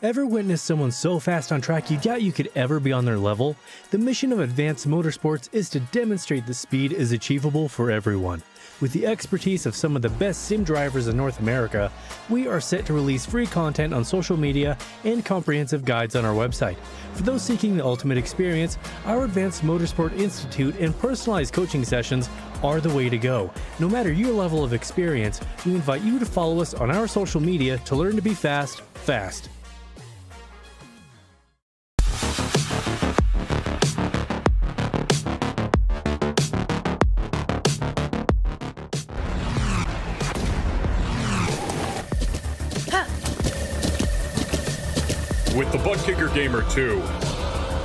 Ever witnessed someone so fast on track you doubt you could ever be on their level? The mission of Advanced Motorsports is to demonstrate the speed is achievable for everyone. With the expertise of some of the best sim drivers in North America, we are set to release free content on social media and comprehensive guides on our website. For those seeking the ultimate experience, our Advanced Motorsport Institute and personalized coaching sessions are the way to go. No matter your level of experience, we invite you to follow us on our social media to learn to be fast. With the Butt Kicker Gamer 2,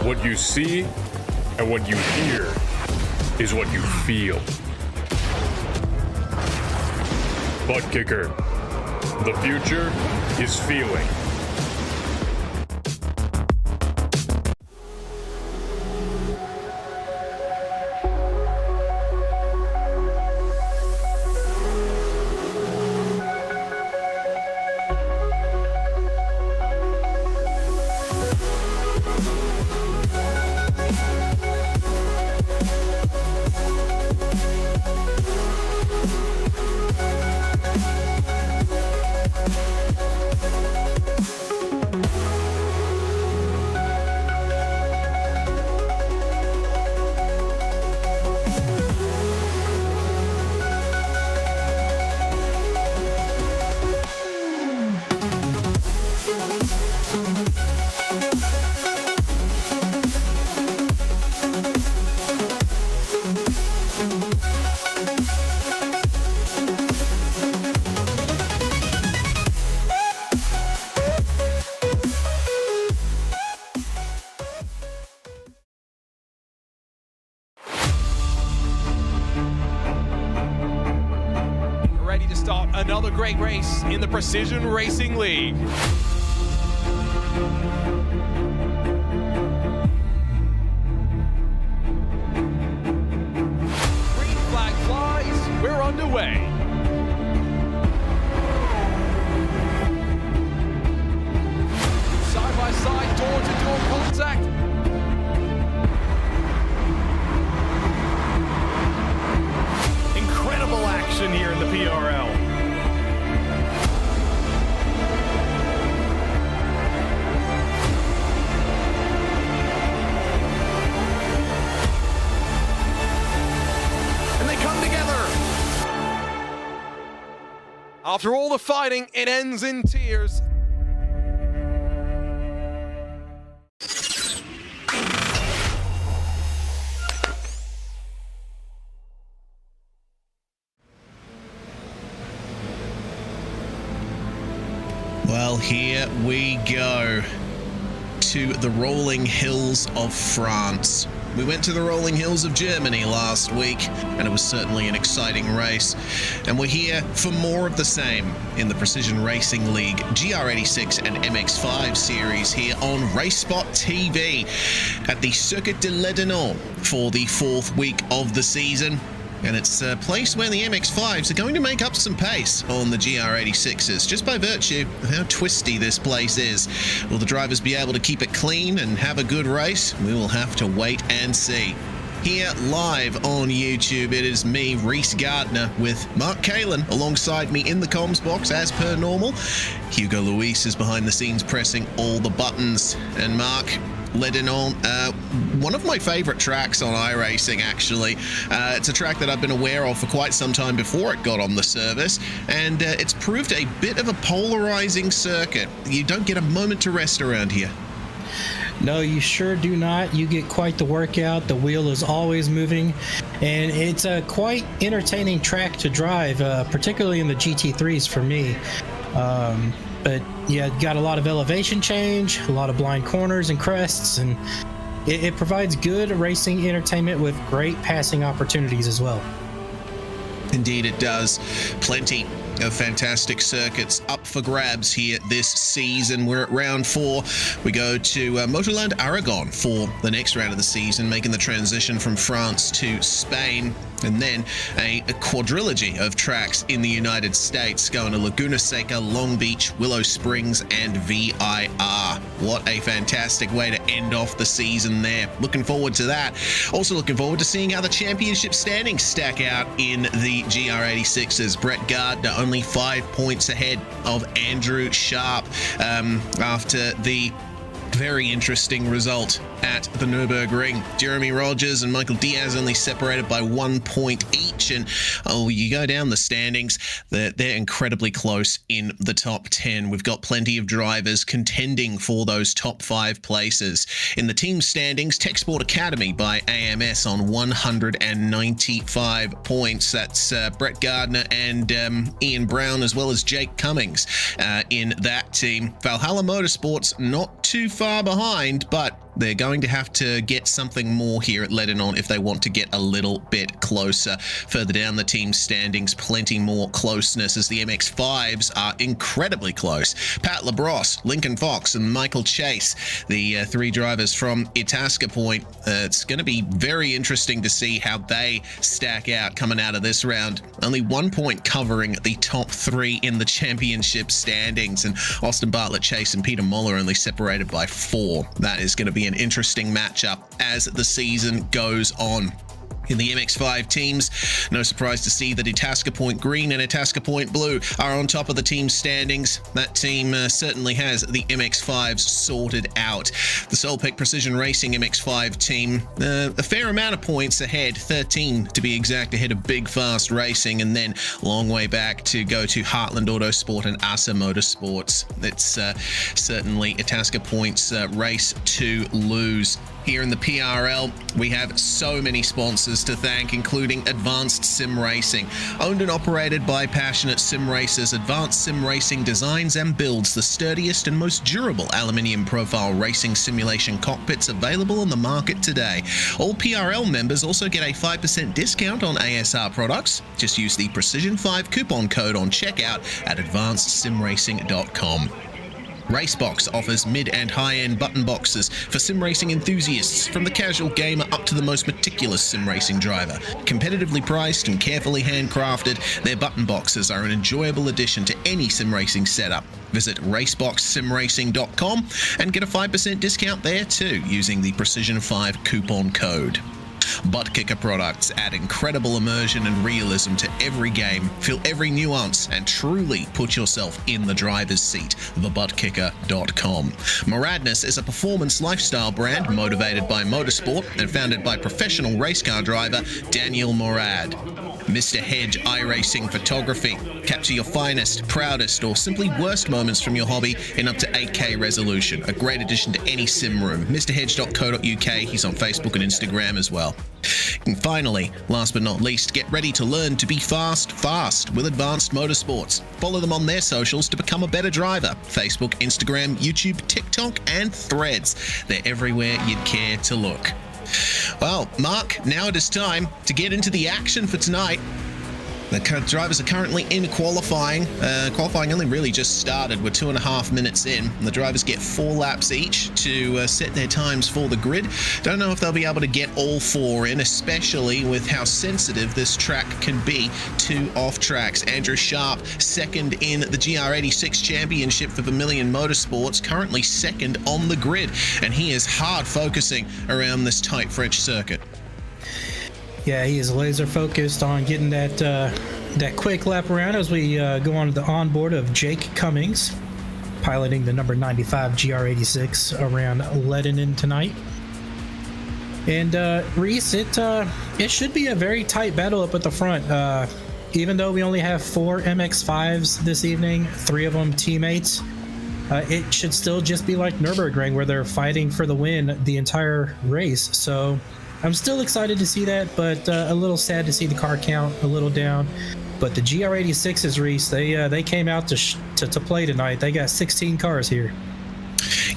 what you see and what you hear is what you feel. Butt Kicker. The future is feeling. Another great race in the Precision Racing League. Green flag flies, we're underway. Side by side, door to door contact. Incredible action here in the PRL. After all the fighting, it ends in tears. Well, here we go to the rolling hills of France. We went to the rolling hills of Germany last week, and it was certainly an exciting race. And we're here for more of the same in the Precision Racing League GR86 and MX5 series here on RaceSpotTV at the Circuit de Lédinon for the 4th week of the season. And it's a place where the MX5s are going to make up some pace on the GR86s, just by virtue of how twisty this place is. Will the drivers be able to keep it clean and have a good race? We will have to wait and see. Here live on YouTube, it is me, Reese Gardner, with Mark Kalin alongside me in the comms box as per normal. Hugo Luis is behind the scenes pressing all the buttons. And Mark, Lédinon, one of my favorite tracks on iRacing, actually. It's a track that I've been aware of for quite some time before it got on the service, and it's proved a bit of a polarizing circuit. You don't get a moment to rest around here. No, you sure do not. You get quite the workout. The wheel is always moving, and it's a quite entertaining track to drive, particularly in the GT3s for me. But yeah, got a lot of elevation change, a lot of blind corners and crests, and it provides good racing entertainment with great passing opportunities as well. Indeed it does. Plenty of fantastic circuits up for grabs here this season. We're at round 4. We go to Motorland Aragon for the next round of the season, making the transition from France to Spain. And then a quadrilogy of tracks in the United States, going to Laguna Seca, Long Beach, Willow Springs, and VIR. What a fantastic way to end off the season there. Looking forward to that. Also looking forward to seeing how the championship standings stack out in the GR86s. Brett Gardner only 5 points ahead of Andrew Sharp after the very interesting result at the Nürburgring. Jeremy Rogers and Michael Diaz only separated by 1 point each, and you go down the standings, they're incredibly close in the top 10. We've got plenty of drivers contending for those top 5 places. In the team standings, Tech Sport Academy by AMS on 195 points. That's Brett Gardner and Ian Brown, as well as Jake Cummings in that team. Valhalla Motorsports not too far behind, but they're going to have to get something more here at Lebanon if they want to get a little bit closer. Further down the team standings, plenty more closeness as the MX5s are incredibly close. Pat Labrosse, Lincoln Fox, and Michael Chase, the 3 drivers from Itasca Point. It's going to be very interesting to see how they stack out coming out of this round. Only 1 point covering the top 3 in the championship standings, and Austin Bartlett, Chase, and Peter Moller only separated by 4. That is going to be an interesting matchup as the season goes on. In the MX5 teams, no surprise to see that Itasca Point Green and Itasca Point Blue are on top of the team standings. That team certainly has the MX5s sorted out. The Solpic Precision Racing MX5 team, a fair amount of points ahead, 13 to be exact, ahead of Big Fast Racing, and then a long way back to go to Heartland Autosport and Asa Motorsports. It's certainly Itasca Point's race to lose. Here in the PRL, we have so many sponsors to thank, including Advanced Sim Racing. Owned and operated by passionate sim racers, Advanced Sim Racing designs and builds the sturdiest and most durable aluminium profile racing simulation cockpits available on the market today. All PRL members also get a 5% discount on ASR products. Just use the Precision5 coupon code on checkout at advancedsimracing.com. Racebox offers mid and high-end button boxes for sim racing enthusiasts, from the casual gamer up to the most meticulous sim racing driver. Competitively priced and carefully handcrafted, their button boxes are an enjoyable addition to any sim racing setup. Visit raceboxsimracing.com and get a 5% discount there too, using the Precision5 coupon code. Butt Kicker products add incredible immersion and realism to every game. Feel every nuance and truly put yourself in the driver's seat. TheButtKicker.com. Moradness is a performance lifestyle brand motivated by motorsport and founded by professional race car driver Daniel Morad. Mr. Hedge iRacing Photography. Capture your finest, proudest, or simply worst moments from your hobby in up to 8K resolution. A great addition to any sim room. MrHedge.co.uk. He's on Facebook and Instagram as well. And finally, last but not least, get ready to learn to be fast with Advanced Motorsports. Follow them on their socials to become a better driver. Facebook, Instagram, YouTube, TikTok, and Threads. They're everywhere you'd care to look. Well, Mark, now it is time to get into the action for tonight. The drivers are currently in qualifying. Qualifying only really just started. We're 2.5 minutes in. And the drivers get 4 laps each to set their times for the grid. Don't know if they'll be able to get all 4 in, especially with how sensitive this track can be to off tracks. Andrew Sharp, second in the GR86 Championship for Vermilion Motorsports, currently second on the grid, and he is hard focusing around this tight French circuit. Yeah, he is laser focused on getting that quick lap around as we go on to the onboard of Jake Cummings, piloting the number 95 GR86 around Lebanon tonight. And Reese, it should be a very tight battle up at the front. Even though we only have 4 MX5s this evening, 3 of them teammates, it should still just be like Nürburgring, where they're fighting for the win the entire race. So I'm still excited to see that, but a little sad to see the car count a little down. But the GR86s, Reese, they came out to play tonight. They got 16 cars here.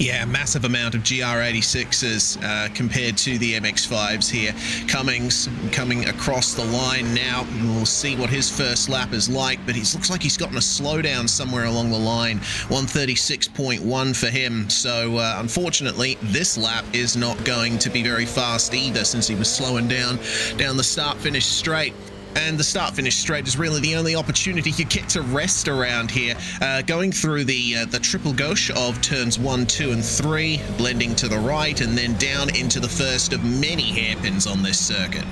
Yeah, massive amount of GR86s compared to the MX5s here. Cummings coming across the line now. We'll see what his first lap is like, but he looks like he's gotten a slowdown somewhere along the line. 136.1 for him. So unfortunately, this lap is not going to be very fast either, since he was slowing down the start-finish straight. And the start-finish straight is really the only opportunity you get to rest around here. Going through the triple gauche of turns 1, 2, and 3, blending to the right, and then down into the first of many hairpins on this circuit.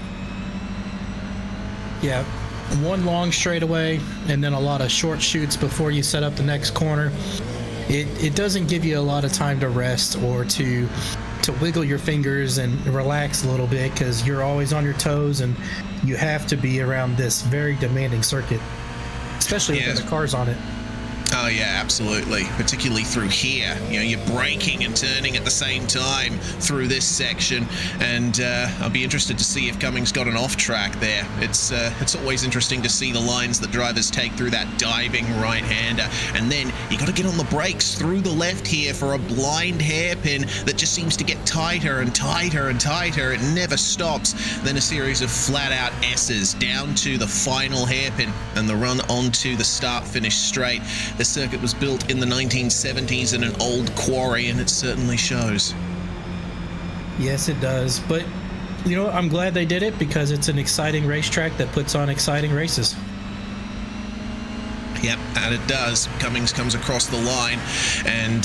Yeah, one long straightaway, and then a lot of short shoots before you set up the next corner. It doesn't give you a lot of time to rest or to wiggle your fingers and relax a little bit, because you're always on your toes and you have to be around this very demanding circuit, especially with the cars on it. Oh yeah, absolutely. Particularly through here. You know, you're braking and turning at the same time through this section, and I'll be interested to see if Cummings got an off track there. It's always interesting to see the lines that drivers take through that diving right-hander, and then you got to get on the brakes through the left here for a blind hairpin that just seems to get tighter and tighter and tighter. It never stops. Then a series of flat-out S's down to the final hairpin and the run onto the start-finish straight. The circuit was built in the 1970s in an old quarry, and it certainly shows. Yes, it does. But, you know, I'm glad they did it, because it's an exciting racetrack that puts on exciting races. Yep, and it does. Cummings comes across the line, and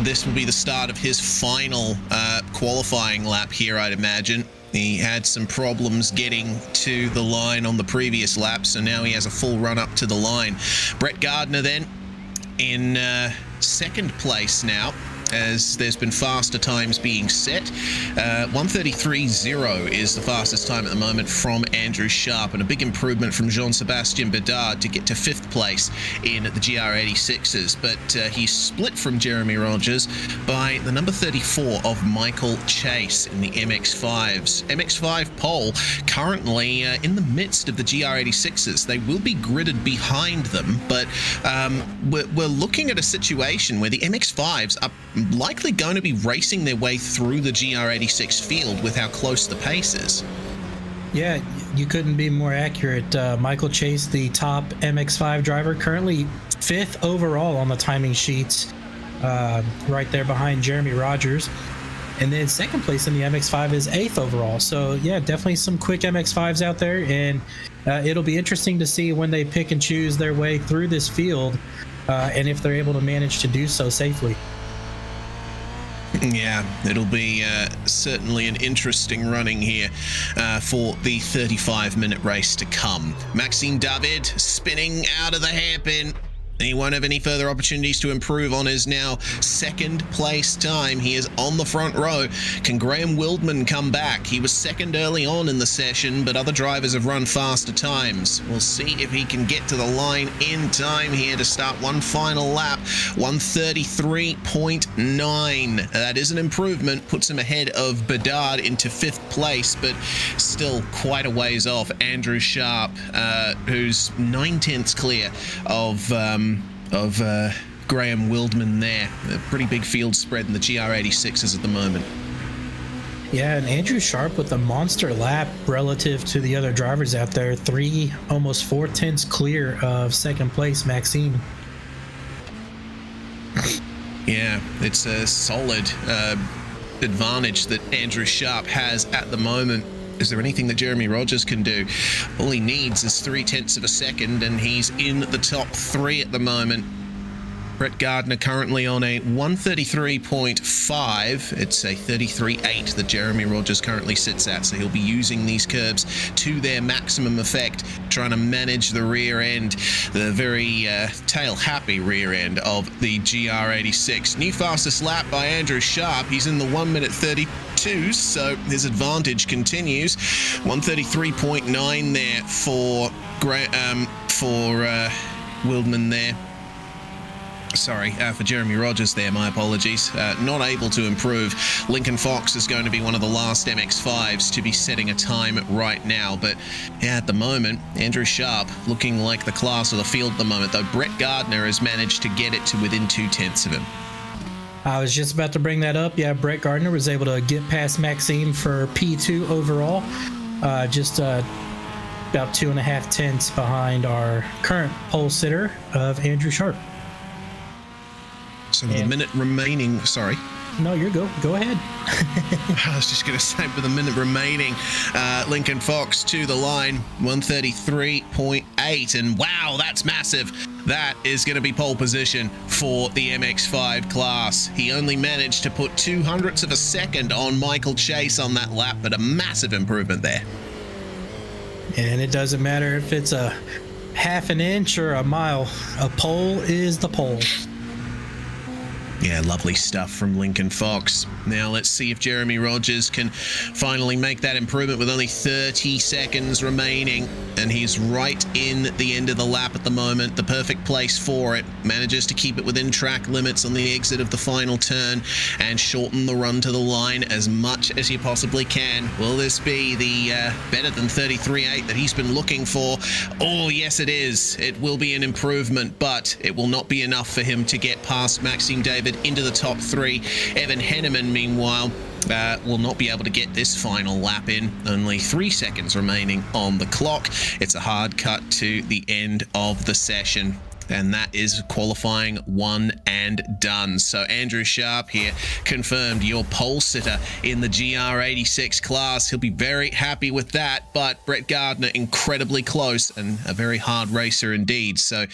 this will be the start of his final qualifying lap here, I'd imagine. He had some problems getting to the line on the previous lap, so now he has a full run up to the line. Brett Gardner then in second place now, as there's been faster times being set. 1:33.0 is the fastest time at the moment from Andrew Sharp, and a big improvement from Jean-Sébastien Bedard to get to 5th place in the GR86s, but he's split from Jeremy Rogers by the number 34 of Michael Chase in the MX5s. MX5 pole currently in the midst of the GR86s. They will be gridded behind them, but we're looking at a situation where the MX5s are likely going to be racing their way through the GR86 field with how close the pace is. Yeah, you couldn't be more accurate. Michael Chase, the top MX5 driver, currently 5th overall on the timing sheets, right there behind Jeremy Rogers. And then second place in the MX5 is 8th overall. So yeah, definitely some quick MX5s out there, and it'll be interesting to see when they pick and choose their way through this field, and if they're able to manage to do so safely. Yeah, it'll be certainly an interesting running here for the 35-minute race to come. Maxime David spinning out of the hairpin. He won't have any further opportunities to improve on his now 2nd place time. He is on the front row. Can Graham Wildman come back? He was 2nd early on in the session, but other drivers have run faster times. We'll see if he can get to the line in time here to start one final lap. 1:33.9. That is an improvement. Puts him ahead of Bedard into 5th place, but still quite a ways off Andrew Sharp, who's 9/10ths clear of Graham Wildman there. A pretty big field spread in the GR86s at the moment. Yeah, and Andrew Sharp with a monster lap relative to the other drivers out there. 3, almost 4/10ths clear of 2nd place Maxime. Yeah, it's a solid advantage that Andrew Sharp has at the moment. Is there anything that Jeremy Rogers can do? All he needs is 0.3 of a second, and he's in the top 3 at the moment. Brett Gardner currently on a 1:33.5. It's a 33.8 that Jeremy Rogers currently sits at, so he'll be using these curbs to their maximum effect, trying to manage the rear end, the very tail-happy rear end of the GR86. New fastest lap by Andrew Sharp. He's in the 1:32, so his advantage continues. 1:33.9 there for Wildman there. Sorry, for Jeremy Rogers there, my apologies. Not able to improve. Lincoln Fox is going to be one of the last MX5s to be setting a time right now, but yeah, at the moment, Andrew Sharp looking like the class of the field at the moment, though Brett Gardner has managed to get it to within 0.2 of him. I was just about to bring that up. Yeah, Brett Gardner was able to get past Maxime for P2 overall, just about 2.5 tenths behind our current pole sitter of Andrew Sharp. So with a minute remaining, sorry. No, you're go ahead. I was just going to say, with a minute remaining, Lincoln Fox to the line, 133.8, and wow, that's massive. That is going to be pole position for the MX5 class. He only managed to put 0.02 of a second on Michael Chase on that lap, but a massive improvement there. And it doesn't matter if it's a half an inch or a mile. A pole is the pole. Yeah, lovely stuff from Lincoln Fox. Now let's see if Jeremy Rogers can finally make that improvement with only 30 seconds remaining. And he's right in the end of the lap at the moment. The perfect place for it. Manages to keep it within track limits on the exit of the final turn and shorten the run to the line as much as you possibly can. Will this be the better than 33.8 that he's been looking for? Oh, yes, it is. It will be an improvement, but it will not be enough for him to get past Maxime David into the top 3. Evan Henneman, meanwhile, will not be able to get this final lap in. Only 3 seconds remaining on the clock. It's a hard cut to the end of the session. And that is qualifying 1 and done. So Andrew Sharp here confirmed your pole sitter in the GR86 class. He'll be very happy with that. But Brett Gardner incredibly close and a very hard racer indeed. So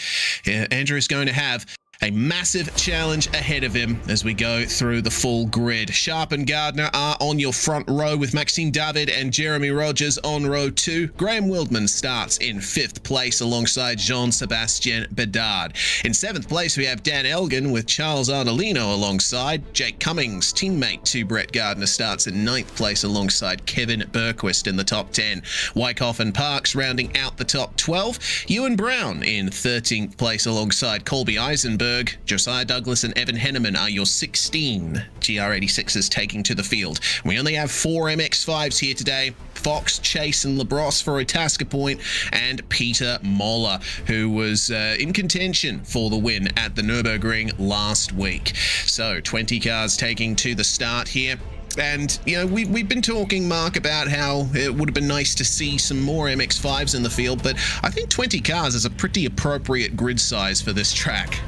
Andrew is going to have a massive challenge ahead of him as we go through the full grid. Sharp and Gardner are on your front row with Maxime David and Jeremy Rogers on row 2. Graham Wildman starts in 5th place alongside Jean-Sebastien Bedard. In 7th place, we have Dan Elgin with Charles Ardolino alongside. Jake Cummings, teammate to Brett Gardner, starts in 9th place alongside Kevin Berquist in the top 10. Wyckoff and Parks rounding out the top 12. Ewan Brown in 13th place alongside Colby Eisenberg. Josiah Douglas and Evan Henneman are your 16 GR86s taking to the field. We only have 4 MX5s here today. Fox, Chase and Labrosse for Itasca Point, and Peter Moller, who was in contention for the win at the Nürburgring last week. So 20 cars taking to the start here. And, you know, we've been talking, Mark, about how it would have been nice to see some more MX5s in the field, but I think 20 cars is a pretty appropriate grid size for this track.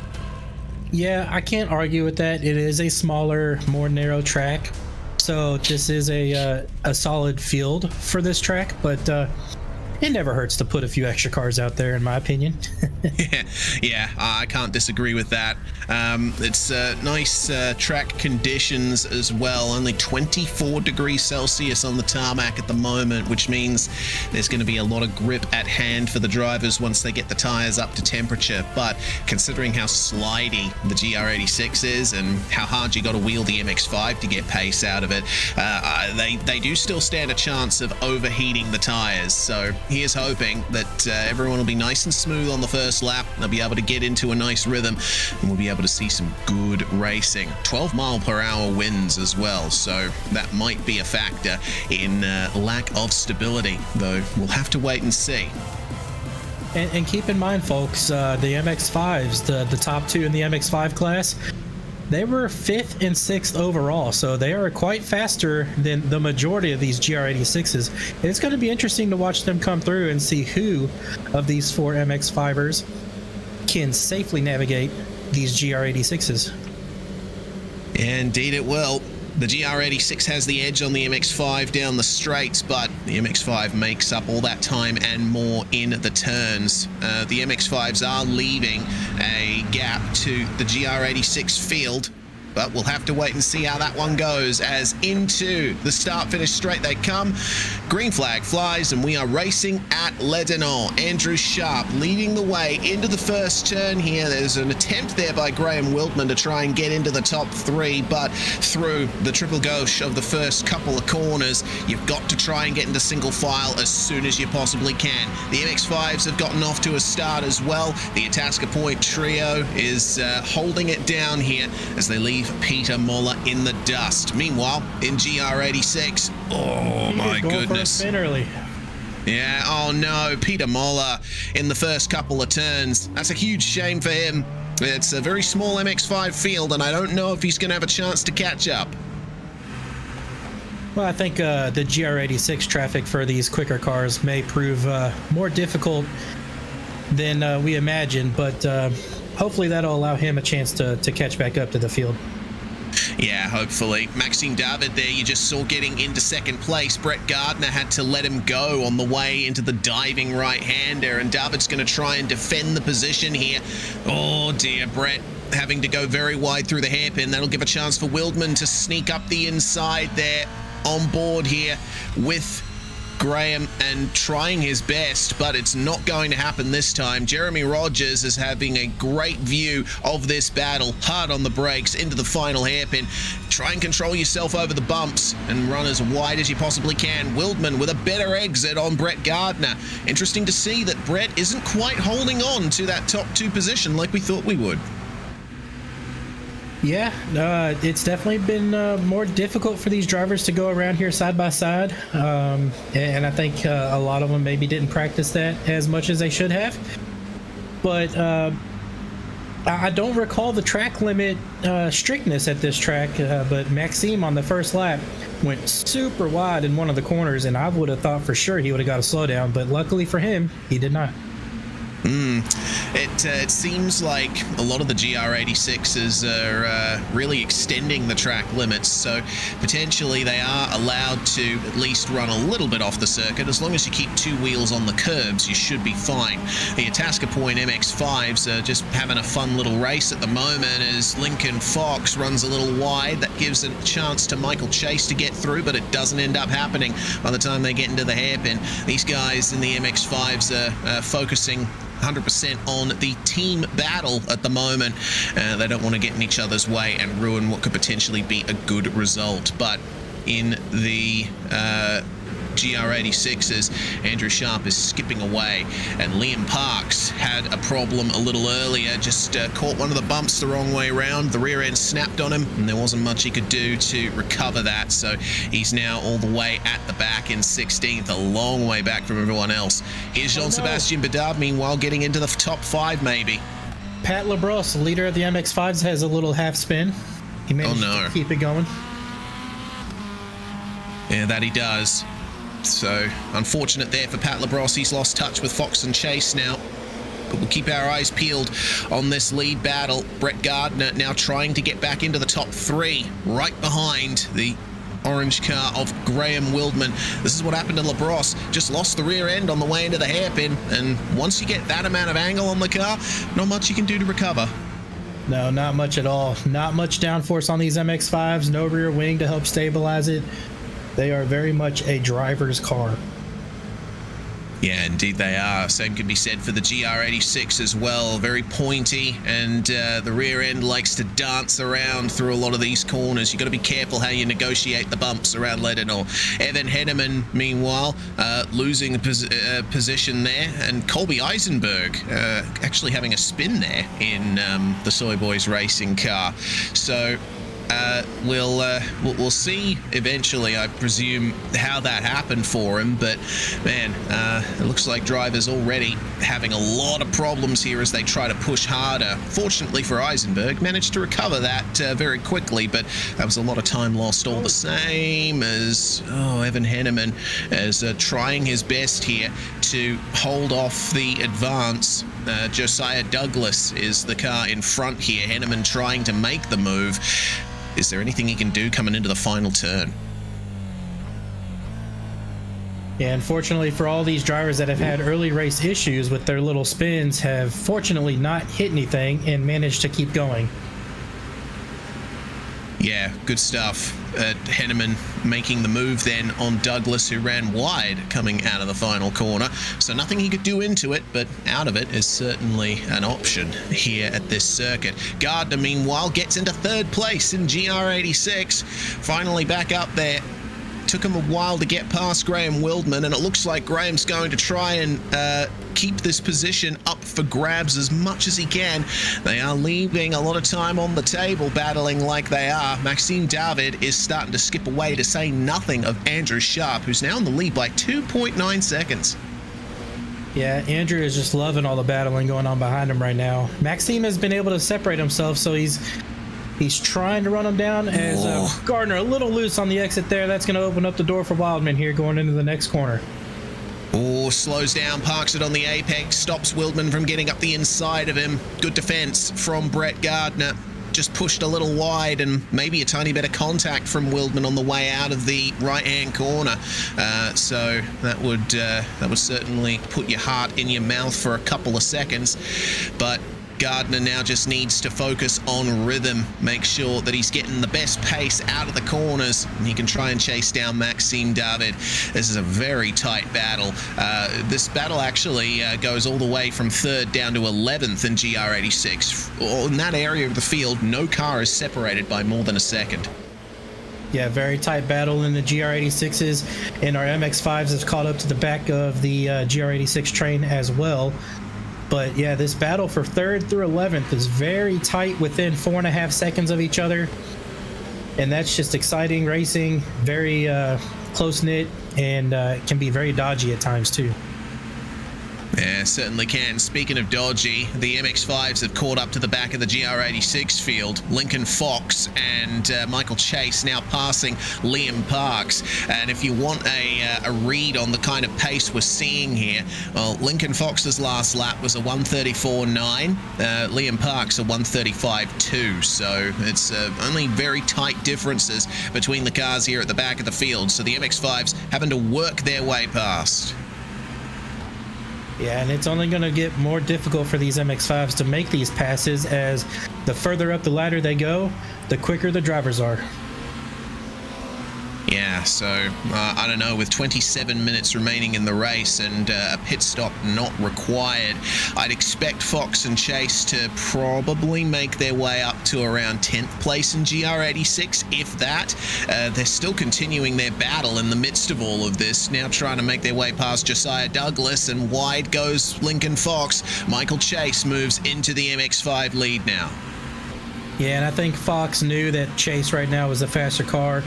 Yeah, I can't argue with that. It is a smaller, more narrow track, so this is a solid field for this track, but it never hurts to put a few extra cars out there, in my opinion. Yeah, I can't disagree with that. It's nice track conditions as well. Only 24 degrees Celsius on the tarmac at the moment, which means there's going to be a lot of grip at hand for the drivers once they get the tires up to temperature. But considering how slidey the GR86 is and how hard you got to wheel the MX5 to get pace out of it, they do still stand a chance of overheating the tires. So here's hoping that everyone will be nice and smooth on the first lap. They'll be able to get into a nice rhythm, and we'll be able to see some good racing. 12-mile-per-hour winds as well, so that might be a factor in lack of stability, though we'll have to wait and see. And keep in mind, folks, the MX5s, the top 2 in the MX5 class, they were 5th and 6th overall, so they are quite faster than the majority of these GR86s. It's going to be interesting to watch them come through and see who of these 4 MX5ers can safely navigate these GR86s. Indeed it will. The GR86 has the edge on the MX5 down the straights, but the MX5 makes up all that time and more in the turns. The MX5s are leaving a gap to the GR86 field, but we'll have to wait and see how that one goes as into the start-finish straight they come. Green flag flies and we are racing at Lebanon. Andrew Sharp leading the way into the first turn here. There's an attempt there by Graham Wildman to try and get into the top 3, but through the triple gauche of the first couple of corners, you've got to try and get into single file as soon as you possibly can. The MX5s have gotten off to a start as well. The Itasca Point trio is holding it down here as they leave Peter Moller in the dust. Meanwhile, in GR86, oh my goodness. Early. Yeah, oh no, Peter Moller in the first couple of turns. That's a huge shame for him. It's a very small MX5 field, and I don't know if he's going to have a chance to catch up. Well, I think the GR86 traffic for these quicker cars may prove more difficult than we imagined, but hopefully that'll allow him a chance to catch back up to the field. Yeah, hopefully. Maxime David there, you just saw getting into second place. Brett Gardner had to let him go on the way into the diving right-hander, and David's going to try and defend the position here. Oh dear, Brett having to go very wide through the hairpin. That'll give a chance for Wildman to sneak up the inside there on board here with Graham and trying his best, but it's not going to happen this time. Jeremy Rogers is having a great view of this battle. Hard on the brakes into the final hairpin. Try and control yourself over the bumps and run as wide as you possibly can. Wildman with a better exit on Brett Gardner. Interesting to see that Brett isn't quite holding on to that top 2 position like we thought we would. Yeah, it's definitely been more difficult for these drivers to go around here side by side, and I think a lot of them maybe didn't practice that as much as they should have. But I don't recall the track limit strictness at this track, but Maxime on the first lap went super wide in one of the corners, and I would have thought for sure he would have got a slowdown, but luckily for him, he did not. It seems like a lot of the GR86s are really extending the track limits, so potentially they are allowed to at least run a little bit off the circuit. As long as you keep 2 wheels on the curbs, you should be fine. The Itasca Point MX5s are just having a fun little race at the moment as Lincoln Fox runs a little wide. That gives a chance to Michael Chase to get through, but it doesn't end up happening by the time they get into the hairpin. These guys in the MX5s are focusing 100% on the team battle at the moment. They don't want to get in each other's way and ruin what could potentially be a good result. But in the GR86s, Andrew Sharp is skipping away, and Liam Parks had a problem a little earlier, just caught one of the bumps the wrong way around. The rear end snapped on him, and there wasn't much he could do to recover that, so he's now all the way at the back in 16th, a long way back from everyone else. Here's Jean-Sebastien Bedard, meanwhile, getting into the top 5 maybe. Pat Labrosse, leader of the MX5s, has a little half spin. He managed to keep it going. Yeah, that he does. So, unfortunate there for Pat Labrosse. He's lost touch with Fox and Chase now. But we'll keep our eyes peeled on this lead battle. Brett Gardner now trying to get back into the top 3, right behind the orange car of Graham Wildman. This is what happened to Labrosse. Just lost the rear end on the way into the hairpin. And once you get that amount of angle on the car, not much you can do to recover. No, not much at all. Not much downforce on these MX5s. No rear wing to help stabilize it. They are very much a driver's car. Yeah, indeed they are. Same can be said for the GR86 as well. Very pointy, and the rear end likes to dance around through a lot of these corners. You've got to be careful how you negotiate the bumps around Ledenor. Evan Henneman, meanwhile, losing a position there, and Colby Eisenberg actually having a spin there in the Soy Boys racing car. So we'll see eventually, I presume, how that happened for him, but man, it looks like drivers already having a lot of problems here as they try to push harder. Fortunately for Eisenberg, managed to recover that very quickly, but that was a lot of time lost all the same as Evan Henneman is trying his best here to hold off the advance. Josiah Douglas is the car in front here. Henneman trying to make the move. Is there anything he can do coming into the final turn? Yeah, unfortunately for all these drivers that have had early race issues with their little spins, have fortunately not hit anything and managed to keep going. Yeah, good stuff. Henneman making the move then on Douglas, who ran wide coming out of the final corner. So nothing he could do into it, but out of it is certainly an option here at this circuit. Gardner, meanwhile, gets into 3rd place in GR86. Finally back up there. Took him a while to get past Graham Wildman, and it looks like Graham's going to try and keep this position up for grabs as much as he can. They are leaving a lot of time on the table battling like they are. Maxime David is starting to skip away, to say nothing of Andrew Sharp, who's now in the lead by 2.9 seconds. Yeah, Andrew is just loving all the battling going on behind him right now. Maxime has been able to separate himself, so he's trying to run him down as Gardner a little loose on the exit there. That's going to open up the door for Wildman here going into the next corner. Oh, slows down, parks it on the apex, stops Wildman from getting up the inside of him. Good defense from Brett Gardner. Just pushed a little wide, and maybe a tiny bit of contact from Wildman on the way out of the right-hand corner. So that would certainly put your heart in your mouth for a couple of seconds. But Gardner now just needs to focus on rhythm, make sure that he's getting the best pace out of the corners, and he can try and chase down Maxime David. This is a very tight battle. This battle actually goes all the way from 3rd down to 11th in GR86. In that area of the field, no car is separated by more than a second. Yeah, very tight battle in the GR86s, and our MX5s have caught up to the back of the GR86 train as well. But yeah, this battle for 3rd through 11th is very tight, within 4.5 seconds of each other. And that's just exciting racing, very close-knit, and can be very dodgy at times too. Yeah, certainly can. Speaking of dodgy, the MX5s have caught up to the back of the GR86 field. Lincoln Fox and Michael Chase now passing Liam Parks. And if you want a read on the kind of pace we're seeing here, well, Lincoln Fox's last lap was a 134.9. Liam Parks a 135.2. So it's only very tight differences between the cars here at the back of the field. So the MX5s having to work their way past. Yeah, and it's only going to get more difficult for these MX5s to make these passes, as the further up the ladder they go, the quicker the drivers are. Yeah, so I don't know, with 27 minutes remaining in the race and a pit stop not required, I'd expect Fox and Chase to probably make their way up to around 10th place in GR86, if that. They're still continuing their battle in the midst of all of this, now trying to make their way past Josiah Douglas, and wide goes Lincoln Fox. Michael Chase moves into the MX5 lead now. Yeah, and I think Fox knew that Chase right now was a faster car.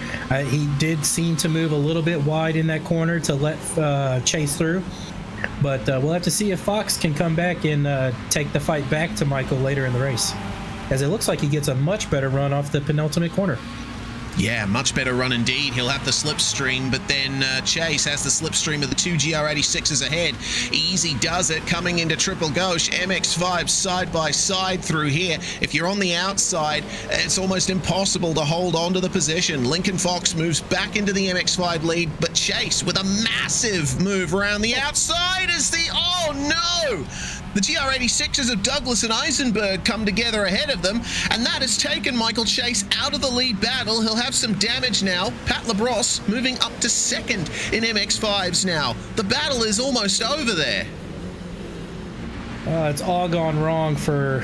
He did seem to move a little bit wide in that corner to let Chase through. But we'll have to see if Fox can come back and take the fight back to Michael later in the race, as it looks like he gets a much better run off the penultimate corner. Yeah, much better run indeed. He'll have the slipstream, but then Chase has the slipstream of the 2 GR86s ahead. Easy does it, coming into Triple Gauche. MX5 side by side through here. If you're on the outside, it's almost impossible to hold on to the position. Lincoln Fox moves back into the MX5 lead, but Chase with a massive move around the outside as the... Oh no! The GR86s of Douglas and Eisenberg come together ahead of them, and that has taken Michael Chase out of the lead battle. He'll have some damage now. Pat Labrosse moving up to 2nd in MX5s now. The battle is almost over there. It's all gone wrong for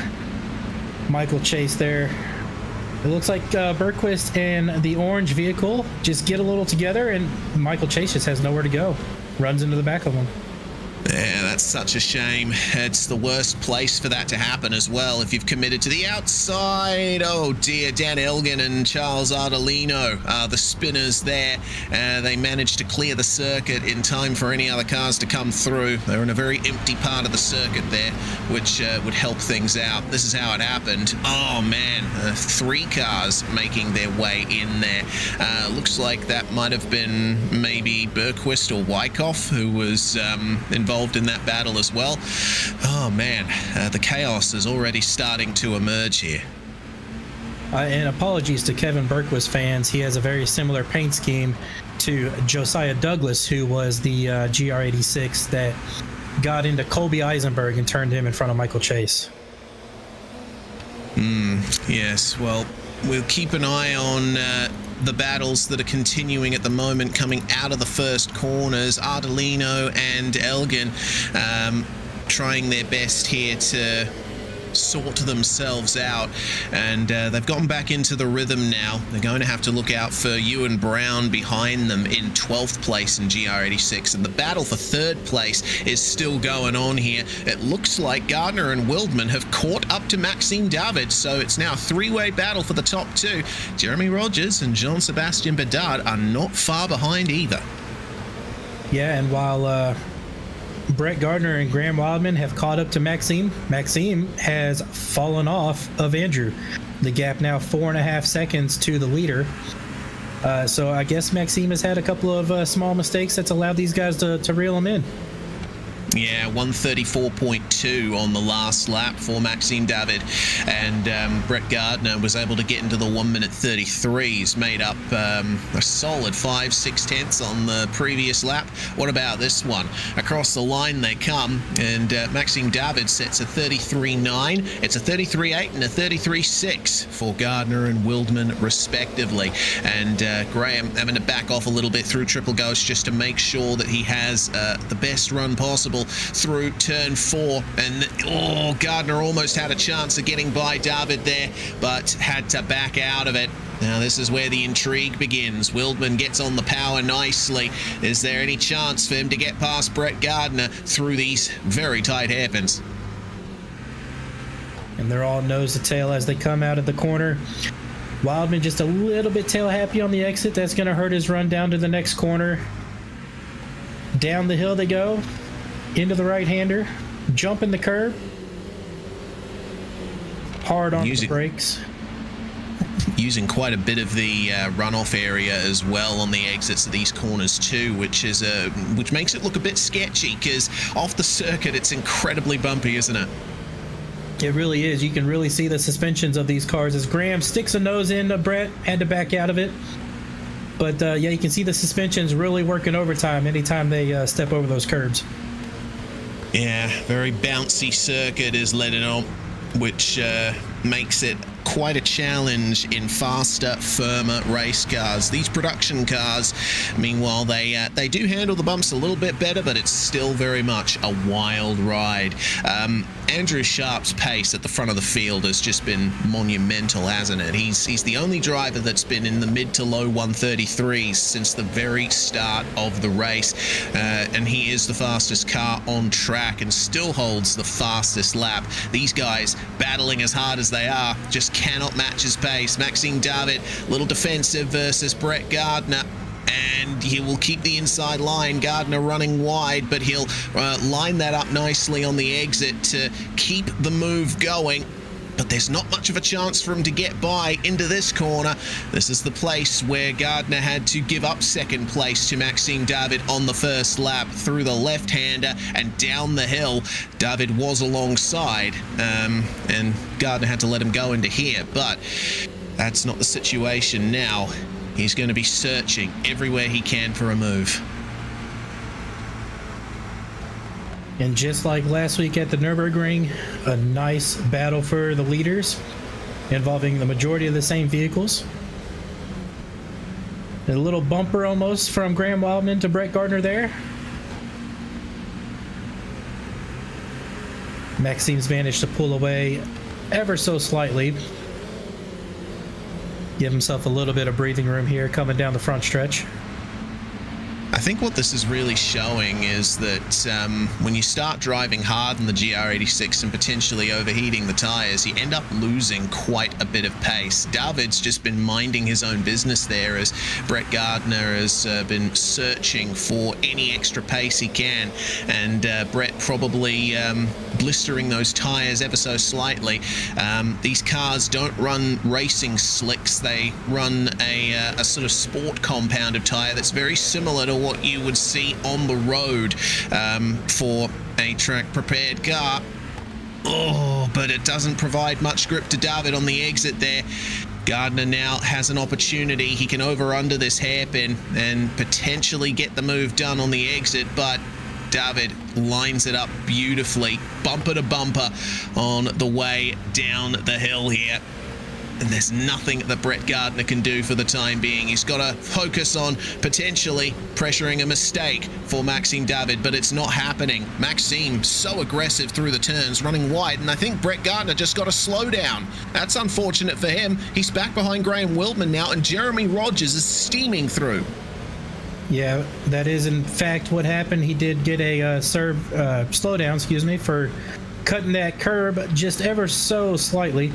Michael Chase there. It looks like Bergquist and the orange vehicle just get a little together, and Michael Chase just has nowhere to go. Runs into the back of them. Yeah, that's such a shame. It's the worst place for that to happen as well. If you've committed to the outside, oh dear, Dan Elgin and Charles Ardolino are the spinners there. They managed to clear the circuit in time for any other cars to come through. They're in a very empty part of the circuit there, which would help things out. This is how it happened. Oh man, 3 cars making their way in there. Looks like that might have been maybe Bergquist or Wyckoff who was involved in that battle as well. Oh man, the chaos is already starting to emerge here. And apologies to Kevin Bergquist fans. He has a very similar paint scheme to Josiah Douglas, who was the GR86 that got into Colby Eisenberg and turned him in front of Michael Chase. Yes, well, we'll keep an eye on the battles that are continuing at the moment coming out of the first corners. Ardolino and Elgin trying their best here to sort themselves out, and they've gotten back into the rhythm now. They're going to have to look out for Ewan Brown behind them in 12th place in GR86, and the battle for 3rd place is still going on here. It looks like Gardner and Wildman have caught up to Maxime David, so it's now a 3-way battle for the top 2. Jeremy Rogers and Jean-Sebastien Bedard are not far behind either. Yeah, and while Brett Gardner and Graham Wildman have caught up to Maxime. Maxime has fallen off of Andrew. The gap now 4.5 seconds to the leader. So I guess Maxime has had a couple of small mistakes that's allowed these guys to reel him in. Yeah, 134.2 on the last lap for Maxime David, and Brett Gardner was able to get into the 1 minute 33s, made up a solid 5/6 tenths on the previous lap. What about this one? Across the line they come, and Maxime David sets a 33.9. It's a 33.8 and a 33.6 for Gardner and Wildman respectively, and Graham having to back off a little bit through Triple Ghost just to make sure that he has the best run possible through turn 4, and Gardner almost had a chance of getting by David there, but had to back out of it. Now this is where the intrigue begins. Wildman gets on the power nicely. Is there any chance for him to get past Brett Gardner through these very tight hairpins? And they're all nose to tail as they come out of the corner. Wildman just a little bit tail happy on the exit. That's going to hurt his run down to the next corner. Down the hill they go. Into the right-hander, jump in the curb, hard on the brakes. Using quite a bit of the runoff area as well on the exits of these corners too, which makes it look a bit sketchy, because off the circuit it's incredibly bumpy, isn't it? It really is. You can really see the suspensions of these cars as Graham sticks a nose in. Brett had to back out of it. But yeah, you can see the suspensions really working overtime anytime they step over those curbs. Yeah, very bouncy circuit is let it on, which makes it quite a challenge in faster, firmer race cars. These production cars, meanwhile, they do handle the bumps a little bit better, but it's still very much a wild ride. Andrew Sharp's pace at the front of the field has just been monumental, hasn't it? He's the only driver that's been in the mid to low 133s since the very start of the race, and he is the fastest car on track and still holds the fastest lap. These guys, battling as hard as they are, just cannot match his pace. Maxime David, little defensive versus Brett Gardner, and he will keep the inside line. Gardner running wide, but he'll line that up nicely on the exit to keep the move going. But there's not much of a chance for him to get by into this corner. This is the place where Gardner had to give up second place to Maxime David on the first lap through the left-hander and down the hill. David was alongside, and Gardner had to let him go into here, but that's not the situation now. He's going to be searching everywhere he can for a move. And just like last week at the Nürburgring, a nice battle for the leaders, involving the majority of the same vehicles. A little bumper almost from Graham Wildman to Brett Gardner there. Maxime's managed to pull away ever so slightly. Give himself a little bit of breathing room here coming down the front stretch. I think what this is really showing is that when you start driving hard in the GR86 and potentially overheating the tires, you end up losing quite a bit of pace. David's just been minding his own business there as Brett Gardner has been searching for any extra pace he can, and Brett probably blistering those tires ever so slightly. These cars don't run racing slicks, they run a sort of sport compounded tire that's very similar to what you would see on the road for a track prepared car. Oh, but it doesn't provide much grip to David on the exit there. Gardner now has an opportunity. He can over-under this hairpin and potentially get the move done on the exit, but David lines it up beautifully, bumper to bumper on the way down the hill here. And there's nothing that Brett Gardner can do for the time being. He's got to focus on potentially pressuring a mistake for Maxime David, but it's not happening. Maxime so aggressive through the turns, running wide, and I think Brett Gardner just got to slow down. That's unfortunate for him. He's back behind Graham Wildman now, and Jeremy Rogers is steaming through. Yeah, that is in fact what happened. He did get a slowdown, for cutting that curb just ever so slightly.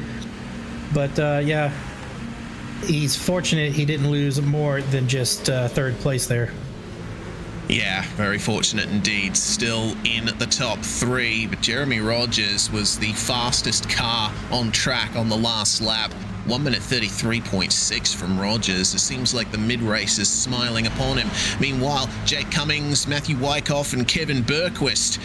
But yeah, he's fortunate he didn't lose more than just third place there. Yeah, very fortunate indeed. Still in the top 3, but Jeremy Rogers was the fastest car on track on the last lap. 1 minute 33.6 from Rogers. It seems like the mid-race is smiling upon him. Meanwhile, Jake Cummings, Matthew Wyckoff and Kevin Bergquist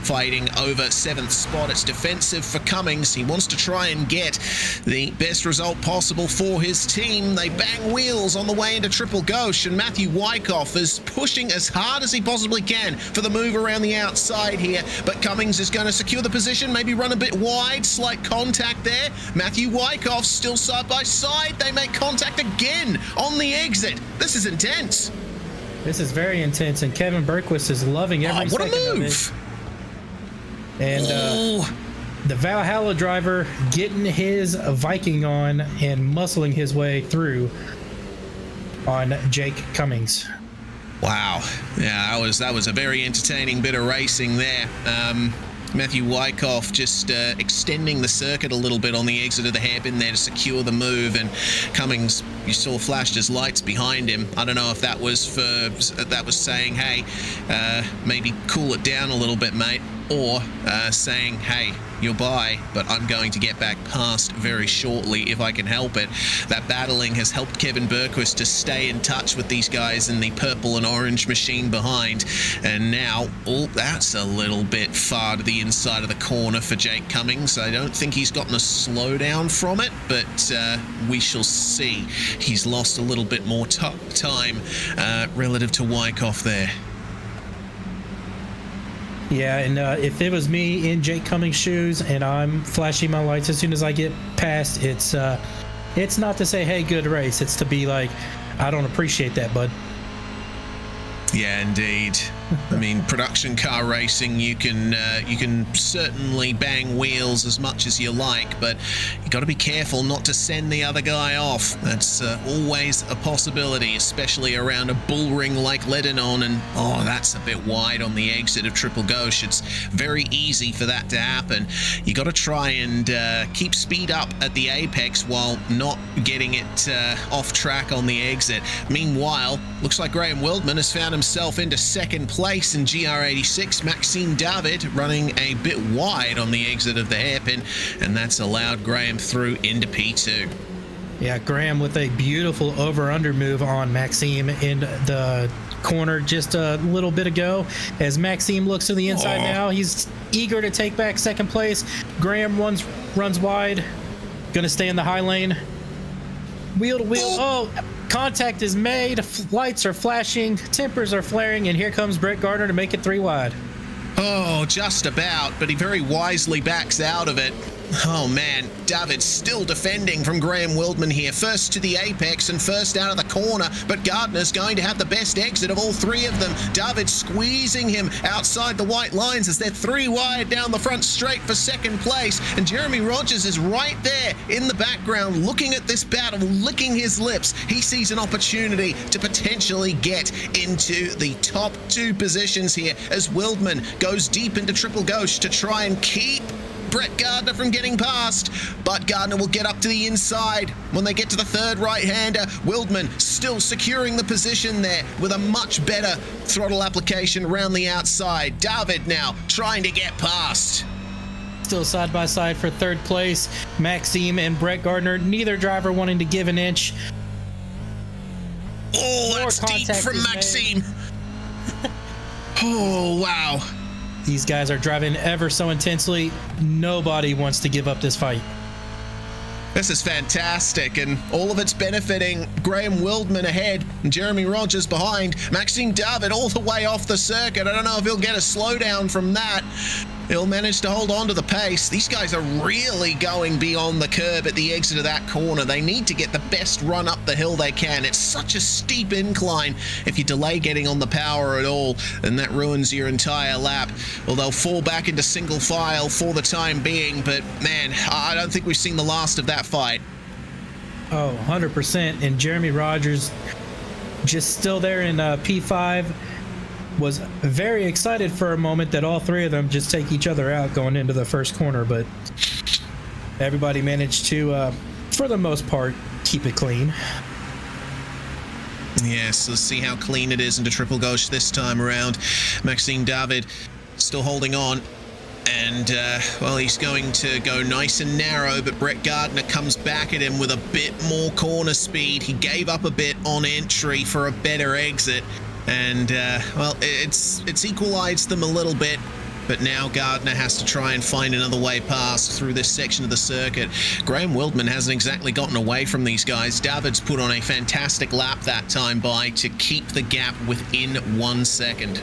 fighting over 7th spot. It's defensive for Cummings. He wants to try and get the best result possible for his team. They bang wheels on the way into Triple Gauche, and Matthew Wyckoff is pushing as hard as he possibly can for the move around the outside here. But Cummings is going to secure the position, maybe run a bit wide, slight contact there. Matthew Wyckoff still side by side. They make contact again on the exit. This is intense. This is very intense, and Kevin Bergquist is loving every second of it. And the Valhalla driver getting his Viking on and muscling his way through on Jake Cummings. Wow. Yeah, that was a very entertaining bit of racing there. Matthew Wyckoff just extending the circuit a little bit on the exit of the hairpin there to secure the move, and Cummings, you saw, flashed his lights behind him. I don't know if that was saying, hey, maybe cool it down a little bit, mate, or saying, hey, you're by, but I'm going to get back past very shortly if I can help it. That battling has helped Kevin Bergquist to stay in touch with these guys in the purple and orange machine behind. And now, that's a little bit far to the inside of the corner for Jake Cummings. I don't think he's gotten a slowdown from it, but we shall see. He's lost a little bit more time relative to Wyckoff there. Yeah, and if it was me in Jake Cummings' shoes and I'm flashing my lights as soon as I get past, it's not to say, hey, good race. It's to be like, I don't appreciate that, bud. Yeah, indeed. I mean, production car racing, you can certainly bang wheels as much as you like, but you got to be careful not to send the other guy off. That's always a possibility, especially around a bull ring like Lebanon, and that's a bit wide on the exit of Triple Gauche. It's very easy for that to happen. You got to try and keep speed up at the apex while not getting it off track on the exit. Meanwhile, looks like Graham Wildman has found himself into second place in GR86. Maxime David running a bit wide on the exit of the hairpin, and that's allowed Graham through into P2. Yeah, Graham with a beautiful over-under move on Maxime in the corner just a little bit ago. As Maxime looks to the inside now, he's eager to take back second place. Graham runs wide, gonna stay in the high lane. Wheel to wheel. Contact is made, lights are flashing, tempers are flaring, and here comes Brett Gardner to make it 3 wide. Just about, but he very wisely backs out of it. Oh man, David still defending from Graham Wildman here. First to the apex and first out of the corner, but Gardner's going to have the best exit of all 3 of them. David squeezing him outside the white lines as they're 3 wide down the front straight for second place, and Jeremy Rogers is right there in the background looking at this battle, licking his lips. He sees an opportunity to potentially get into the top 2 positions here as Wildman goes deep into Triple Gauche to try and keep Brett Gardner from getting past, but Gardner will get up to the inside when they get to the third right-hander. Wildman still securing the position there with a much better throttle application around the outside. David now trying to get past. Still side by side for third place, Maxime and Brett Gardner, neither driver wanting to give an inch. That's deep from Maxime. Wow. These guys are driving ever so intensely. Nobody wants to give up this fight. This is fantastic, and all of it's benefiting Graham Wildman ahead and Jeremy Rogers behind. Maxime David all the way off the circuit. I don't know if he'll get a slowdown from that. He'll manage to hold on to the pace. These guys are really going beyond the curb at the exit of that corner. They need to get the best run up the hill they can. It's such a steep incline. If you delay getting on the power at all, then that ruins your entire lap. Well, they'll fall back into single file for the time being, but man, I don't think we've seen the last of that fight. 100%. And Jeremy Rogers just still there in P5. Was very excited for a moment that all 3 of them just take each other out going into the first corner, but everybody managed to, for the most part, keep it clean. Yes, let's see how clean it is into Triple Gauche this time around. Maxime David still holding on. And, well, he's going to go nice and narrow, but Brett Gardner comes back at him with a bit more corner speed. He gave up a bit on entry for a better exit. And, well, it's equalized them a little bit. But now Gardner has to try and find another way past through this section of the circuit. Graham Wildman hasn't exactly gotten away from these guys. David's put on a fantastic lap that time by to keep the gap within 1 second.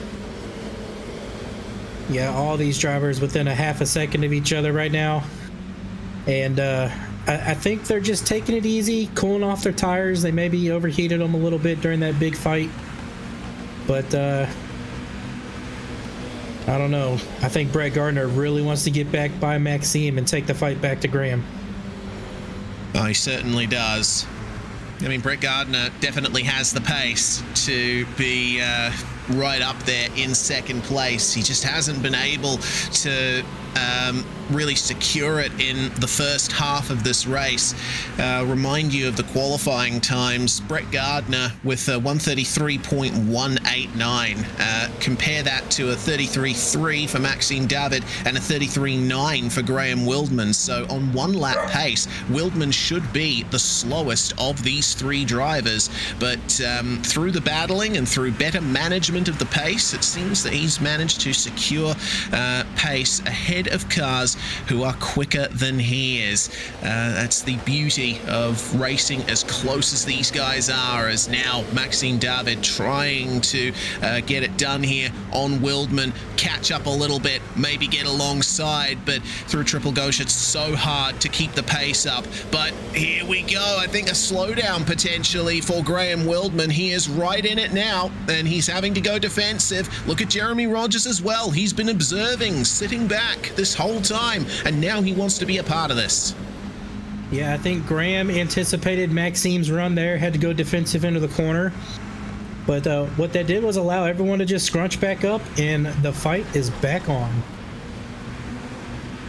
Yeah, all these drivers within a half a second of each other right now. And I think they're just taking it easy, cooling off their tires. They maybe overheated them a little bit during that big fight. But I don't know. I think Brett Gardner really wants to get back by Maxime and take the fight back to Graham. Oh, he certainly does. I mean, Brett Gardner definitely has the pace to be right up there in second place. He just hasn't been able to really secure it in the first half of this race. Remind you of the qualifying times. Brett Gardner with a 133.189. Compare that to a 33.3 for Maxime David and a 33.9 for Graham Wildman. So on one lap pace, Wildman should be the slowest of these three drivers. But through the battling and through better management of the pace, it seems that he's managed to secure pace ahead of cars who are quicker than he is. That's the beauty of racing as close as these guys are, as now Maxime David trying to get it done here on Wildman, catch up a little bit, maybe get alongside, but through Triple Gauche it's so hard to keep the pace up. But here we go. I think a slowdown potentially for Graham Wildman. He is right in it now, and he's having to go defensive. Look at Jeremy Rogers as well. He's been observing, sitting back this whole time, and now he wants to be a part of this. Yeah, I think Graham anticipated Maxime's run there, had to go defensive into the corner. But what that did was allow everyone to just scrunch back up, and the fight is back on.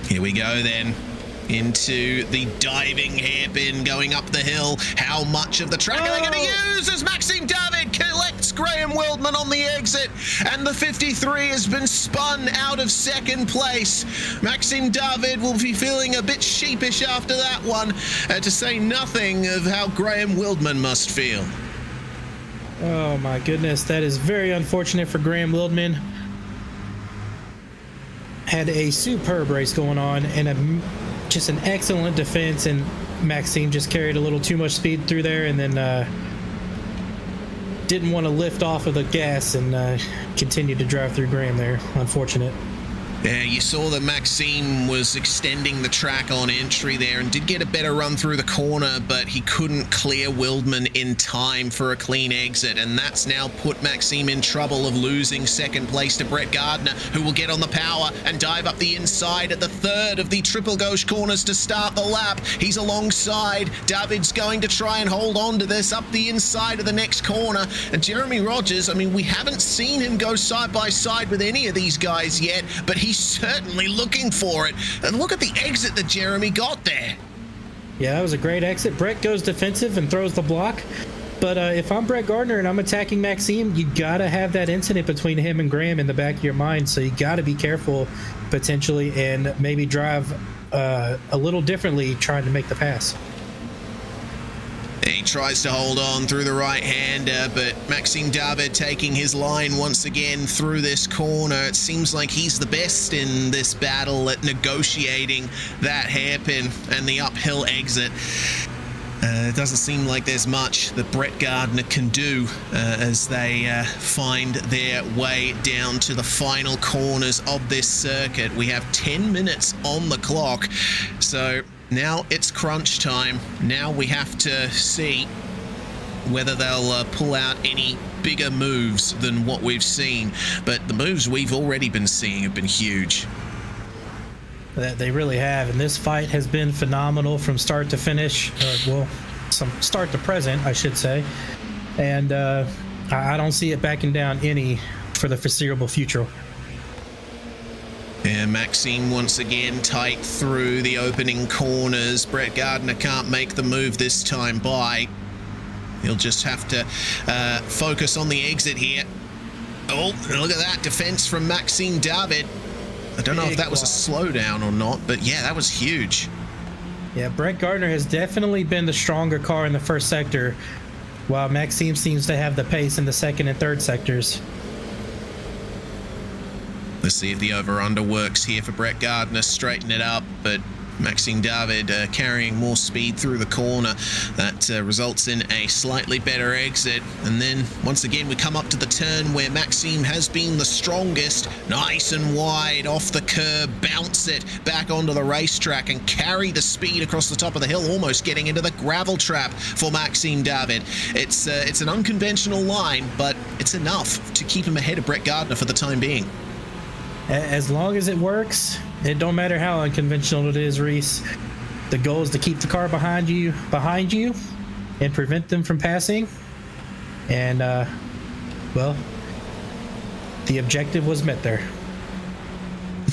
Here we go then. Into the diving hairpin going up the hill. How much of the track are they going to use as Maxime David collects Graham Wildman on the exit, and the 53 has been spun out of second place. Maxime David will be feeling a bit sheepish after that one, to say nothing of how Graham Wildman must feel. Oh my goodness, that is very unfortunate for Graham Wildman. Had a superb race going on and just an excellent defense, and Maxime just carried a little too much speed through there, and then didn't want to lift off of the gas and continue to drive through Graham there. Unfortunate. Yeah, you saw that Maxime was extending the track on entry there and did get a better run through the corner, but he couldn't clear Wildman in time for a clean exit, and that's now put Maxime in trouble of losing second place to Brett Gardner, who will get on the power and dive up the inside at the third of the Triple Gauche corners to start the lap. He's alongside. David's going to try and hold on to this up the inside of the next corner, and Jeremy Rogers, I mean, we haven't seen him go side by side with any of these guys yet, but he's certainly looking for it. And look at the exit that Jeremy got there. Yeah, that was a great exit. Brett goes defensive and throws the block. But if I'm Brett Gardner and I'm attacking Maxime, you gotta have that incident between him and Graham in the back of your mind. So you gotta be careful potentially and maybe drive a little differently trying to make the pass. He tries to hold on through the right-hander, but Maxime David taking his line once again through this corner. It seems like he's the best in this battle at negotiating that hairpin and the uphill exit. It doesn't seem like there's much that Brett Gardner can do as they find their way down to the final corners of this circuit. We have 10 minutes on the clock, so now it's crunch time. Now we have to see whether they'll pull out any bigger moves than what we've seen. But the moves we've already been seeing have been huge. They really have, and this fight has been phenomenal from start to finish. Well, from start to present, I should say. And I don't see it backing down any for the foreseeable future. And Maxime once again tight through the opening corners. Brett Gardner can't make the move this time by. He'll just have to focus on the exit here. Oh, look at that defense from Maxime David. I don't know if that was a slowdown or not, but yeah, that was huge. Yeah, Brett Gardner has definitely been the stronger car in the first sector, while Maxime seems to have the pace in the second and third sectors. Let's see if the over-under works here for Brett Gardner. Straighten it up, but Maxime David carrying more speed through the corner. That results in a slightly better exit. And then, once again, we come up to the turn where Maxime has been the strongest. Nice and wide off the curb. Bounce it back onto the racetrack and carry the speed across the top of the hill, almost getting into the gravel trap for Maxime David. It's an unconventional line, but it's enough to keep him ahead of Brett Gardner for the time being. As long as it works, it don't matter how unconventional it is, Reese. The goal is to keep the car behind you, and prevent them from passing. And, well, the objective was met there.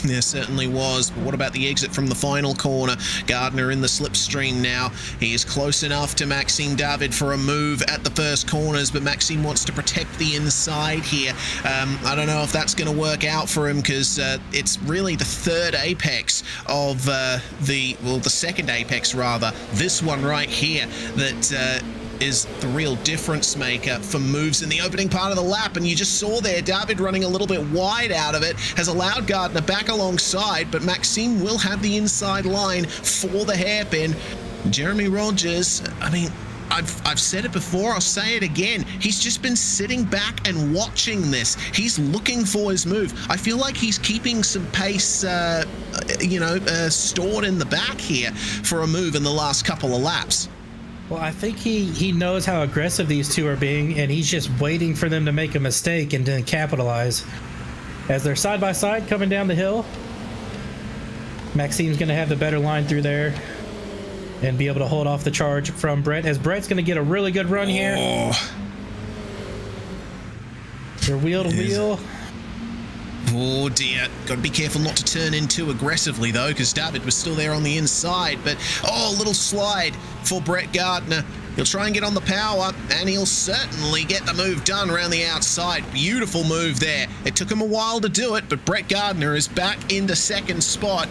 There certainly was, but what about the exit from the final corner? Gardner in the slipstream now. He is close enough to Maxime David for a move at the first corners, but Maxime wants to protect the inside here. I don't know if that's going to work out for him, because it's really the third apex of the second apex rather, this one right here, that is the real difference maker for moves in the opening part of the lap. And you just saw there, David running a little bit wide out of it has allowed Gardner back alongside, but Maxime will have the inside line for the hairpin. Jeremy Rogers, I mean, I've said it before, I'll say it again. He's just been sitting back and watching this. He's looking for his move. I feel like he's keeping some pace, stored in the back here for a move in the last couple of laps. Well, I think he knows how aggressive these two are being, and he's just waiting for them to make a mistake and then capitalize. As they're side by side coming down the hill, Maxime's going to have the better line through there and be able to hold off the charge from Brett, as Brett's going to get a really good run here. They're wheel to wheel. Oh dear, got to be careful not to turn in too aggressively though, because David was still there on the inside. But a little slide for Brett Gardner. He'll try and get on the power, and he'll certainly get the move done around the outside. Beautiful move there. It took him a while to do it, but Brett Gardner is back into second spot.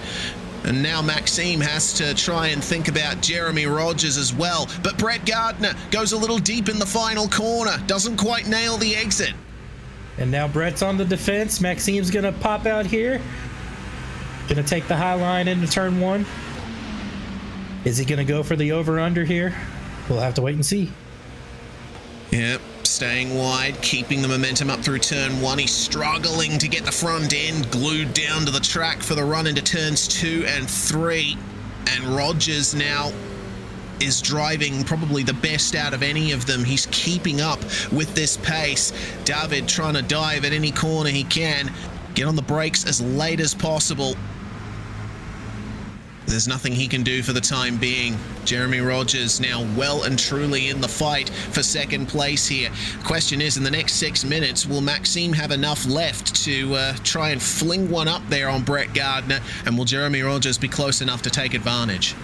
And now Maxime has to try and think about Jeremy Rogers as well. But Brett Gardner goes a little deep in the final corner, doesn't quite nail the exit. And now Brett's on the defense. Maxime's going to pop out here. Going to take the high line into turn one. Is he going to go for the over-under here? We'll have to wait and see. Yep, staying wide, keeping the momentum up through turn one. He's struggling to get the front end glued down to the track for the run into turns 2 and 3. And Rogers now is driving probably the best out of any of them. He's keeping up with this pace. David trying to dive at any corner he can. Get on the brakes as late as possible. There's nothing he can do for the time being. Jeremy Rogers now well and truly in the fight for second place here. Question is, in the next 6 minutes, will Maxime have enough left to try and fling one up there on Brett Gardner? And will Jeremy Rogers be close enough to take advantage?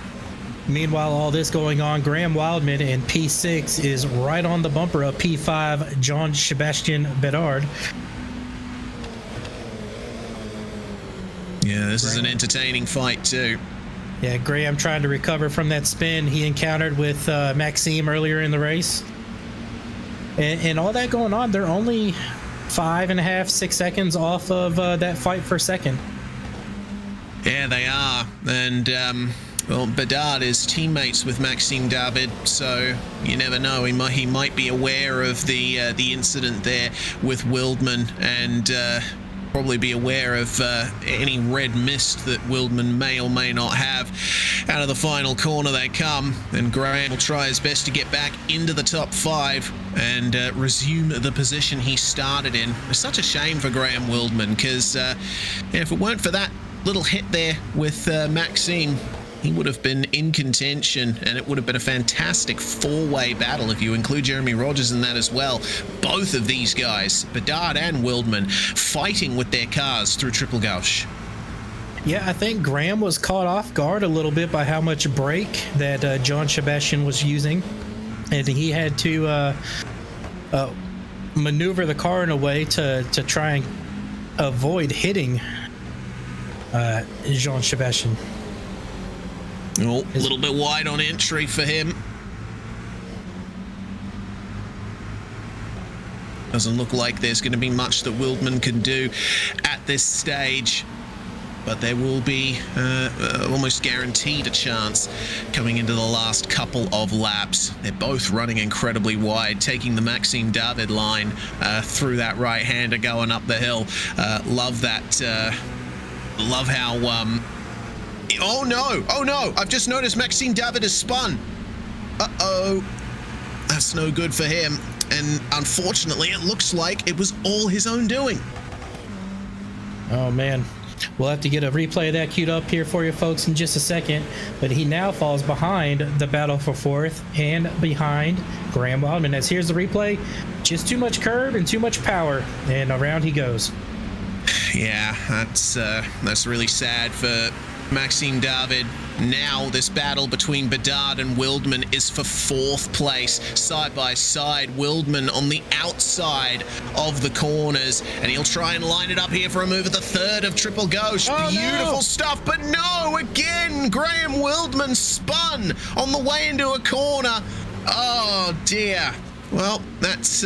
Meanwhile, all this going on, Graham Wildman in P6 is right on the bumper of P5, Jean-Sebastian Bedard. Yeah, this is an entertaining fight too. Yeah, Graham trying to recover from that spin he encountered with Maxime earlier in the race. And all that going on, they're only 5.5, 6 seconds off of that fight for second. Yeah, they are. And well, Bedard is teammates with Maxime David, so you never know. He might be aware of the incident there with Wildman, and probably be aware of any red mist that Wildman may or may not have. Out of the final corner they come, and Graham will try his best to get back into the top 5 and resume the position he started in. It's such a shame for Graham Wildman, because if it weren't for that little hit there with Maxime, he would have been in contention, and it would have been a fantastic 4-way battle if you include Jeremy Rogers in that as well. Both of these guys, Bedard and Wildman, fighting with their cars through Triple Gauche. Yeah, I think Graham was caught off guard a little bit by how much brake that Jean-Sebastian was using. and he had to maneuver the car in a way to try and avoid hitting Jean-Sebastian. Oh, a little bit wide on entry for him. Doesn't look like there's going to be much that Wildman can do at this stage, but there will be almost guaranteed a chance coming into the last couple of laps. They're both running incredibly wide, taking the Maxime David line through that right-hander going up the hill. Love that. Love how... oh no, I've just noticed Maxime David has spun. Uh-oh. That's no good for him. And unfortunately, it looks like it was all his own doing. Oh, man. We'll have to get a replay of that queued up here for you folks in just a second. But he now falls behind the battle for fourth and behind Graham Wildman. As here's the replay. Just too much curve and too much power. And around he goes. Yeah, that's really sad for Maxime David. Now this battle between Bedard and Wildman is for fourth place, side by side. Wildman on the outside of the corners, and he'll try and line it up here for a move at the third of Triple Gauche. Oh, beautiful no. stuff, but no, again, Graham Wildman spun on the way into a corner. Oh dear. Well, that's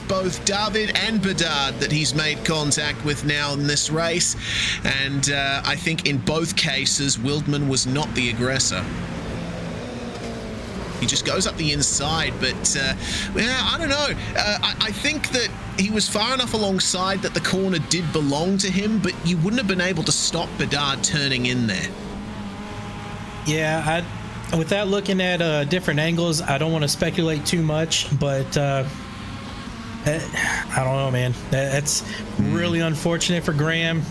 both David and Bedard that he's made contact with now in this race, and I think in both cases Wildman was not the aggressor. He just goes up the inside, but yeah, I don't know. I think that he was far enough alongside that the corner did belong to him, but you wouldn't have been able to stop Bedard turning in there. Yeah, without looking at different angles, I don't want to speculate too much, but I don't know, man. That's really unfortunate for Graham.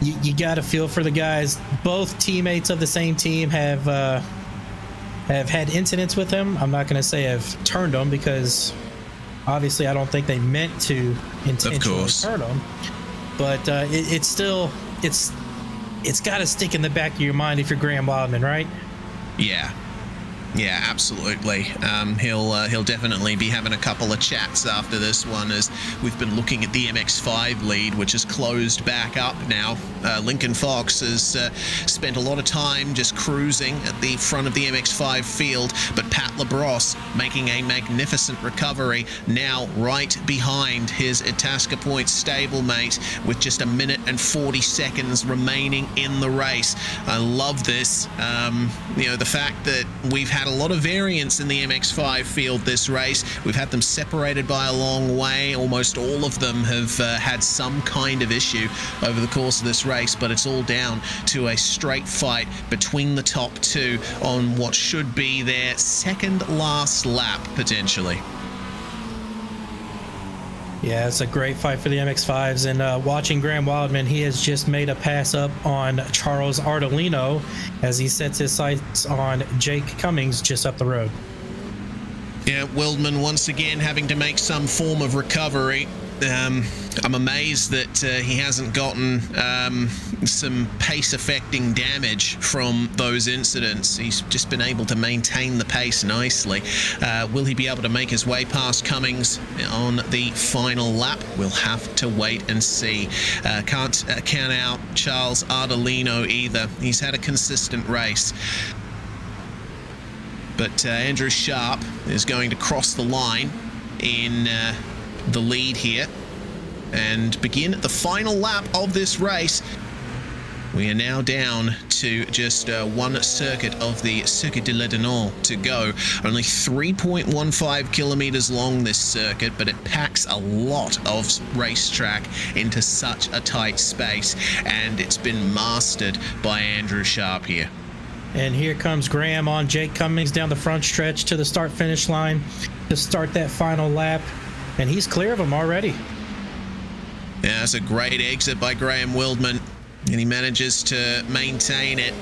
You got to feel for the guys. Both teammates of the same team have had incidents with him. I'm not going to say have turned them, because obviously I don't think they meant to intentionally turn them. But it's got to stick in the back of your mind if you're Graham Wildman, right? Yeah, absolutely. He'll definitely be having a couple of chats after this one, as we've been looking at the MX5 lead, which has closed back up now. Lincoln Fox has spent a lot of time just cruising at the front of the MX5 field, but Pat Labrosse making a magnificent recovery now right behind his Itasca Point stablemate with just 1 minute and 40 seconds remaining in the race. I love this. The fact that we've had a lot of variance in the MX5 field this race. We've had them separated by a long way. Almost all of them have had some kind of issue over the course of this race, but it's all down to a straight fight between the top two on what should be their second last lap, potentially. Yeah, it's a great fight for the MX5s, and watching Graham Wildman, he has just made a pass up on Charles Ardolino as he sets his sights on Jake Cummings just up the road. Yeah, Wildman once again having to make some form of recovery. I'm amazed that he hasn't gotten some pace-affecting damage from those incidents. He's just been able to maintain the pace nicely. Will he be able to make his way past Cummings on the final lap? We'll have to wait and see. Can't count out Charles Ardolino either. He's had a consistent race. But Andrew Sharp is going to cross the line in the lead here and begin the final lap of this race. We are now down to just one circuit of the Circuit de l'Éternel to go. Only 3.15 kilometers long, this circuit, but it packs a lot of racetrack into such a tight space, and it's been mastered by Andrew Sharp here. And here comes Graham on Jake Cummings down the front stretch to the start-finish line to start that final lap, and he's clear of him already. Yeah, that's a great exit by Graham Wildman, and he manages to maintain it.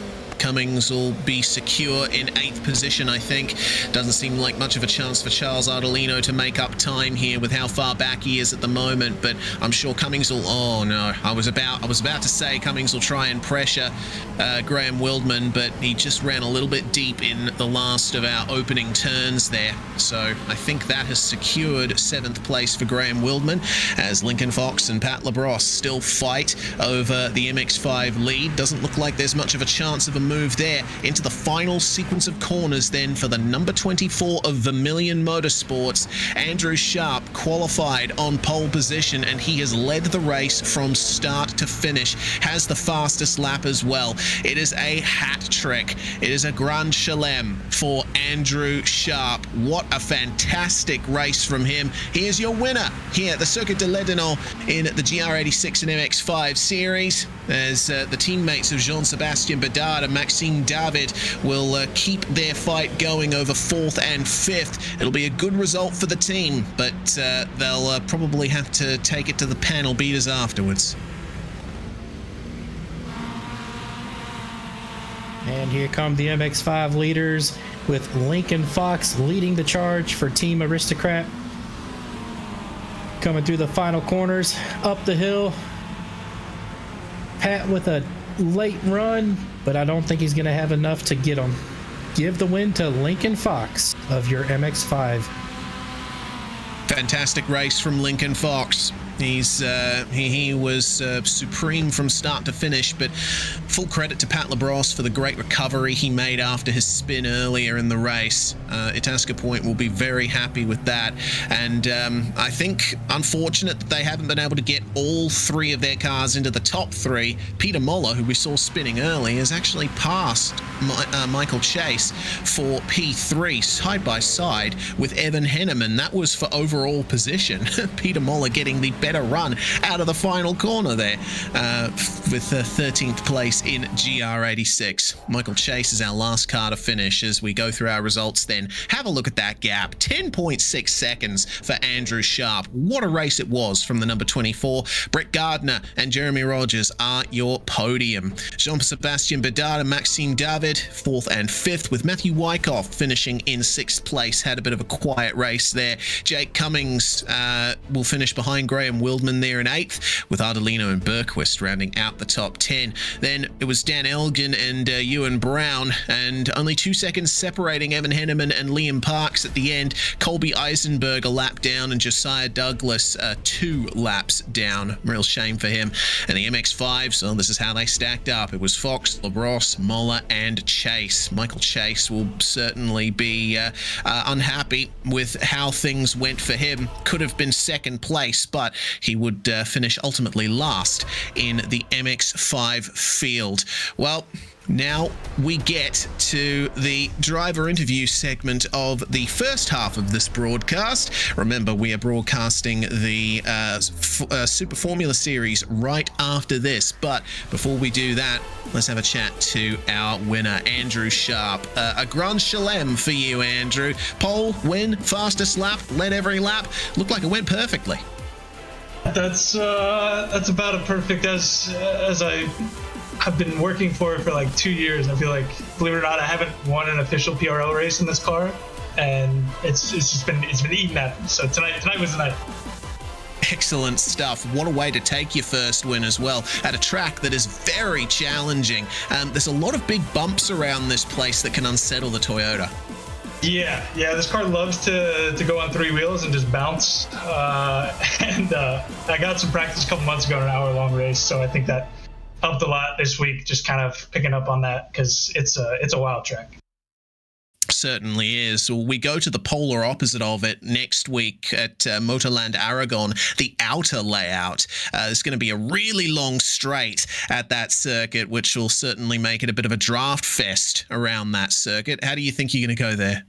Cummings will be secure in 8th position, I think. Doesn't seem like much of a chance for Charles Ardolino to make up time here with how far back he is at the moment, but I'm sure Cummings will... Oh, no. I was about to say Cummings will try and pressure Graham Wildman, but he just ran a little bit deep in the last of our opening turns there. So I think that has secured 7th place for Graham Wildman, as Lincoln Fox and Pat Labrosse still fight over the MX5 lead. Doesn't look like there's much of a chance of a move there. Into the final sequence of corners then for the number 24 of Vermilion Motorsports. Andrew Sharp qualified on pole position, and he has led the race from start to finish. Has the fastest lap as well. It is a hat trick. It is a Grand Chelem for Andrew Sharp. What a fantastic race from him. He is your winner here at the Circuit de l'Edenot in the GR86 and MX5 series, as the teammates of Jean-Sébastien Bedard and Maxime David will keep their fight going over 4th and 5th. It'll be a good result for the team, but they'll probably have to take it to the panel beaters afterwards. And here come the MX5 leaders, with Lincoln Fox leading the charge for Team Aristocrat. Coming through the final corners, up the hill. Pat with a late run, but I don't think he's going to have enough to get him. Give the win to Lincoln Fox of your MX5. Fantastic race from Lincoln Fox. He was supreme from start to finish, but full credit to Pat Labrosse for the great recovery he made after his spin earlier in the race. Itasca Point will be very happy with that, and I think unfortunate that they haven't been able to get all 3 of their cars into the top 3. Peter Moller, who we saw spinning early, has actually passed Michael Chase for P3 side by side with Evan Henneman. That was for overall position. Peter Moller getting the better run out of the final corner there, with 13th place in GR86. Michael Chase is our last car to finish. As we go through our results then, have a look at that gap. 10.6 seconds for Andrew Sharp. What a race it was from the number 24. Brett Gardner and Jeremy Rogers are your podium. Jean-Sébastien Bedard and Maxime David 4th and 5th, with Matthew Wyckoff finishing in 6th place. Had a bit of a quiet race there. Jake Cummings will finish behind Graham Wildman there in 8th, with Ardolino and Bergquist rounding out the top 10. Then it was Dan Elgin and Ewan Brown, and only 2 seconds separating Evan Henneman and Liam Parks at the end. Colby Eisenberg a lap down, and Josiah Douglas 2 laps down. Real shame for him. And the MX5, so this is how they stacked up. It was Fox, Labrosse, Moller, and Chase. Michael Chase will certainly be unhappy with how things went for him. Could have been 2nd place, but he would finish ultimately last in the MX5 field. Well, now we get to the driver interview segment of the first half of this broadcast. Remember, we are broadcasting the Super Formula Series right after this. But before we do that, let's have a chat to our winner, Andrew Sharp. A Grand Chelem for you, Andrew. Pole, win, fastest lap, led every lap. Looked like it went perfectly. That's about as perfect as I've been working for like 2 years. I feel like, believe it or not, I haven't won an official PRL race in this car, and it's been eating at me. So tonight was the night. Excellent stuff. What a way to take your first win as well, at a track that is very challenging. There's a lot of big bumps around this place that can unsettle the Toyota. Yeah, this car loves to go on 3 wheels and just bounce. And I got some practice a couple months ago in an hour-long race, so I think that helped a lot this week, just kind of picking up on that, because it's a wild track. Certainly is. We go to the polar opposite of it next week at Motorland Aragon, the outer layout. There's going to be a really long straight at that circuit, which will certainly make it a bit of a draft fest around that circuit. How do you think you're going to go there?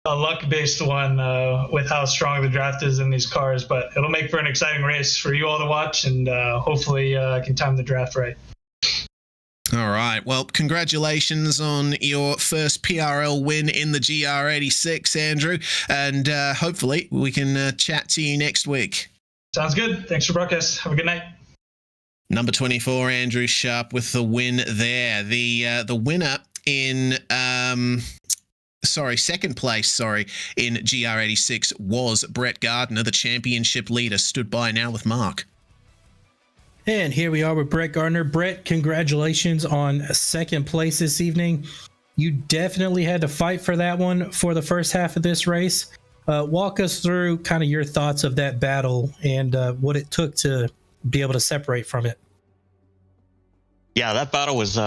A luck-based one with how strong the draft is in these cars, but it'll make for an exciting race for you all to watch, and hopefully I can time the draft right. All right. Well, congratulations on your first PRL win in the GR86, Andrew, and hopefully we can chat to you next week. Sounds good. Thanks for broadcast. Have a good night. Number 24, Andrew Sharp with the win there. The winner in second place in GR86 was Brett Gardner, the championship leader, stood by now with Mark. And here we are with Brett Gardner. Brett, congratulations on second place this evening. You definitely had to fight for that one for the first half of this race. Walk us through kind of your thoughts of that battle and what it took to be able to separate from it. Yeah, that battle was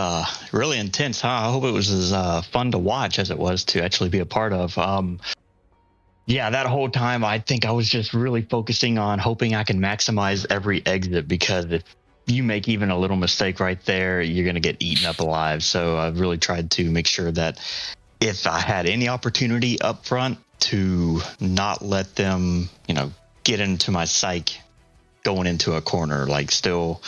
really intense, huh? I hope it was as fun to watch as it was to actually be a part of. Yeah, that whole time, I think I was just really focusing on hoping I can maximize every exit, because if you make even a little mistake right there, you're going to get eaten up alive. So I really tried to make sure that if I had any opportunity up front, to not let them, get into my psyche going into a corner, like still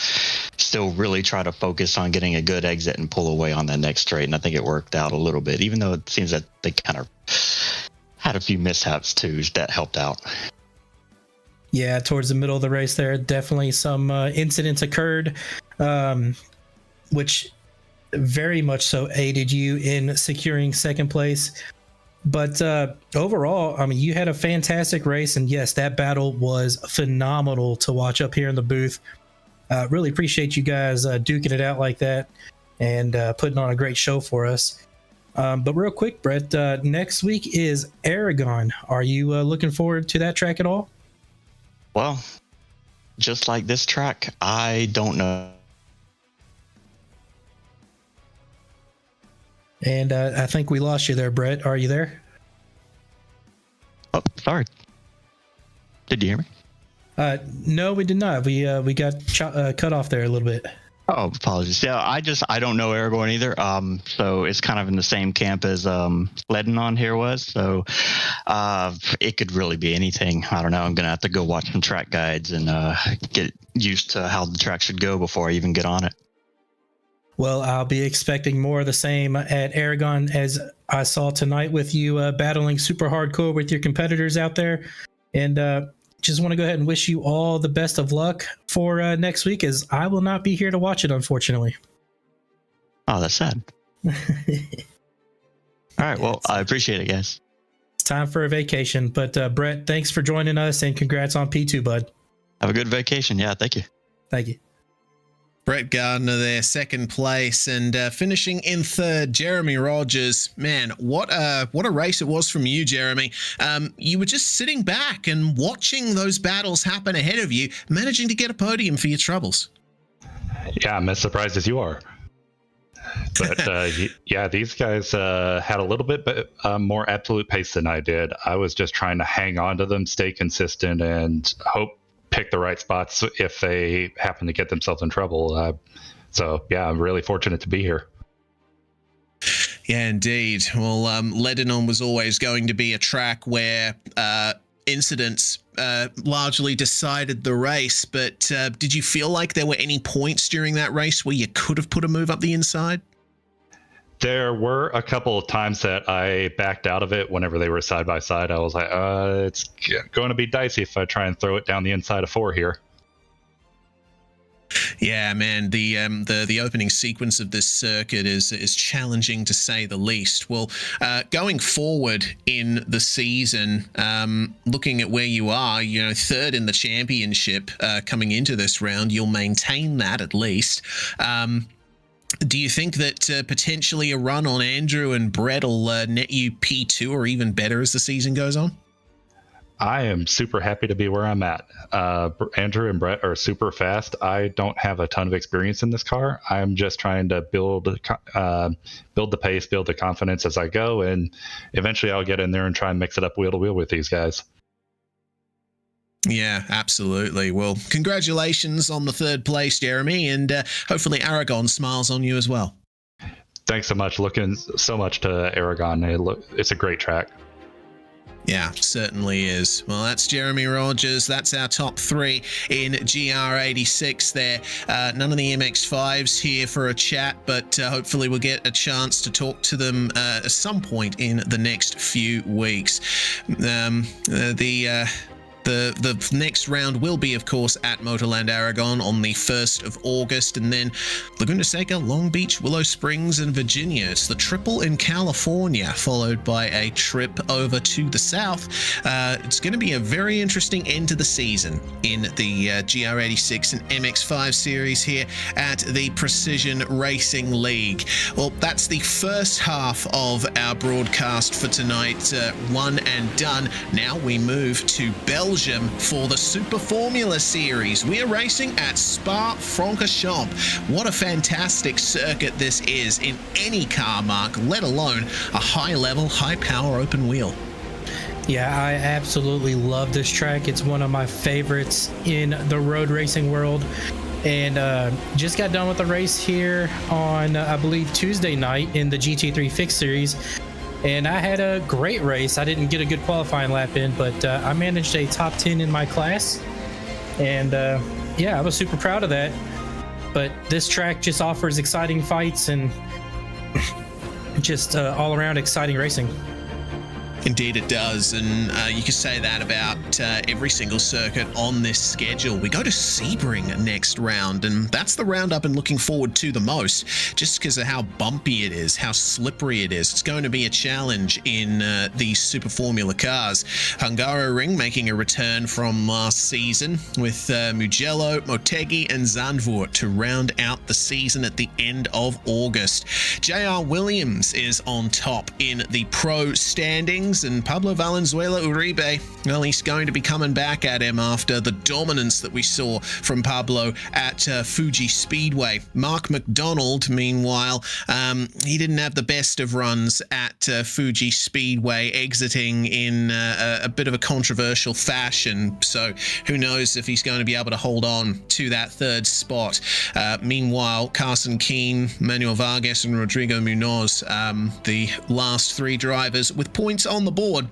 really try to focus on getting a good exit and pull away on that next straight. And I think it worked out a little bit, even though it seems that they kind of had a few mishaps too that helped out. Yeah, towards the middle of the race there, definitely some incidents occurred, which very much so aided you in securing second place. But overall, I mean, you had a fantastic race, and yes, that battle was phenomenal to watch up here in the booth. Really appreciate you guys duking it out like that and putting on a great show for us. But real quick, Brett, next week is Aragon. Are you looking forward to that track at all? Well, just like this track, I don't know. And I think we lost you there, Brett. Are you there? Oh, sorry. Did you hear me? No, we did not. We got cut off there a little bit. Oh, apologies. Yeah, I don't know Aragorn either. So it's kind of in the same camp as Lebanon here was. So it could really be anything. I don't know. I'm gonna have to go watch some track guides and get used to how the track should go before I even get on it. Well, I'll be expecting more of the same at Aragon, as I saw tonight with you battling super hardcore with your competitors out there. And just want to go ahead and wish you all the best of luck for next week, as I will not be here to watch it, unfortunately. Oh, that's sad. All right. Well, I appreciate it, guys. It's time for a vacation. But Brett, thanks for joining us, and congrats on P2, bud. Have a good vacation. Yeah, thank you. Thank you. Brett Gardner there, second place, and finishing in third, Jeremy Rogers. Man, what a race it was from you, Jeremy. You were just sitting back and watching those battles happen ahead of you, managing to get a podium for your troubles. Yeah, I'm as surprised as you are. But yeah, these guys had a little bit more absolute pace than I did. I was just trying to hang on to them, stay consistent, and pick the right spots if they happen to get themselves in trouble. So yeah, I'm really fortunate to be here. Yeah, indeed. Well, Lebanon was always going to be a track where incidents largely decided the race, but did you feel like there were any points during that race where you could have put a move up the inside? There were a couple of times that I backed out of it whenever they were side by side. I was like, it's going to be dicey if I try and throw it down the inside of 4 here. Yeah, man, the opening sequence of this circuit is challenging to say the least. Well, going forward in the season, looking at where you are, third in the championship coming into this round, you'll maintain that at least. Do you think that potentially a run on Andrew and Brett will net you P2 or even better as the season goes on? I am super happy to be where I'm at. Andrew and Brett are super fast. I don't have a ton of experience in this car. I'm just trying to build the pace, build the confidence as I go, and eventually I'll get in there and try and mix it up wheel to wheel with these guys. Yeah, absolutely. Well, congratulations on the third place, Jeremy, and hopefully Aragon smiles on you as well. Thanks so much. Looking so much to Aragon. It's a great track. Yeah, certainly is. Well, that's Jeremy Rogers. That's our top 3 in GR86 there. None of the MX5s here for a chat, but hopefully we'll get a chance to talk to them at some point in the next few weeks. The next round will be, of course, at Motorland Aragon on the 1st of August, and then Laguna Seca, Long Beach, Willow Springs, and Virginia. It's the triple in California, followed by a trip over to the south. It's going to be a very interesting end to the season in the GR86 and MX5 series here at the Precision Racing League. Well, that's the first half of our broadcast for tonight, one and done. Now we move to Belgium for the Super Formula Series. We are racing at Spa-Francorchamps. What a fantastic circuit this is in any car, Mark, let alone a high-level, high-power open wheel. Yeah, I absolutely love this track. It's one of my favorites in the road racing world. And just got done with the race here on, I believe, Tuesday night in the GT3 Fixed Series. And I had a great race. I didn't get a good qualifying lap in, but I managed a top 10 in my class. And yeah, I was super proud of that. But this track just offers exciting fights and just all around exciting racing. Indeed it does, and you can say that about every single circuit on this schedule. We go to Sebring next round, and that's the round I've been looking forward to the most, just because of how bumpy it is, how slippery it is. It's going to be a challenge in these Super Formula cars. Hungaroring making a return from last season with Mugello, Motegi, and Zandvoort to round out the season at the end of August. JR Williams is on top in the pro standings, and Pablo Valenzuela Uribe, well, he's going to be coming back at him after the dominance that we saw from Pablo at Fuji Speedway. Mark McDonald, meanwhile, he didn't have the best of runs at Fuji Speedway, exiting in a bit of a controversial fashion, so who knows if he's going to be able to hold on to that third spot. Meanwhile, Carson Keane, Manuel Vargas, and Rodrigo Munoz, the last three drivers with points on the board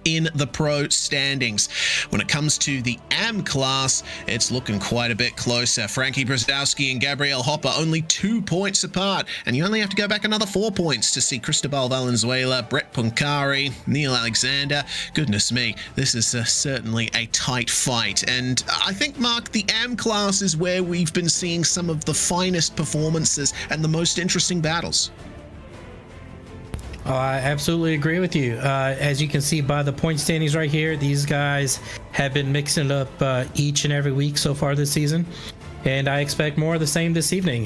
in the pro standings. When it comes to the AM class, it's looking quite a bit closer. Frankie Brzezowski and Gabriel Hopper only 2 points apart, and you only have to go back another 4 points to see Cristobal Valenzuela, Brett Punkari, Neil Alexander. Goodness me, this is certainly a tight fight, and I think, Mark, the AM class is where we've been seeing some of the finest performances and the most interesting battles. Oh, I absolutely agree with you. As you can see by the point standings right here, these guys have been mixing it up each and every week so far this season, and I expect more of the same this evening.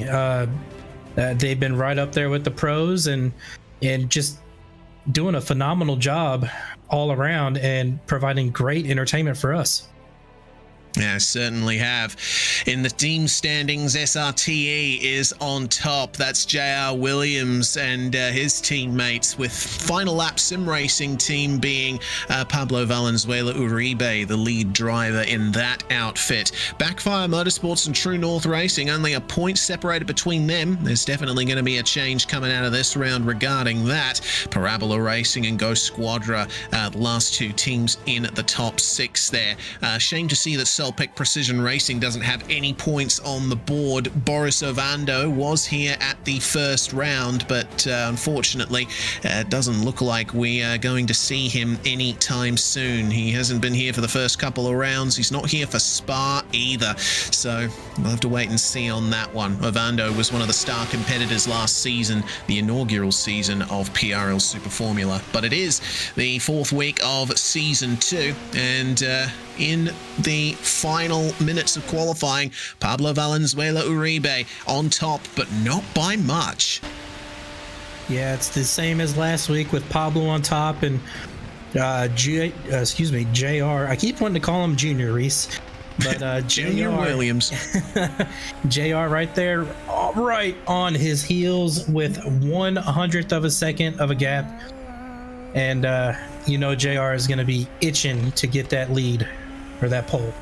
They've been right up there with the pros and just doing a phenomenal job all around and providing great entertainment for us. Yeah, certainly have. In the team standings, SRTE is on top. That's JR Williams and his teammates, with Final Lap Sim Racing team being Pablo Valenzuela Uribe, the lead driver in that outfit. Backfire Motorsports and True North Racing, only a point separated between them. There's definitely going to be a change coming out of this round regarding that. Parabola Racing and Ghost Squadra, the last two teams in the top six there. Shame to see that Selpic Precision Racing doesn't have any points on the board. Boris Ovando was here at the first round, but unfortunately it doesn't look like we are going to see him anytime soon. He hasn't been here for the first couple of rounds. He's not here for Spa either, so we'll have to wait and see on that one. Ovando was one of the star competitors last season, the inaugural season of PRL Super Formula, but it is the fourth week of season 2, and in the final minutes of qualifying, Pablo Valenzuela Uribe on top, but not by much. Yeah, it's the same as last week with Pablo on top and JR. I keep wanting to call him Junior Reese, but Junior Williams. JR right there, right on his heels with 1/100th of a second of a gap. And JR is going to be itching to get that lead or that pole.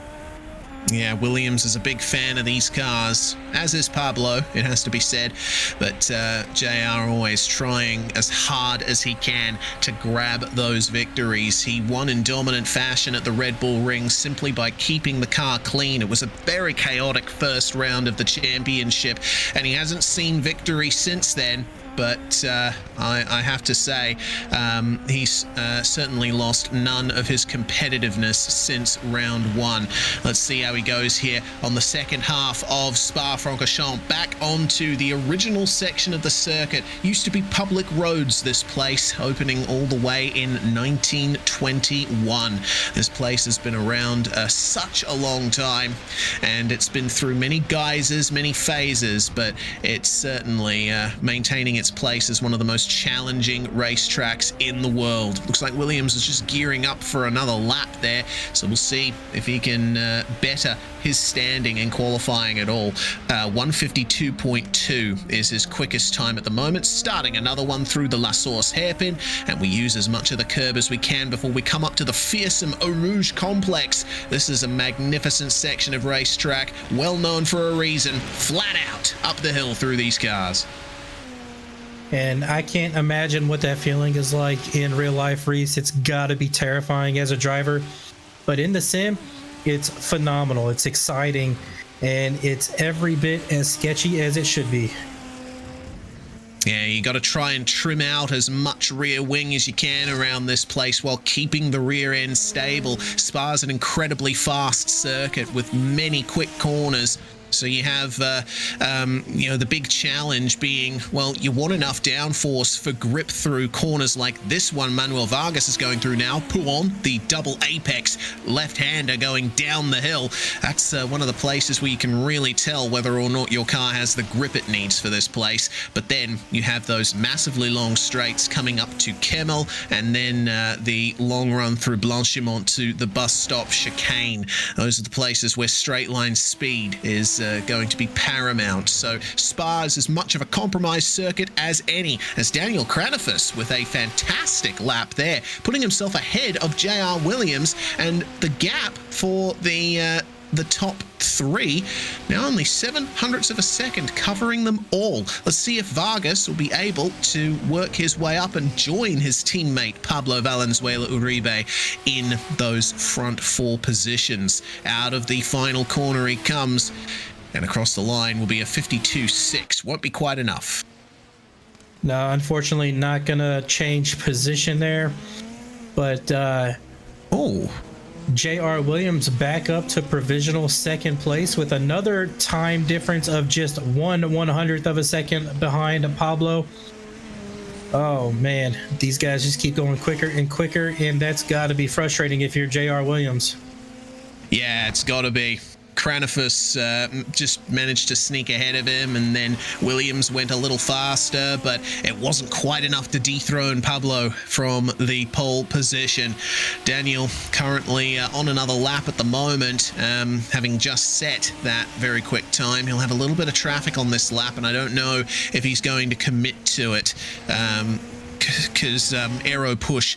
Yeah, Williams is a big fan of these cars, as is Pablo, it has to be said, but JR always trying as hard as he can to grab those victories. He won in dominant fashion at the Red Bull Ring simply by keeping the car clean. It was a very chaotic first round of the championship, and he hasn't seen victory since then. but I have to say he's certainly lost none of his competitiveness since round 1. Let's see how he goes here on the second half of Spa-Francorchamps. Back onto the original section of the circuit. Used to be public roads, this place, opening all the way in 1921. This place has been around such a long time, and it's been through many guises, many phases, but it's certainly maintaining its place as one of the most challenging racetracks in the world. Looks like Williams is just gearing up for another lap there, so we'll see if he can better his standing in qualifying at all. 152.2 is his quickest time at the moment, starting another one through the La Source hairpin, and we use as much of the curb as we can before we come up to the fearsome Eau Rouge complex. This is a magnificent section of racetrack, well known for a reason, flat out up the hill through these cars. And I can't imagine what that feeling is like in real life, Reese. It's got to be terrifying as a driver. But in the sim, it's phenomenal. It's exciting, and it's every bit as sketchy as it should be. Yeah, you got to try and trim out as much rear wing as you can around this place while keeping the rear end stable. Spa's an incredibly fast circuit with many quick corners. So you have, the big challenge being, well, you want enough downforce for grip through corners like this one Manuel Vargas is going through now. Pouon, the double apex left-hander going down the hill. That's one of the places where you can really tell whether or not your car has the grip it needs for this place. But then you have those massively long straights coming up to Kemmel, and then the long run through Blanchimont to the bus stop chicane. Those are the places where straight line speed is going to be paramount. So Spa is as much of a compromised circuit as any, as Daniel Cranifus with a fantastic lap there, putting himself ahead of JR Williams, and the gap for the top 3 now only 0.07 of a second, covering them all. Let's see if Vargas will be able to work his way up and join his teammate Pablo Valenzuela Uribe in those front 4 positions. Out of the final corner he comes, and across the line will be a 52.6. Won't be quite enough. No, unfortunately not gonna change position there, but JR Williams back up to provisional second place with another time difference of just 1/100th of a second behind Pablo. Oh man, these guys just keep going quicker and quicker, and that's got to be frustrating if you're JR Williams. Yeah, it's got to be. Cranifus just managed to sneak ahead of him, and then Williams went a little faster, but it wasn't quite enough to dethrone Pablo from the pole position. Daniel currently on another lap at the moment, having just set that very quick time. He'll have a little bit of traffic on this lap, and I don't know if he's going to commit to it. Because aero push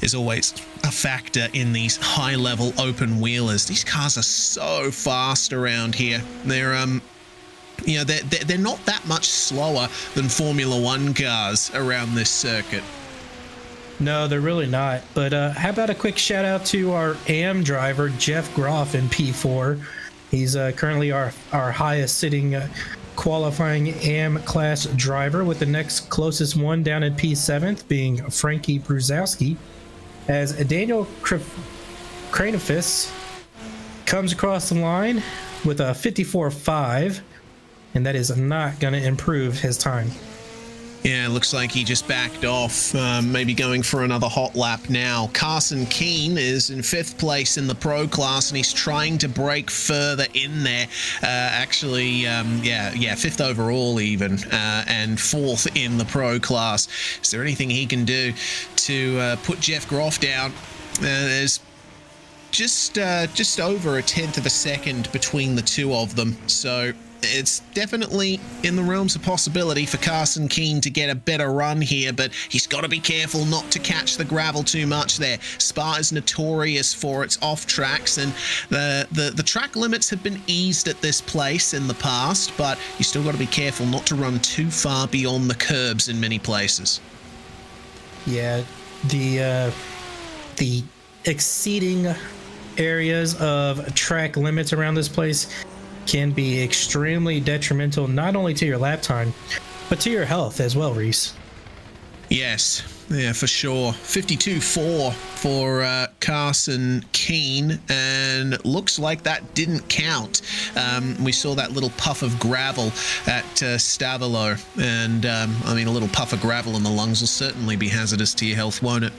is always a factor in these high-level open wheelers. These cars are so fast around here. They're they're not that much slower than Formula One cars around this circuit. No, they're really not. But how about a quick shout out to our AM driver Jeff Groff in P4. He's currently our highest sitting qualifying AM class driver, with the next closest one down in P7th being Frankie Bruzowski, as Daniel Cranifus comes across the line with a 54.5, and that is not going to improve his time. Yeah, it looks like he just backed off, maybe going for another hot lap now. Carson Keane is in 5th place in the pro class, and he's trying to break further in there. 5th overall even, and 4th in the pro class. Is there anything he can do to put Jeff Groff down? There's just over 1/10 of a second between the two of them, so it's definitely in the realms of possibility for Carson Keane to get a better run here, but he's got to be careful not to catch the gravel too much there. Spa is notorious for its off tracks, and the track limits have been eased at this place in the past, but you still got to be careful not to run too far beyond the curbs in many places. Yeah, the exceeding areas of track limits around this place can be extremely detrimental, not only to your lap time, but to your health as well, Reese. Yes, yeah, for sure. 52.4 for Carson Keene, and looks like that didn't count. We saw that little puff of gravel at Stavolo, and I mean, a little puff of gravel in the lungs will certainly be hazardous to your health, won't it?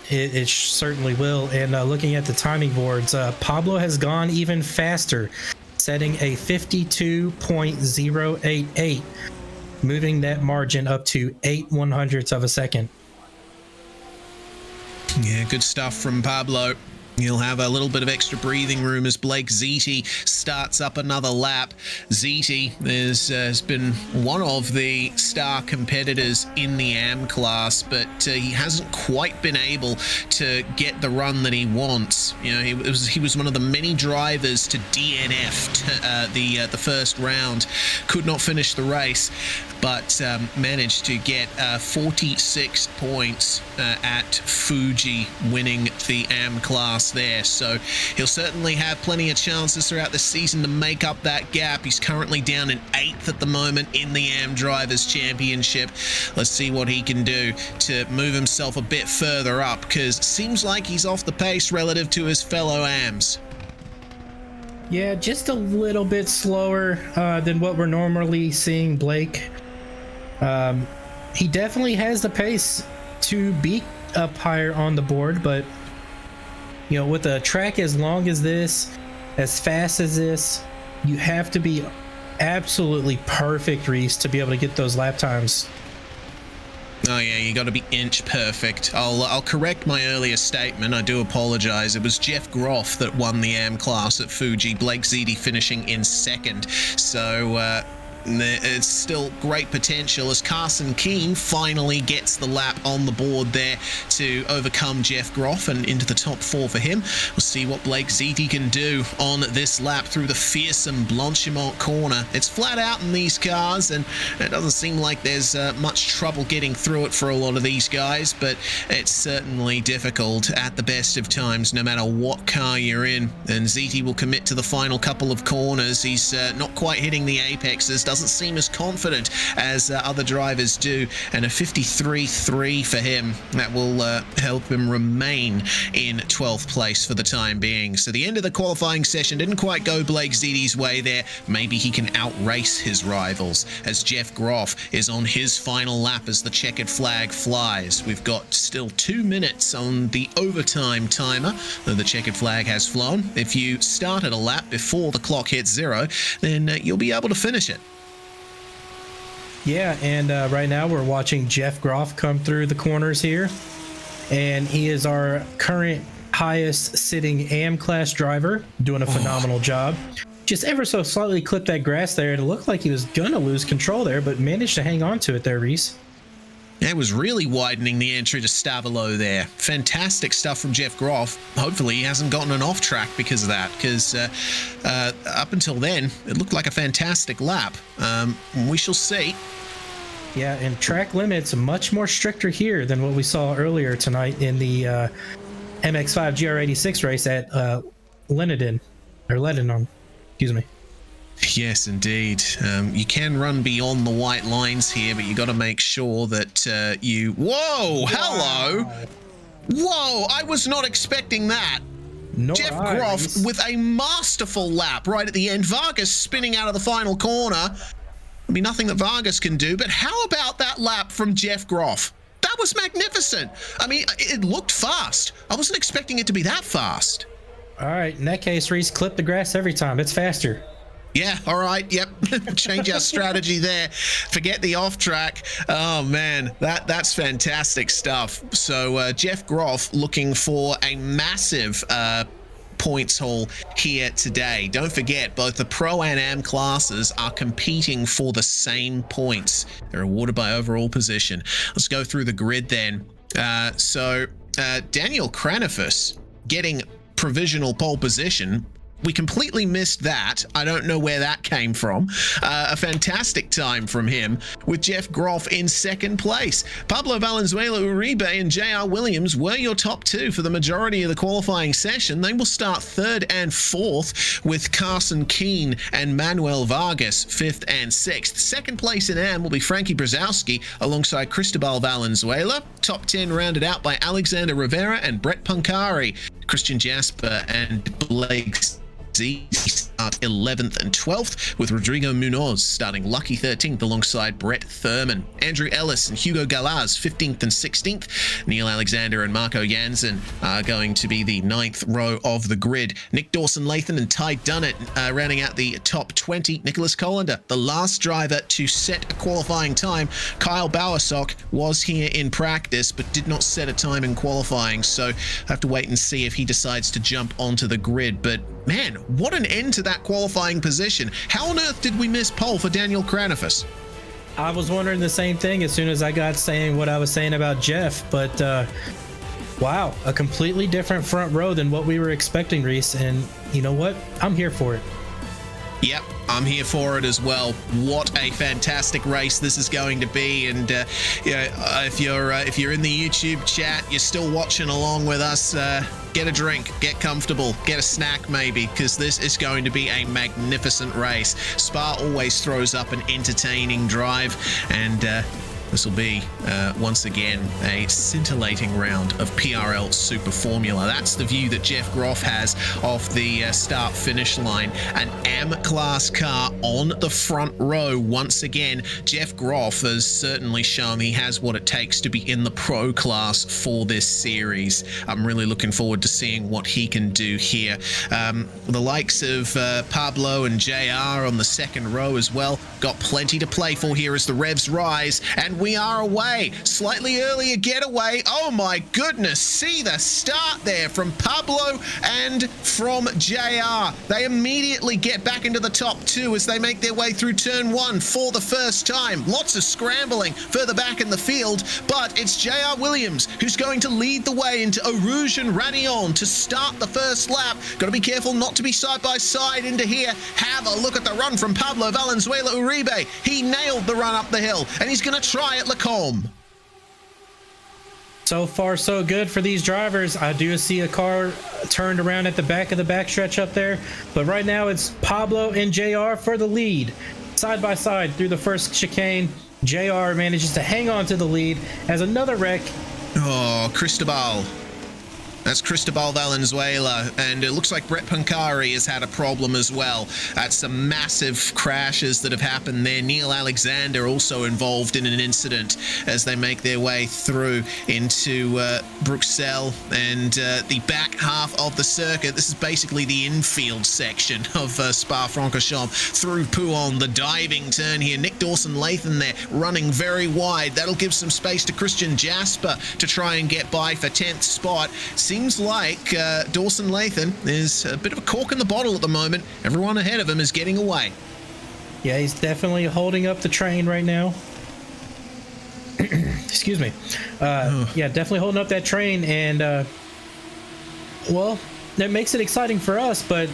It certainly will. And looking at the timing boards, Pablo has gone even faster, setting a 52.088, moving that margin up to 8/100ths of a second. Yeah, good stuff from Pablo. He'll have a little bit of extra breathing room as Blake Ziti starts up another lap. Ziti has been one of the star competitors in the AM class, but he hasn't quite been able to get the run that he wants. You know, he was one of the many drivers to DNF the first round. Could not finish the race, but managed to get 46 points at Fuji, winning the AM class there. So he'll certainly have plenty of chances throughout the season to make up that gap. He's currently down in 8th at the moment in the AM Drivers' Championship. Let's see what he can do to move himself a bit further up, because it seems like he's off the pace relative to his fellow AMs. Yeah, just a little bit slower than what we're normally seeing Blake. He definitely has the pace to be up higher on the board, but you know, with a track as long as this, as fast as this, you have to be absolutely perfect, Reese, to be able to get those lap times. Oh yeah, you got to be inch perfect. I'll correct my earlier statement. I do apologize. It was Jeff Groff that won the AM class at Fuji. Blake Ziti finishing in 2nd. So it's still great potential as Carson Keene finally gets the lap on the board there to overcome Jeff Groff and into the top 4 for him. We'll see what Blake Ziti can do on this lap through the fearsome Blanchimont corner. It's flat out in these cars, and it doesn't seem like there's much trouble getting through it for a lot of these guys, but it's certainly difficult at the best of times, no matter what car you're in. And Ziti will commit to the final couple of corners. He's not quite hitting the apexes, doesn't seem as confident as other drivers do, and a 53.3 for him. That will help him remain in 12th place for the time being. So the end of the qualifying session didn't quite go Blake Ziti's way there. Maybe he can outrace his rivals as Jeff Groff is on his final lap as the checkered flag flies. We've got still 2 minutes on the overtime timer, though the checkered flag has flown. If you started a lap before the clock hits 0, then you'll be able to finish it. Yeah, and right now we're watching Jeff Groff come through the corners here, and he is our current highest sitting AM class driver, doing a phenomenal job. Just ever so slightly clipped that grass there, and it looked like he was gonna lose control there, but managed to hang on to it there, Reese. It was really widening the entry to Stavolo there. Fantastic stuff from Jeff Groff. Hopefully he hasn't gotten an off track because of that, because up until then, it looked like a fantastic lap. We shall see. Yeah, and track limits much more stricter here than what we saw earlier tonight in the MX5 GR86 race at Lebanon, excuse me. Yes, indeed. You can run beyond the white lines here, but you got to make sure that you... Whoa! Hello! Whoa! I was not expecting that. Jeff Groff with a masterful lap right at the end. Vargas spinning out of the final corner. There'll be nothing that Vargas can do, but how about that lap from Jeff Groff? That was magnificent. I mean, it looked fast. I wasn't expecting it to be that fast. All right, in that case, Reese, clip the grass every time. It's faster. Yeah, all right, yep. Change our strategy there. Forget the off track. Oh man, that's fantastic stuff. So Jeff Groff looking for a massive points haul here today. Don't forget, both the Pro and Am classes are competing for the same points. They're awarded by overall position. Let's go through the grid then. Daniel Cranifus getting provisional pole position. We completely missed that. I don't know where that came from. A fantastic time from him, with Jeff Groff in second place. Pablo Valenzuela Uribe and JR Williams were your top two for the majority of the qualifying session. They will start third and fourth, with Carson Keene and Manuel Vargas fifth and sixth. Second place in AM will be Frankie Brzezowski alongside Cristobal Valenzuela. Top 10 rounded out by Alexander Rivera and Brett Pancari. Christian Jasper and Blake start 11th and 12th, with Rodrigo Munoz starting lucky 13th alongside Brett Thurman. Andrew Ellis and Hugo Galaz 15th and 16th. Neil Alexander and Marco Jansen are going to be the 9th row of the grid. Nick Dawson-Lathan and Ty Dunnett rounding out the top 20. Nicholas Colander, the last driver to set a qualifying time. Kyle Bowersock was here in practice but did not set a time in qualifying, so I have to wait and see if he decides to jump onto the grid. But man, what an end to that qualifying position. How on earth did we miss pole for Daniel Cranifus? I was wondering the same thing as soon as I got saying what I was saying about Jeff, but wow, a completely different front row than what we were expecting, Reese, and you know what? I'm here for it. Yep, I'm here for it as well. What a fantastic race this is going to be, and yeah, if you're in the YouTube chat, you're still watching along with us, get a drink, get comfortable, get a snack maybe, because this is going to be a magnificent race. Spa always throws up an entertaining drive, and this will be, once again, a scintillating round of PRL Super Formula. That's the view that Jeff Groff has of the start-finish line. An M-Class car on the front row. Once again, Jeff Groff has certainly shown he has what it takes to be in the Pro class for this series. I'm really looking forward to seeing what he can do here. The likes of Pablo and JR on the second row as well. Got plenty to play for here as the revs rise, and we are away. Slightly earlier getaway. Oh my goodness, see the start there from Pablo and from JR. They immediately get back into the top two as they make their way through turn one for the first time. Lots of scrambling further back in the field, but it's JR Williams who's going to lead the way into Eau and Radion to start the first lap. Got to be careful not to be side by side into here. Have a look at the run from Pablo Valenzuela Uribe. He nailed the run up the hill, and he's going to try at Lacombe. So far, so good for these drivers. I do see a car turned around at the back of the backstretch up there, but right now it's Pablo and JR for the lead. Side by side through the first chicane, JR manages to hang on to the lead as another wreck. Oh, Cristobal. That's Cristobal Valenzuela, and it looks like Brett Pancari has had a problem as well. That's some massive crashes that have happened there. Neil Alexander also involved in an incident as they make their way through into Bruxelles and the back half of the circuit. This is basically the infield section of Spa-Francorchamps through Pouhon. The diving turn here. Nick Dawson-Lathan there running very wide. That'll give some space to Christian Jasper to try and get by for 10th spot. Seems like Dawson-Lathan is a bit of a cork in the bottle at the moment. Everyone ahead of him is getting away. Yeah, he's definitely holding up the train right now. Excuse me. Yeah, definitely holding up that train, and well, that makes it exciting for us, but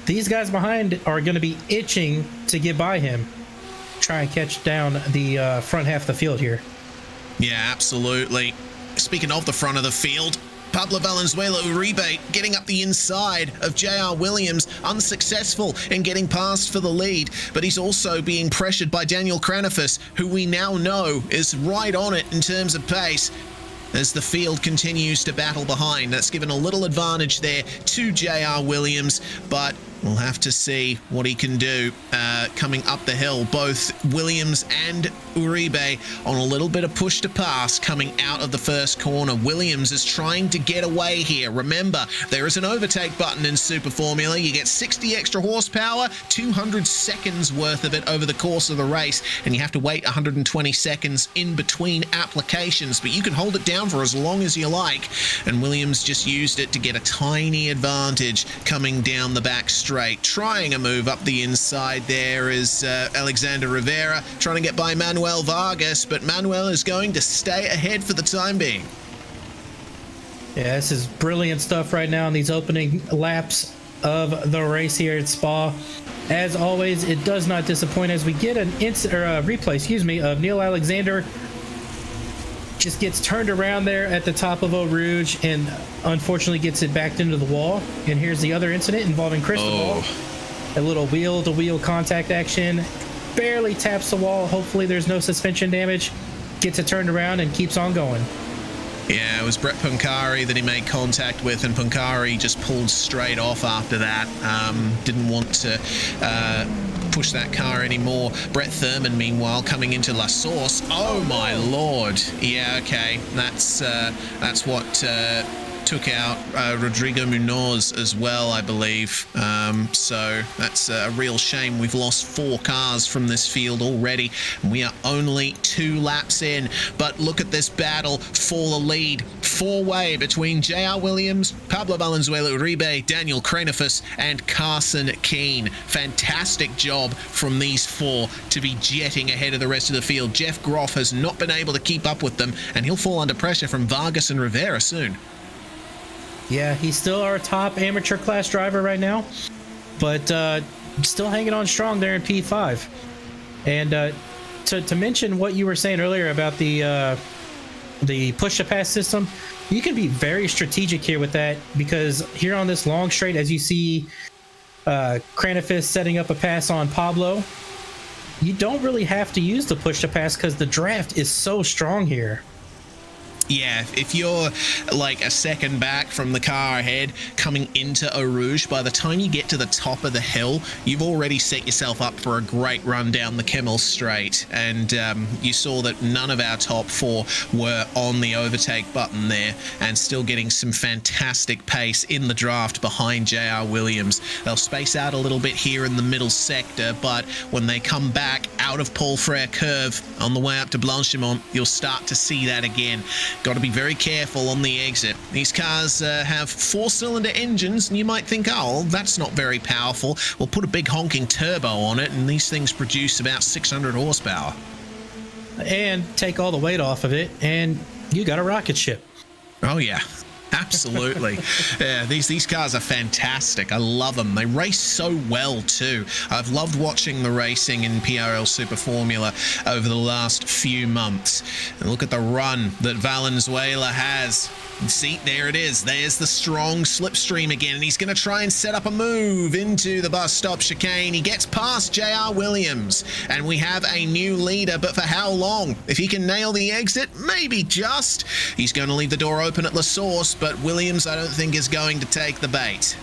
these guys behind are going to be itching to get by him. Try and catch down the front half of the field here. Yeah, absolutely. Speaking of the front of the field, Pablo Valenzuela Uribe getting up the inside of JR Williams, unsuccessful in getting past for the lead, but he's also being pressured by Daniel Cranifus, who we now know is right on it in terms of pace as the field continues to battle behind. That's given a little advantage there to JR Williams, but we'll have to see what he can do coming up the hill. Both Williams and Uribe on a little bit of push to pass coming out of the first corner. Williams is trying to get away here. Remember, there is an overtake button in Super Formula. You get 60 extra horsepower, 200 seconds worth of it over the course of the race, and you have to wait 120 seconds in between applications, but you can hold it down for as long as you like, and Williams just used it to get a tiny advantage coming down the back straight. Trying a move up the inside there is Alexander Rivera, trying to get by Manuel Vargas, but Manuel is going to stay ahead for the time being. Yeah, this is brilliant stuff right now in these opening laps of the race here at Spa. As always, it does not disappoint as we get a replay, of Neil Alexander. Just gets turned around there at the top of Eau Rouge and unfortunately gets it backed into the wall. And here's the other incident involving Cristobal. A little wheel-to-wheel contact action. Barely taps the wall. Hopefully there's no suspension damage. Gets it turned around and keeps on going. Yeah, it was Brett Punkari that he made contact with, and Punkari just pulled straight off after that. Didn't want to push that car anymore. Brett Thurman, meanwhile, coming into La Source. Oh my lord. Yeah, okay. That's what took out Rodrigo Munoz as well, I believe. So that's a real shame. We've lost 4 cars from this field already. We are only 2 laps in, but look at this battle for the lead. 4-way between JR Williams, Pablo Valenzuela Uribe, Daniel Cranefus, and Carson Keene. Fantastic job from these 4 to be jetting ahead of the rest of the field. Jeff Groff has not been able to keep up with them, and he'll fall under pressure from Vargas and Rivera soon. Yeah, he's still our top amateur class driver right now, but still hanging on strong there in P5. And to mention what you were saying earlier about the push-to-pass system, you can be very strategic here with that, because here on this long straight, as you see Cranefis setting up a pass on Pablo, you don't really have to use the push-to-pass because the draft is so strong here. Yeah, if you're like a second back from the car ahead coming into Eau Rouge, by the time you get to the top of the hill, you've already set yourself up for a great run down the Kimmel Straight. And you saw that none of our top 4 were on the overtake button there, and still getting some fantastic pace in the draft behind JR Williams. They'll space out a little bit here in the middle sector, but when they come back out of Paul Frere Curve on the way up to Blanchimont, you'll start to see that again. Got to be very careful on the exit. These cars have 4-cylinder engines, and you might think, oh, that's not very powerful. We'll put a big honking turbo on it, and these things produce about 600 horsepower. And take all the weight off of it, and you got a rocket ship. Oh, yeah. Absolutely. Yeah, these cars are fantastic. I love them. They race so well too. I've loved watching the racing in PRL Super Formula over the last few months. And look at the run that Valenzuela has. And see, there it is. There's the strong slipstream again, and he's going to try and set up a move into the bus stop chicane. He gets past JR Williams, and we have a new leader, but for how long? If he can nail the exit, maybe just. He's going to leave the door open at La Source, but Williams, I don't think, is going to take the bait.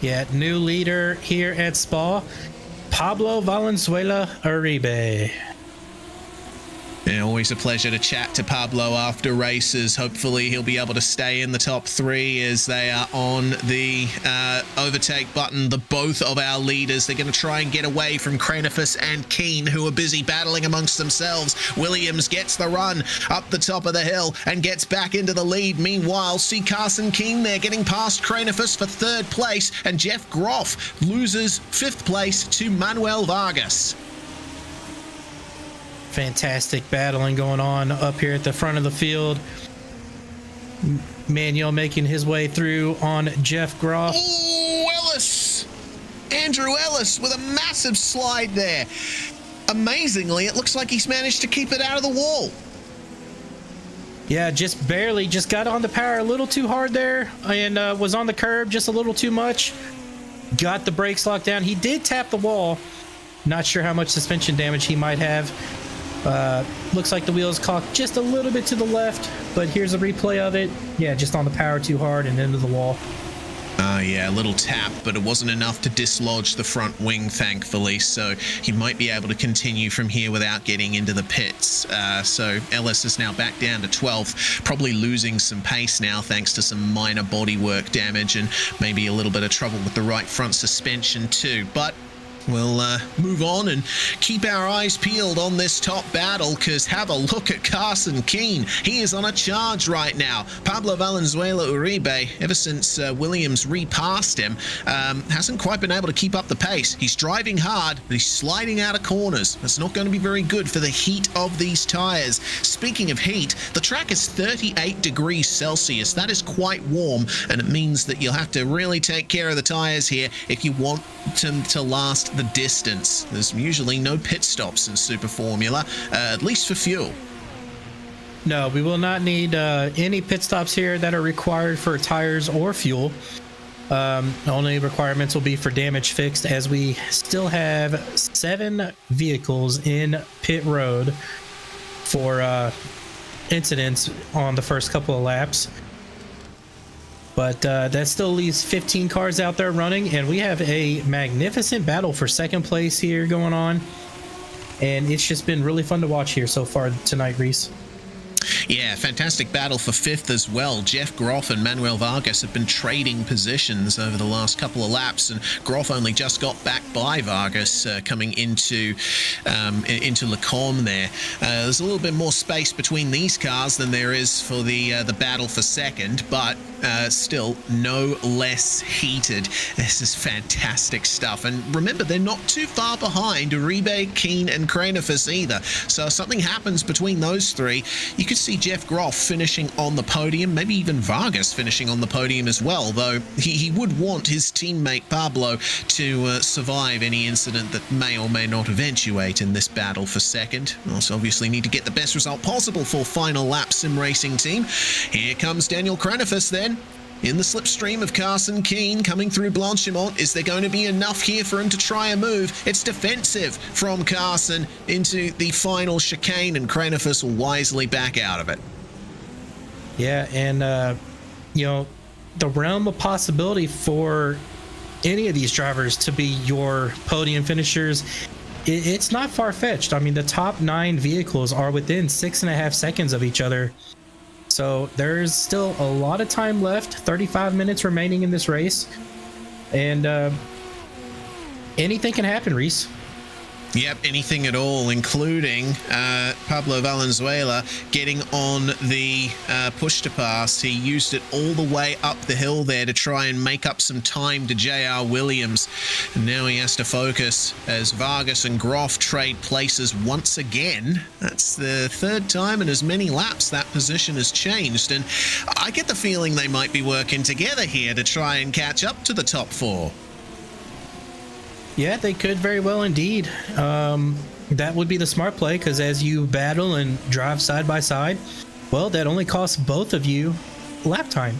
Yeah, new leader here at Spa, Pablo Valenzuela Uribe. Yeah, always a pleasure to chat to Pablo after races. Hopefully he'll be able to stay in the top 3 as they are on the overtake button. Both of our leaders, they're going to try and get away from Cranefus and Keene, who are busy battling amongst themselves. Williams gets the run up the top of the hill and gets back into the lead. Meanwhile, see Carson Keene there getting past Cranefus for 3rd place, and Jeff Groff loses 5th place to Manuel Vargas. Fantastic battling going on up here at the front of the field. Manuel making his way through on Jeff Groff. Oh, Ellis! Andrew Ellis with a massive slide there. Amazingly, it looks like he's managed to keep it out of the wall. Yeah, just barely. Just got on the power a little too hard there, and was on the curb just a little too much. Got the brakes locked down. He did tap the wall. Not sure how much suspension damage he might have. Looks like the wheels cocked just a little bit to the left, but here's a replay of it. Yeah, just on the power too hard and into the wall. Yeah, a little tap, but it wasn't enough to dislodge the front wing, thankfully, so he might be able to continue from here without getting into the pits. So Ellis is now back down to 12th, probably losing some pace now thanks to some minor bodywork damage and maybe a little bit of trouble with the right front suspension too. But We'll move on and keep our eyes peeled on this top battle, because have a look at Carson Keene. He is on a charge right now. Pablo Valenzuela Uribe, ever since Williams repassed him, hasn't quite been able to keep up the pace. He's driving hard, but he's sliding out of corners. That's not going to be very good for the heat of these tires. Speaking of heat, the track is 38 degrees Celsius. That is quite warm, and it means that you'll have to really take care of the tires here if you want them to last the distance. There's usually no pit stops in Super Formula, at least for fuel. No, we will not need any pit stops here that are required for tires or fuel. Only requirements will be for damage fixed, as we still have 7 vehicles in pit road for incidents on the first couple of laps. But that still leaves 15 cars out there running, and we have a magnificent battle for second place here going on. And it's just been really fun to watch here so far tonight, Reese. Yeah, fantastic battle for 5th as well. Jeff Groff and Manuel Vargas have been trading positions over the last couple of laps, and Groff only just got back by Vargas coming into Lecombe there. There's a little bit more space between these cars than there is for the battle for second, but still no less heated. This is fantastic stuff. And remember, they're not too far behind Uribe, Keene, and Cranefus either. So if something happens between those three, you could see Jeff Groff finishing on the podium, maybe even Vargas finishing on the podium as well, though he would want his teammate Pablo to survive any incident that may or may not eventuate in this battle for second. Also obviously need to get the best result possible for final lap sim racing team. Here comes Daniel Cranefus then, in the slipstream of Carson Keene coming through Blanchimont. Is there going to be enough here for him to try a move? It's defensive from Carson into the final chicane, and Cranefus will wisely back out of it. Yeah, and you know, the realm of possibility for any of these drivers to be your podium finishers, it's not far-fetched. I mean, the top 9 vehicles are within 6.5 seconds of each other. So there's still a lot of time left, 35 minutes remaining in this race, and anything can happen, Reese. Yep, anything at all, including Pablo Valenzuela getting on the push to pass. He used it all the way up the hill there to try and make up some time to JR Williams. And now he has to focus as Vargas and Groff trade places once again. That's the 3rd time in as many laps that position has changed. And I get the feeling they might be working together here to try and catch up to the top 4. Yeah, they could very well indeed. That would be the smart play, because as you battle and drive side by side, well, that only costs both of you lap time.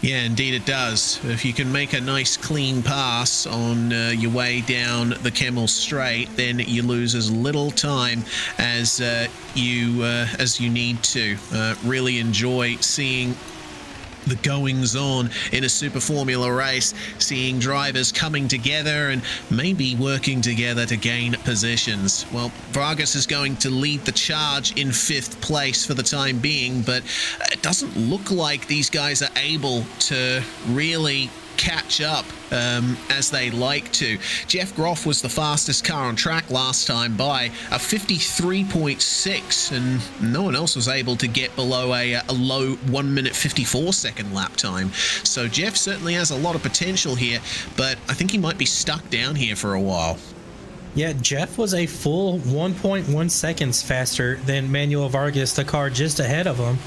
Yeah, indeed it does. If you can make a nice clean pass on your way down the Kemmel Straight, then you lose as little time as you need to. Really enjoy seeing the goings on in a Super Formula race, seeing drivers coming together and maybe working together to gain positions. Well, Vargas is going to lead the charge in 5th place for the time being, but it doesn't look like these guys are able to really catch up as they like to. Jeff Groff was the fastest car on track last time by a 53.6, and no one else was able to get below a low 1 minute 54 second lap time. So Jeff certainly has a lot of potential here, but I think he might be stuck down here for a while. Yeah, Jeff was a full 1.1 seconds faster than Manuel Vargas, the car just ahead of him,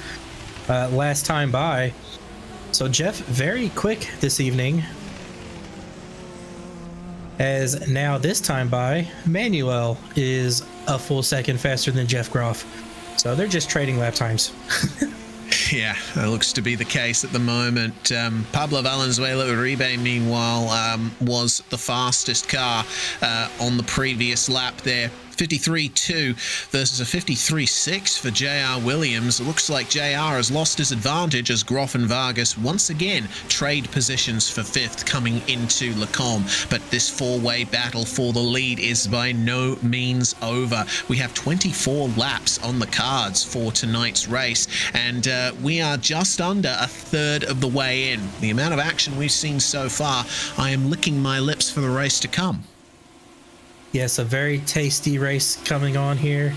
last time by. So Jeff very quick this evening, as now this time by, Manuel is a full second faster than Jeff Groff. So they're just trading lap times. Yeah, that looks to be the case at the moment. Pablo Valenzuela Uribe, meanwhile, was the fastest car on the previous lap there. 53.2 versus a 53.6 for JR Williams. It looks like JR has lost his advantage as Groff and Vargas once again trade positions for 5th coming into Le Combe. But this four-way battle for the lead is by no means over. We have 24 laps on the cards for tonight's race, and we are just under a third of the way in. The amount of action we've seen so far, I am licking my lips for the race to come. Yes, a very tasty race coming on here.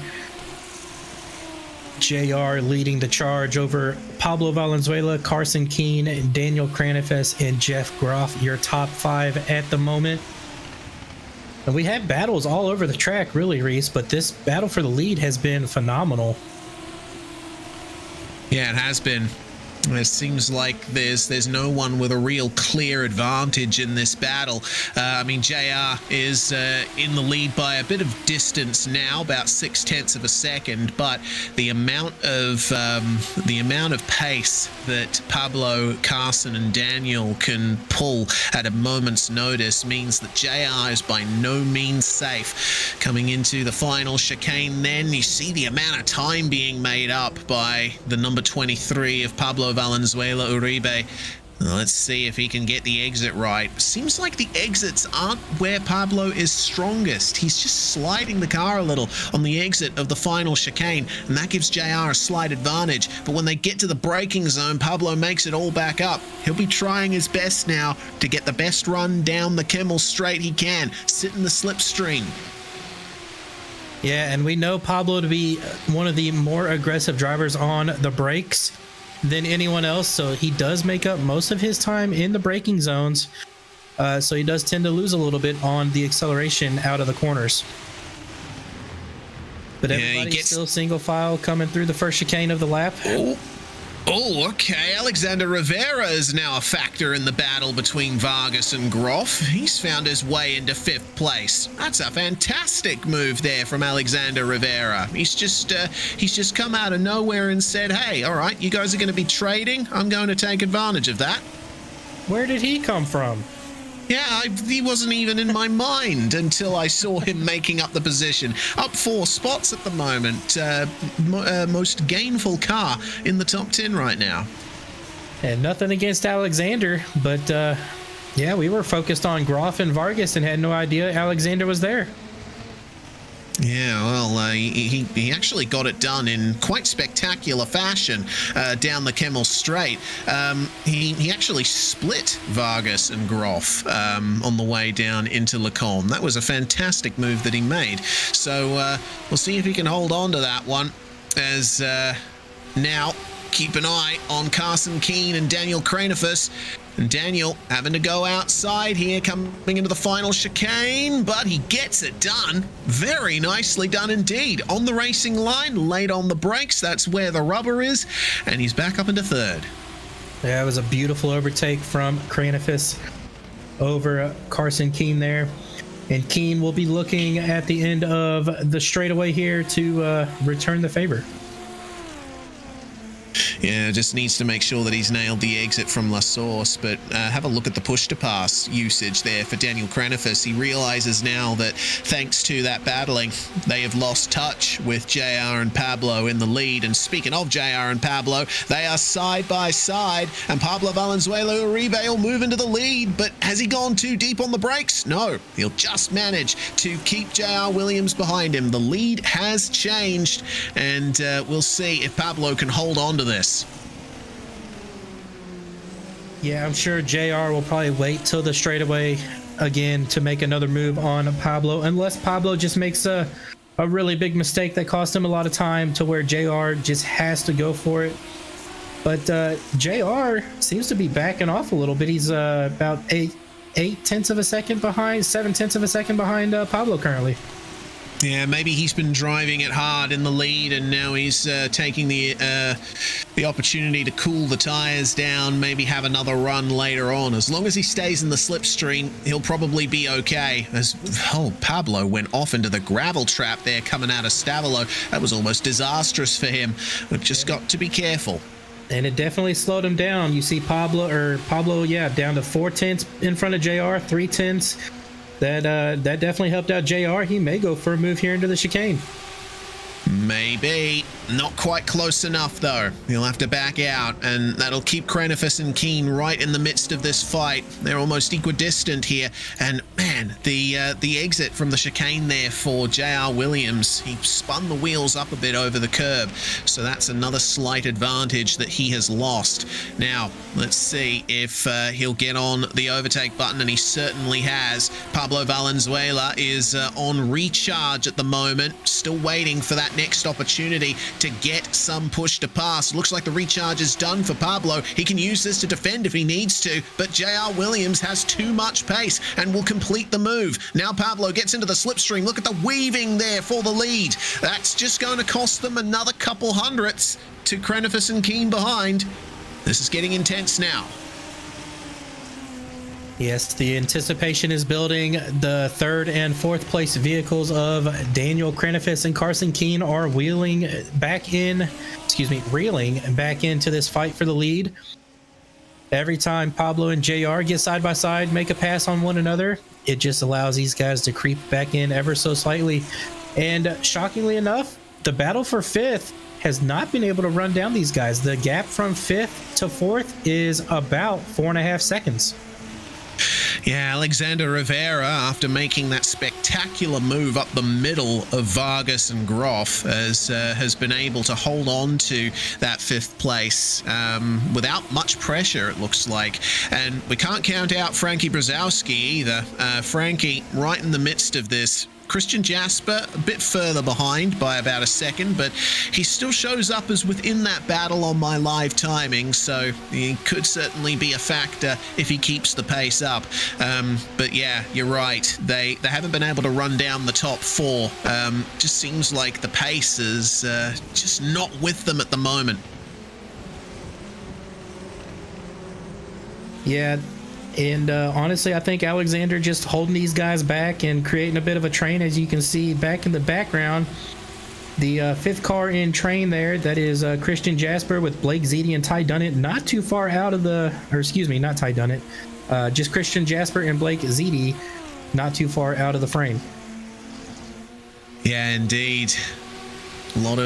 JR leading the charge over Pablo Valenzuela, Carson Keene, Daniel Cranifes, and Jeff Groff, your top 5 at the moment. And we had battles all over the track, really, Reese, but this battle for the lead has been phenomenal. Yeah, it has been. It seems like there's no one with a real clear advantage in this battle. I mean, JR is in the lead by a bit of distance now, about 0.6 of a second, but the amount of pace that Pablo, Carson, and Daniel can pull at a moment's notice means that JR is by no means safe. Coming into the final chicane, then you see the amount of time being made up by the number 23 of Pablo Valenzuela Uribe. Let's see if he can get the exit right. Seems like the exits aren't where Pablo is strongest. He's just sliding the car a little on the exit of the final chicane, and that gives JR a slight advantage. But when they get to the braking zone, Pablo makes it all back up. He'll be trying his best now to get the best run down the Kimmel straight he can, sit in the slipstream. Yeah, and we know Pablo to be one of the more aggressive drivers on the brakes than anyone else, so he does make up most of his time in the braking zones, so he does tend to lose a little bit on the acceleration out of the corners. But everybody's still single file coming through the first chicane of the lap. Oh, okay. Alexander Rivera is now a factor in the battle between Vargas and Groff. He's found his way into 5th place. That's a fantastic move there from Alexander Rivera. He's just come out of nowhere and said, hey, all right, you guys are going to be trading. I'm going to take advantage of that. Where did he come from? Yeah, he wasn't even in my mind until I saw him making up the position. Up 4 spots at the moment. Most gainful car in the top 10 right now. And nothing against Alexander, but yeah, we were focused on Groff and Vargas and had no idea Alexander was there. Yeah, well, he actually got it done in quite spectacular fashion down the Kimmel Straight. He actually split Vargas and Groff on the way down into Le Combe. That was a fantastic move that he made. So we'll see if he can hold on to that one, as now keep an eye on Carson Keene and Daniel Cranifes. And Daniel having to go outside here, coming into the final chicane, but he gets it done. Very nicely done indeed. On the racing line, late on the brakes. That's where the rubber is. And he's back up into 3rd. Yeah, it was a beautiful overtake from Cranifes over Carson Keene there. And Keene will be looking at the end of the straightaway here to return the favor. Yeah, just needs to make sure that he's nailed the exit from La Source, but have a look at the push-to-pass usage there for Daniel Cranifes. He realizes now that thanks to that battling, they have lost touch with JR and Pablo in the lead. And speaking of JR and Pablo, they are side by side, and Pablo Valenzuela Uribe will move into the lead, but has he gone too deep on the brakes? No, he'll just manage to keep JR Williams behind him. The lead has changed, and we'll see if Pablo can hold on to this. Yeah, I'm sure JR will probably wait till the straightaway again to make another move on Pablo, unless Pablo just makes a really big mistake that cost him a lot of time to where JR just has to go for it. But JR seems to be backing off a little bit. He's about 8/10 of a second behind, 7/10 of a second behind Pablo currently. Yeah, maybe he's been driving it hard in the lead, and now he's taking the opportunity to cool the tires down, maybe have another run later on. As long as he stays in the slipstream, he'll probably be okay. As Pablo went off into the gravel trap there coming out of Stavolo. That was almost disastrous for him. We've just got to be careful. And it definitely slowed him down. You see Pablo, down to 4/10 in front of JR, 3/10 that definitely helped out JR. He may go for a move here into the chicane. Maybe. Not quite close enough, though. He'll have to back out, and that'll keep Krenifus and Keen right in the midst of this fight. They're almost equidistant here, and man, the exit from the chicane there for JR Williams, he spun the wheels up a bit over the curb, so that's another slight advantage that he has lost. Now, let's see if he'll get on the overtake button, and he certainly has. Pablo Valenzuela is on recharge at the moment, still waiting for that next opportunity to get some push to pass. Looks like the recharge is done for Pablo. He can use this to defend if he needs to, but JR Williams has too much pace and will complete the move. Now Pablo gets into the slipstream. Look at the weaving there for the lead. That's just going to cost them another couple hundredths to Krenifus and Keen behind. This is getting intense now. Yes, the anticipation is building. The third and fourth place vehicles of Daniel Krenifus and Carson Keen are reeling back into this fight for the lead. Every time Pablo and JR get side by side, make a pass on one another, it just allows these guys to creep back in ever so slightly. And shockingly enough, the battle for fifth has not been able to run down these guys. The gap from fifth to fourth is about 4.5 seconds. Yeah, Alexander Rivera, after making that spectacular move up the middle of Vargas and Groff, has been able to hold on to that fifth place without much pressure, it looks like. And we can't count out Frankie Brzezowski either. Frankie right in the midst of this. Christian Jasper a bit further behind by about a second, but he still shows up as within that battle on my live timing, so he could certainly be a factor if he keeps the pace up. But yeah, you're right. They haven't been able to run down the top four. Just seems like the pace is just not with them at the moment. Yeah. And honestly, I think Alexander just holding these guys back and creating a bit of a train. As you can see back in the background, the fifth car in train there, that is Christian Jasper with Blake Zeddy and Ty Dunnett, not too far out of the, or excuse me, not Ty Dunnett, just Christian Jasper and Blake Zeddy, not too far out of the frame. Yeah, indeed. A lot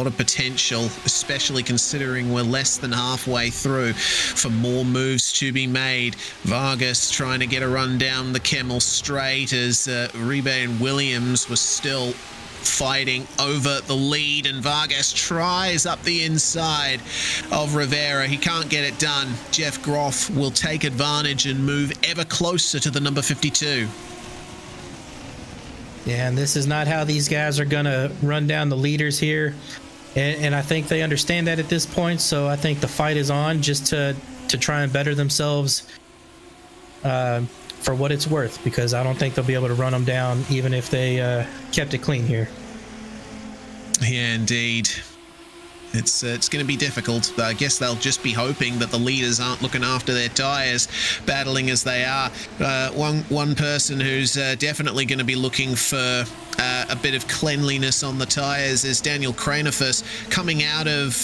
of potential, especially considering we're less than halfway through, for more moves to be made. Vargas trying to get a run down the Kemmel straight as Uribe and Williams were still fighting over the lead, and Vargas tries up the inside of Rivera. He can't get it done. Jeff Groff will take advantage and move ever closer to the number 52. Yeah, and this is not how these guys are going to run down the leaders here. And I think they understand that at this point, so I think the fight is on just to try and better themselves for what it's worth, because I don't think they'll be able to run them down even if they kept it clean here. Yeah, indeed. It's going to be difficult. I guess they'll just be hoping that the leaders aren't looking after their tires, battling as they are. One person who's definitely going to be looking for a bit of cleanliness on the tires is Daniel Krenifus. Coming out of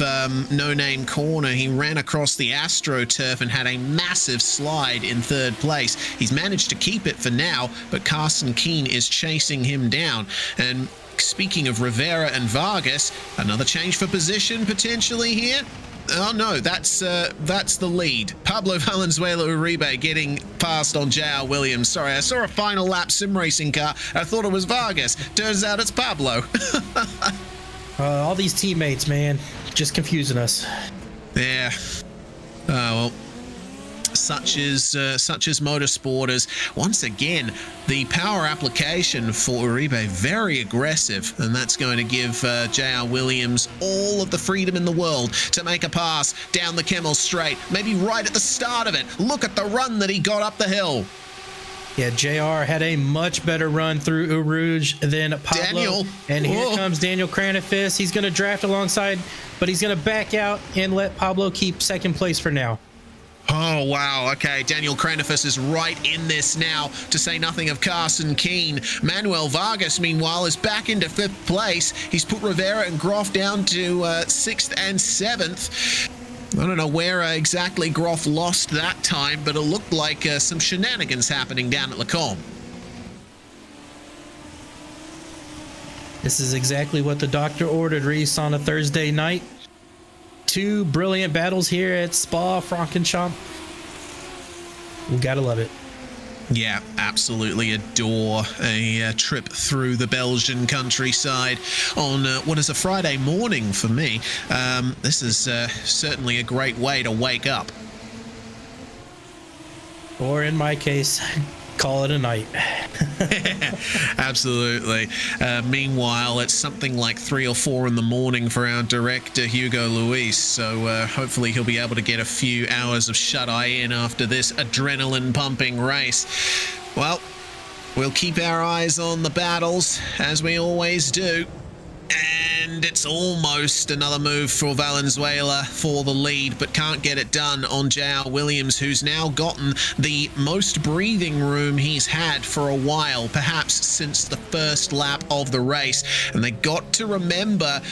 No Name Corner, he ran across the AstroTurf and had a massive slide in third place. He's managed to keep it for now, but Carson Keen is chasing him down. And speaking of Rivera and Vargas, another change for position potentially here. Oh no, that's the lead. Pablo Valenzuela Uribe getting past on JR Williams. Sorry, I saw a final lap sim racing car. I thought it was Vargas. Turns out it's Pablo. All these teammates, man, just confusing us. Yeah. Oh well. Such as motorsporters. Once again, the power application for Uribe very aggressive, and that's going to give JR Williams all of the freedom in the world to make a pass down the Kemmel straight, maybe right at the start of it. Look at the run that he got up the hill. Yeah, JR had a much better run through Eau Rouge than Pablo. Daniel. And here comes Daniel Krenifus. He's going to draft alongside, but he's going to back out and let Pablo keep second place for now. Oh, wow. Okay, Daniel Krenifus is right in this now, to say nothing of Carson Keen. Manuel Vargas, meanwhile, is back into fifth place. He's put Rivera and Groff down to 6th and 7th. I don't know where exactly Groff lost that time, but it looked like some shenanigans happening down at Lacombe. This is exactly what the doctor ordered, Reese, on a Thursday night. 2 brilliant battles here at Spa-Francorchamps. We gotta love it. Yeah, absolutely adore a trip through the Belgian countryside on what is a Friday morning for me. This is certainly a great way to wake up. Or in my case, call it a night. Absolutely. Meanwhile, it's something like 3 or 4 in the morning for our director, Hugo Luis. So hopefully he'll be able to get a few hours of shut-eye in after this adrenaline-pumping race. Well, we'll keep our eyes on the battles, as we always do. And it's almost another move for Valenzuela for the lead, but can't get it done on JR Williams, who's now gotten the most breathing room he's had for a while, perhaps since the first lap of the race. And they got to remember,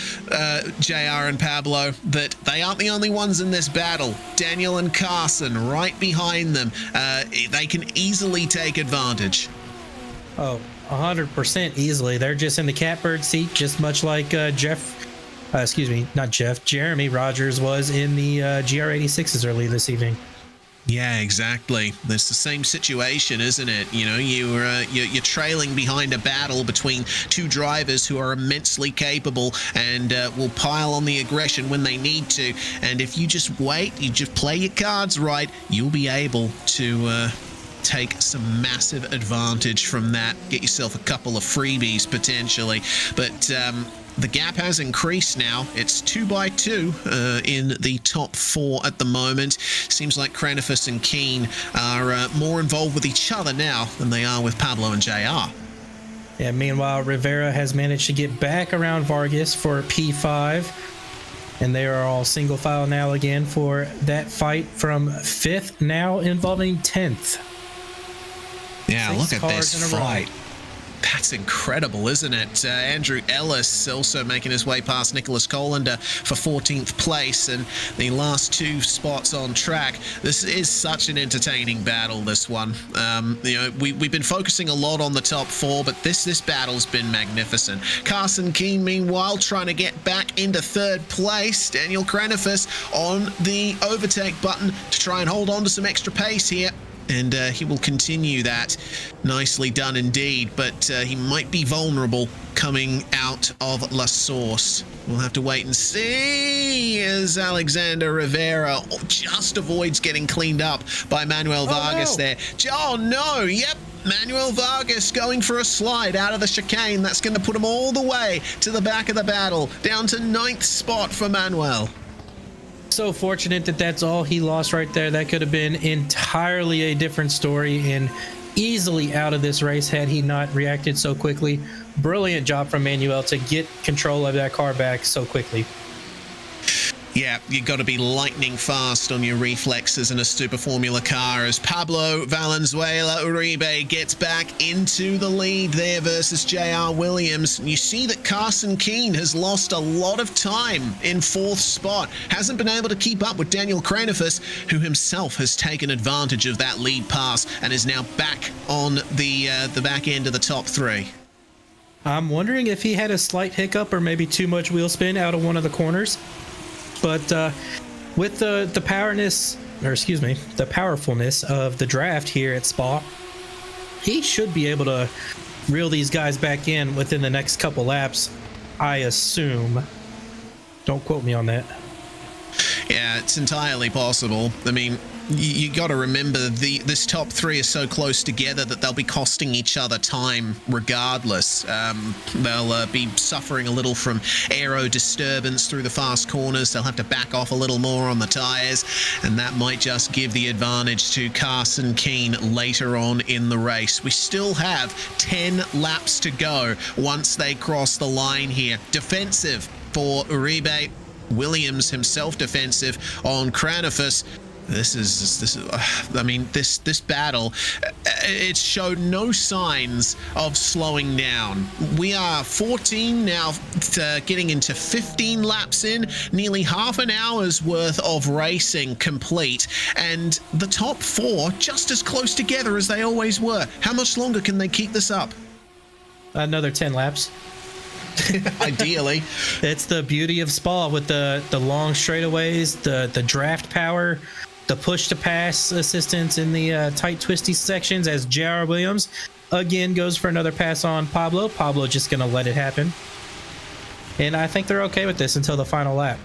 JR and Pablo, that they aren't the only ones in this battle. Daniel and Carson right behind them. They can easily take advantage. Oh, 100% easily. They're just in the catbird seat, just much like Jeremy Rogers was in the GR86s early this evening. Yeah, exactly. It's the same situation, isn't it? You know, you're trailing behind a battle between 2 drivers who are immensely capable and will pile on the aggression when they need to. And if you just wait, you just play your cards right, you'll be able to take some massive advantage from that. Get yourself a couple of freebies potentially. But the gap has increased now. It's 2 by 2 in the top 4 at the moment. Seems like Krenifus and Keane are more involved with each other now than they are with Pablo and JR. Yeah, meanwhile, Rivera has managed to get back around Vargas for P5. And they are all single file now again for that fight from 5th, now involving 10th. Yeah, 6 look at cars this in a row. fight. That's incredible, isn't it? Andrew Ellis also making his way past Nicholas Colander for 14th place and the last 2 spots on track. This is such an entertaining battle, this one. You know, we've been focusing a lot on the top 4, but this battle's been magnificent. Carson Keane, meanwhile, trying to get back into 3rd place. Daniel Krenifus on the overtake button to try and hold on to some extra pace here. And he will continue that. Nicely done indeed, but he might be vulnerable coming out of La Source. We'll have to wait and see as Alexander Rivera just avoids getting cleaned up by Manuel Vargas there. Oh no, yep. Manuel Vargas going for a slide out of the chicane. That's going to put him all the way to the back of the battle, down to 9th spot for Manuel. So fortunate that that's all he lost right there. That could have been entirely a different story and easily out of this race had he not reacted so quickly. Brilliant job from Manuel to get control of that car back so quickly. Yeah, you've got to be lightning fast on your reflexes in a Super Formula car as Pablo Valenzuela Uribe gets back into the lead there versus JR Williams. You see that Carson Keane has lost a lot of time in 4th spot. Hasn't been able to keep up with Daniel Krenifus, who himself has taken advantage of that lead pass and is now back on the back end of the top 3. I'm wondering if he had a slight hiccup or maybe too much wheel spin out of one of the corners. But with the powerfulness of the draft here at Spa, he should be able to reel these guys back in within the next couple laps, I assume. Don't quote me on that. Yeah, it's entirely possible. I mean, you got to remember this top 3 is so close together that they'll be costing each other time regardless. They'll be suffering a little from aero disturbance through the fast corners. They'll have to back off a little more on the tires, and that might just give the advantage to Carson Keane later on in the race. We still have 10 laps to go once they cross the line here. Defensive for Uribe. Williams himself defensive on Krenifus. I mean, this battle, it showed no signs of slowing down. We are 14 now, getting into 15 laps in, nearly half an hour's worth of racing complete, and the top 4 just as close together as they always were. How much longer can they keep this up? Another 10 laps. Ideally. It's the beauty of Spa with the long straightaways, the draft power, the push to pass assistance in the tight twisty sections, as JR Williams again goes for another pass on Pablo. Pablo just gonna let it happen, and I think they're okay with this until the final lap.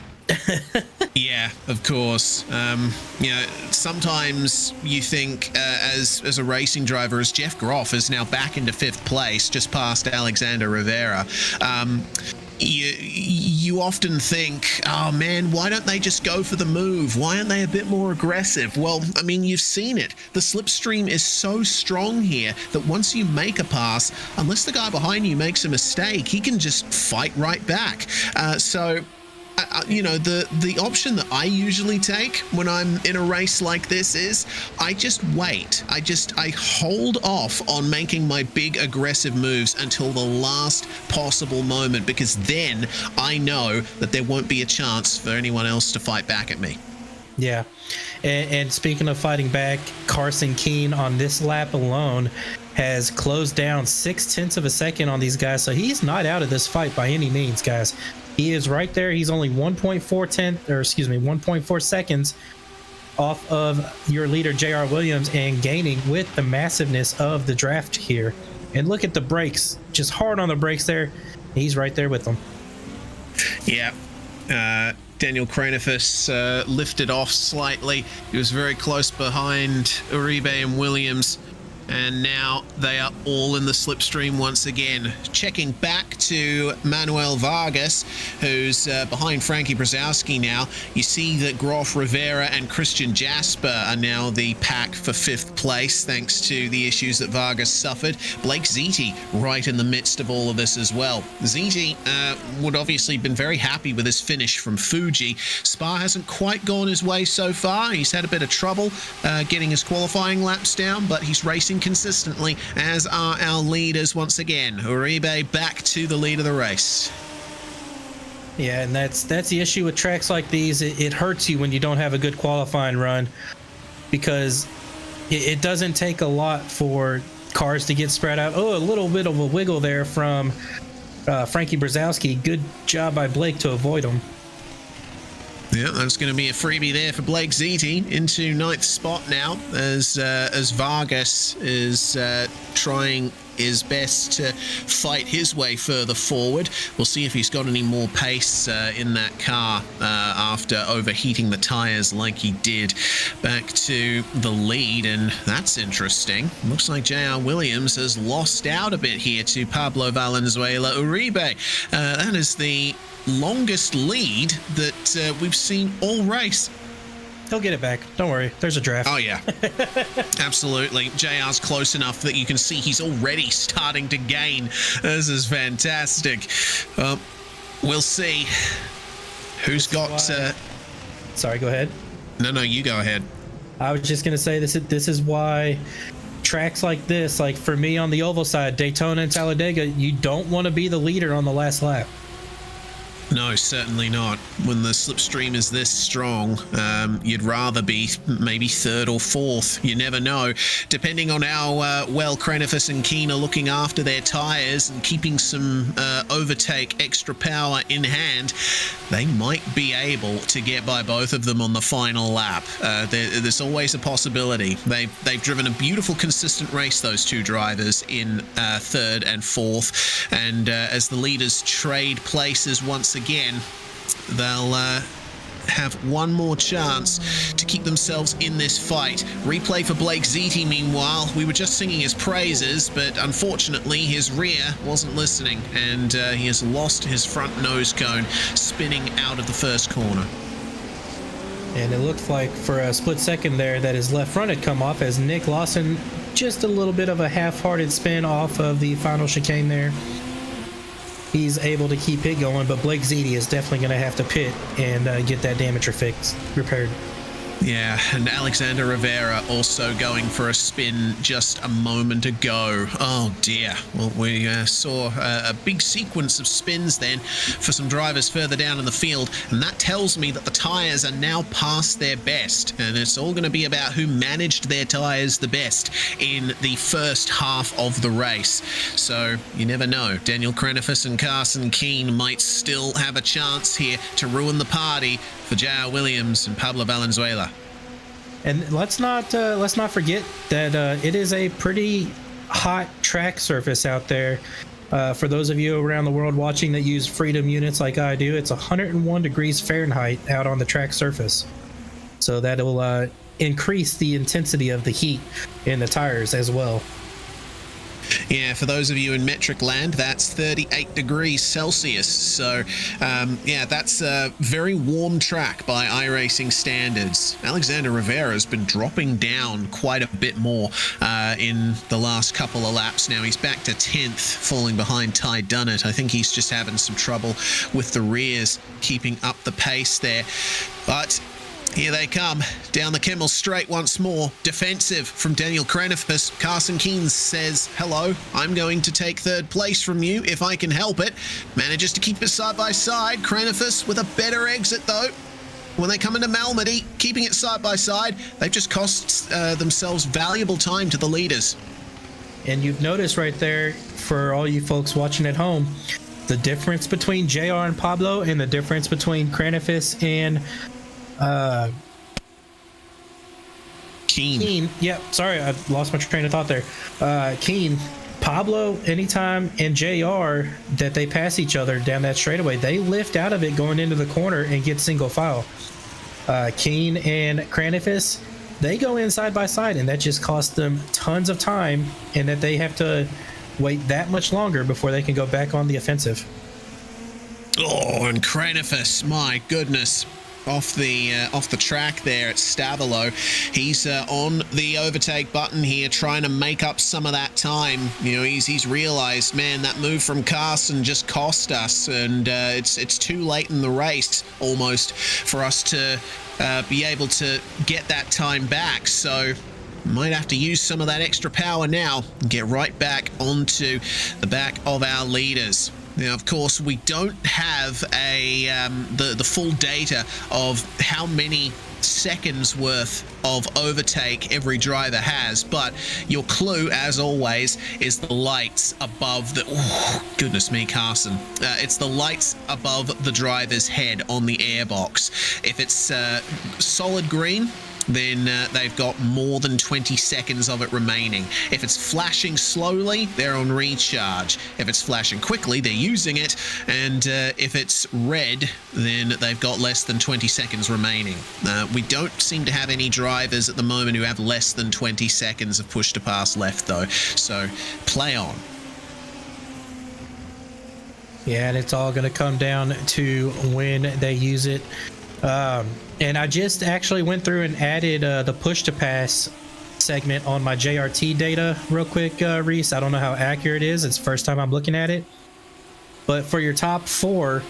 Yeah, of course. You know, sometimes you think as a racing driver, as Jeff Groff is now back into 5th place, just past Alexander Rivera, you often think, oh man, why don't they just go for the move? Why aren't they a bit more aggressive? Well, I mean, you've seen it. The slipstream is so strong here that once you make a pass, unless the guy behind you makes a mistake, he can just fight right back. You know, the option that I usually take when I'm in a race like this is I just wait. I hold off on making my big aggressive moves until the last possible moment, because then I know that there won't be a chance for anyone else to fight back at me. Yeah. And speaking of fighting back, Carson Keene on this lap alone has closed down 0.6 of a second on these guys, so he's not out of this fight by any means, guys. He is right there. He's only 1.4 seconds off of your leader, JR Williams, and gaining with the massiveness of the draft here. And look at the brakes, just hard on the brakes there. He's right there with them. Yeah. Daniel Cranefus lifted off slightly. He was very close behind Uribe and Williams. And now they are all in the slipstream once again. Checking back to Manuel Vargas, who's behind Frankie Brzezowski now. You see that Groff Rivera and Christian Jasper are now the pack for 5th place, thanks to the issues that Vargas suffered. Blake Ziti right in the midst of all of this as well. Ziti would obviously been very happy with his finish from Fuji. Spa hasn't quite gone his way so far. He's had a bit of trouble getting his qualifying laps down, but he's racing consistently, as are our leaders once again. Uribe back to the lead of the race. Yeah, and that's the issue with tracks like these. It hurts you when you don't have a good qualifying run, because it doesn't take a lot for cars to get spread out. Oh, a little bit of a wiggle there from Frankie Brzezowski. Good job by Blake to avoid him. Yeah, that's going to be a freebie there for Blake Ziti into 9th spot now, as Vargas is trying his best to fight his way further forward. We'll see if he's got any more pace in that car after overheating the tires like he did. Back to the lead, and that's interesting. Looks like JR Williams has lost out a bit here to Pablo Valenzuela Uribe. That is the longest lead that we've seen all race. He'll get it back. Don't worry. There's a draft. Oh, yeah. Absolutely. JR's close enough that you can see he's already starting to gain. This is fantastic. We'll see who's got... Sorry, go ahead. No, you go ahead. I was just going to say this is why tracks like this, like for me on the oval side, Daytona and Talladega, you don't want to be the leader on the last lap. No, certainly not. When the slipstream is this strong, you'd rather be maybe 3rd or 4th. You never know. Depending on how well Cranefus and Keene are looking after their tyres and keeping some overtake extra power in hand, they might be able to get by both of them on the final lap. There's always a possibility. They've driven a beautiful, consistent race, those two drivers, in 3rd and 4th. And as the leaders trade places once again, they'll have one more chance to keep themselves in this fight. Replay for Blake Ziti, meanwhile. We were just singing his praises, but unfortunately his rear wasn't listening, and he has lost his front nose cone, spinning out of the first corner. And it looked like for a split second there that his left front had come off, as Nick Lawson, just a little bit of a half-hearted spin off of the final chicane there. He's able to keep it going, but Blake Ziti is definitely going to have to pit and get that damage repaired. Yeah, and Alexander Rivera also going for a spin just a moment ago. Oh dear. Well, we saw a big sequence of spins then for some drivers further down in the field, and that tells me that the tyres are now past their best, and it's all going to be about who managed their tyres the best in the first half of the race. So you never know. Daniel Crenifus and Carson Keene might still have a chance here to ruin the party for J.R. Williams and Pablo Valenzuela. And let's not forget that it is a pretty hot track surface out there. For those of you around the world watching that use Freedom units like I do, it's 101 degrees Fahrenheit out on the track surface. So that'll increase the intensity of the heat in the tires as well. Yeah, for those of you in metric land, that's 38 degrees Celsius. So, yeah, that's a very warm track by iRacing standards. Alexander Rivera has been dropping down quite a bit more in the last couple of laps now. He's back to 10th, falling behind Ty Dunnett. I think he's just having some trouble with the rears, keeping up the pace there. But here they come, down the Kimmel Straight once more. Defensive from Daniel Crenifus. Carson Keene says, hello, I'm going to take third place from you if I can help it. Manages to keep it side by side. Crenifus with a better exit though. When they come into Malmedy, keeping it side by side, they've just cost themselves valuable time to the leaders. And you've noticed right there, for all you folks watching at home, the difference between JR and Pablo and the difference between Crenifus and Keene. Yep, sorry, I lost my train of thought there. Keene, Pablo, anytime, and JR that they pass each other down that straightaway, they lift out of it going into the corner and get single file. Keene and Crenifus, they go in side by side, and that just costs them tons of time, and that they have to wait that much longer before they can go back on the offensive. Oh, and Crenifus, my goodness. Off the track there at Stavilo. He's on the overtake button here, trying to make up some of that time. You know, he's realized, man, that move from Carson just cost us, and it's too late in the race almost for us to be able to get that time back. So might have to use some of that extra power now and get right back onto the back of our leaders. Now, of course, we don't have the full data of how many seconds worth of overtake every driver has, but your clue, as always, is the lights above the... Oh, goodness me, Carson. It's the lights above the driver's head on the airbox. If it's solid green, then they've got more than 20 seconds of it remaining. If it's flashing slowly, they're on recharge. If it's flashing quickly, they're using it. And if it's red, then they've got less than 20 seconds remaining. We don't seem to have any drivers at the moment who have less than 20 seconds of push to pass left, though. So play on. Yeah, and it's all going to come down to when they use it. And I just actually went through and added the push to pass segment on my JRT data real quick, Reese. I don't know how accurate it is. It's the first time I'm looking at it. But for your top four,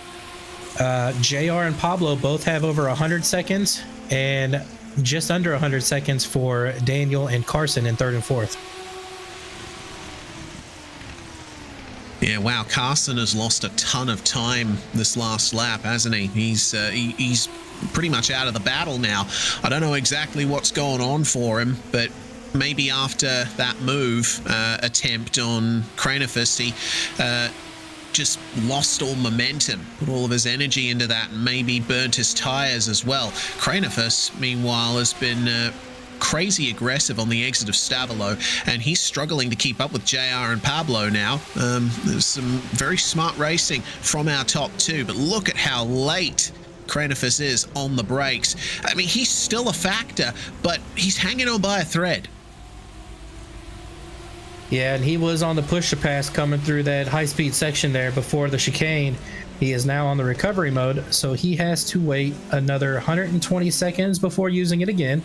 JR and Pablo both have over 100 seconds and just under 100 seconds for Daniel and Carson in third and fourth. Yeah, wow, Carson has lost a ton of time this last lap, hasn't he? He's pretty much out of the battle now. I don't know exactly what's going on for him, but maybe after that move attempt on Crenifus, he just lost all momentum, put all of his energy into that, and maybe burnt his tires as well. Crenifus, meanwhile, has been crazy aggressive on the exit of Stavilo, and he's struggling to keep up with JR and Pablo now. There's some very smart racing from our top two, but look at how late Crenifus is on the brakes. I mean, he's still a factor, but he's hanging on by a thread. Yeah, and he was on the push to pass coming through that high-speed section there before the chicane. He is now on the recovery mode, so he has to wait another 120 seconds before using it again.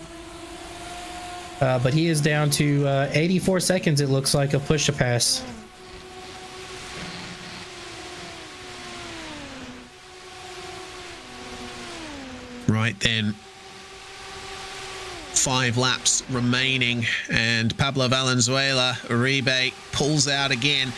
But he is down to 84 seconds, it looks like, of push to pass. Right then. 5 laps remaining, and Pablo Valenzuela rebate pulls out again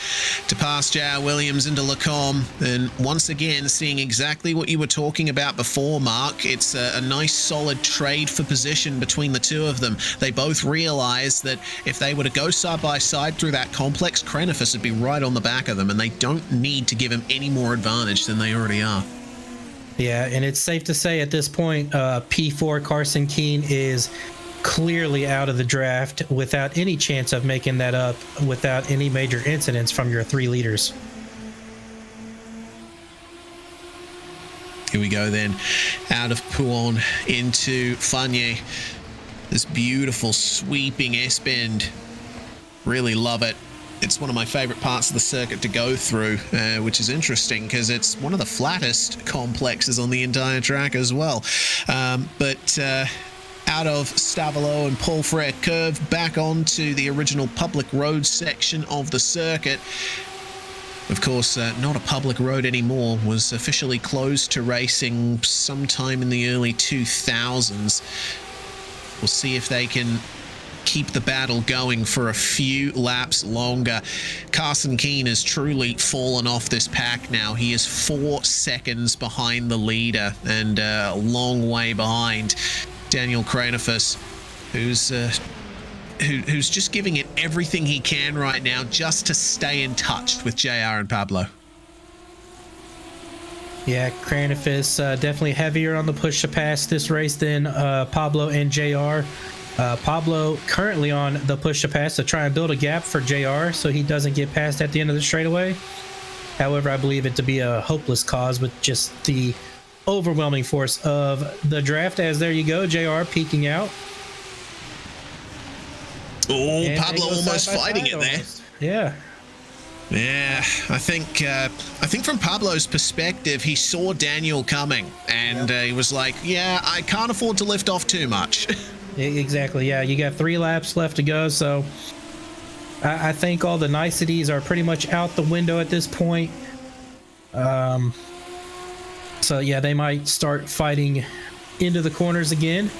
to pass J.R. Williams into Lacombe, and once again seeing exactly what you were talking about before, Mark. It's a nice solid trade for position between the two of them. They both realize that if they were to go side by side through that complex, Krenifus would be right on the back of them, and they don't need to give him any more advantage than they already are. Yeah, and it's safe to say at this point, P4 Carson Keene is clearly out of the draft without any chance of making that up without any major incidents from your 3 leaders. Here we go then, out of Pouon into Fagnes. This beautiful sweeping S-bend. Really love it. It's one of my favorite parts of the circuit to go through, which is interesting because it's one of the flattest complexes on the entire track as well. But out of Stavelot and Paul Frere curve back onto the original public road section of the circuit. Of course, not a public road anymore, was officially closed to racing sometime in the early 2000s. We'll see if they can keep the battle going for a few laps longer. Carson Keene has truly fallen off this pack now. He is 4 seconds behind the leader and a long way behind Daniel Krenifus, who's just giving it everything he can right now just to stay in touch with JR and Pablo. Yeah, Krenifus definitely heavier on the push to pass this race than Pablo and JR. Pablo currently on the push to pass to try and build a gap for JR so he doesn't get past at the end of the straightaway. However, I believe it to be a hopeless cause with just the overwhelming force of the draft, as there you go, JR peeking out. Oh, and Pablo almost fighting it there. Yeah. Yeah, I think from Pablo's perspective, he saw Daniel coming and he was like, yeah, I can't afford to lift off too much. Exactly. Yeah, you got 3 laps left to go, so I think all the niceties are pretty much out the window at this point. So yeah, they might start fighting into the corners again.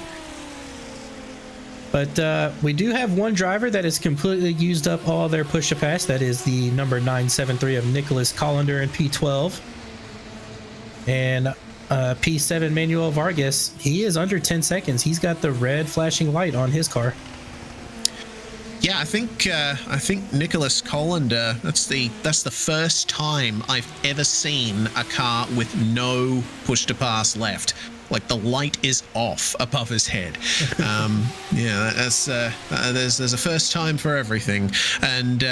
But we do have one driver that has completely used up all their push to pass. That is the number 973 of Nicholas Collender in P12. And P7 Manuel Vargas, he is under 10 seconds. He's got the red flashing light on his car. Yeah, I think Nicholas Collender, that's the first time I've ever seen a car with no push to pass left. Like the light is off above his head. Yeah, there's a first time for everything. And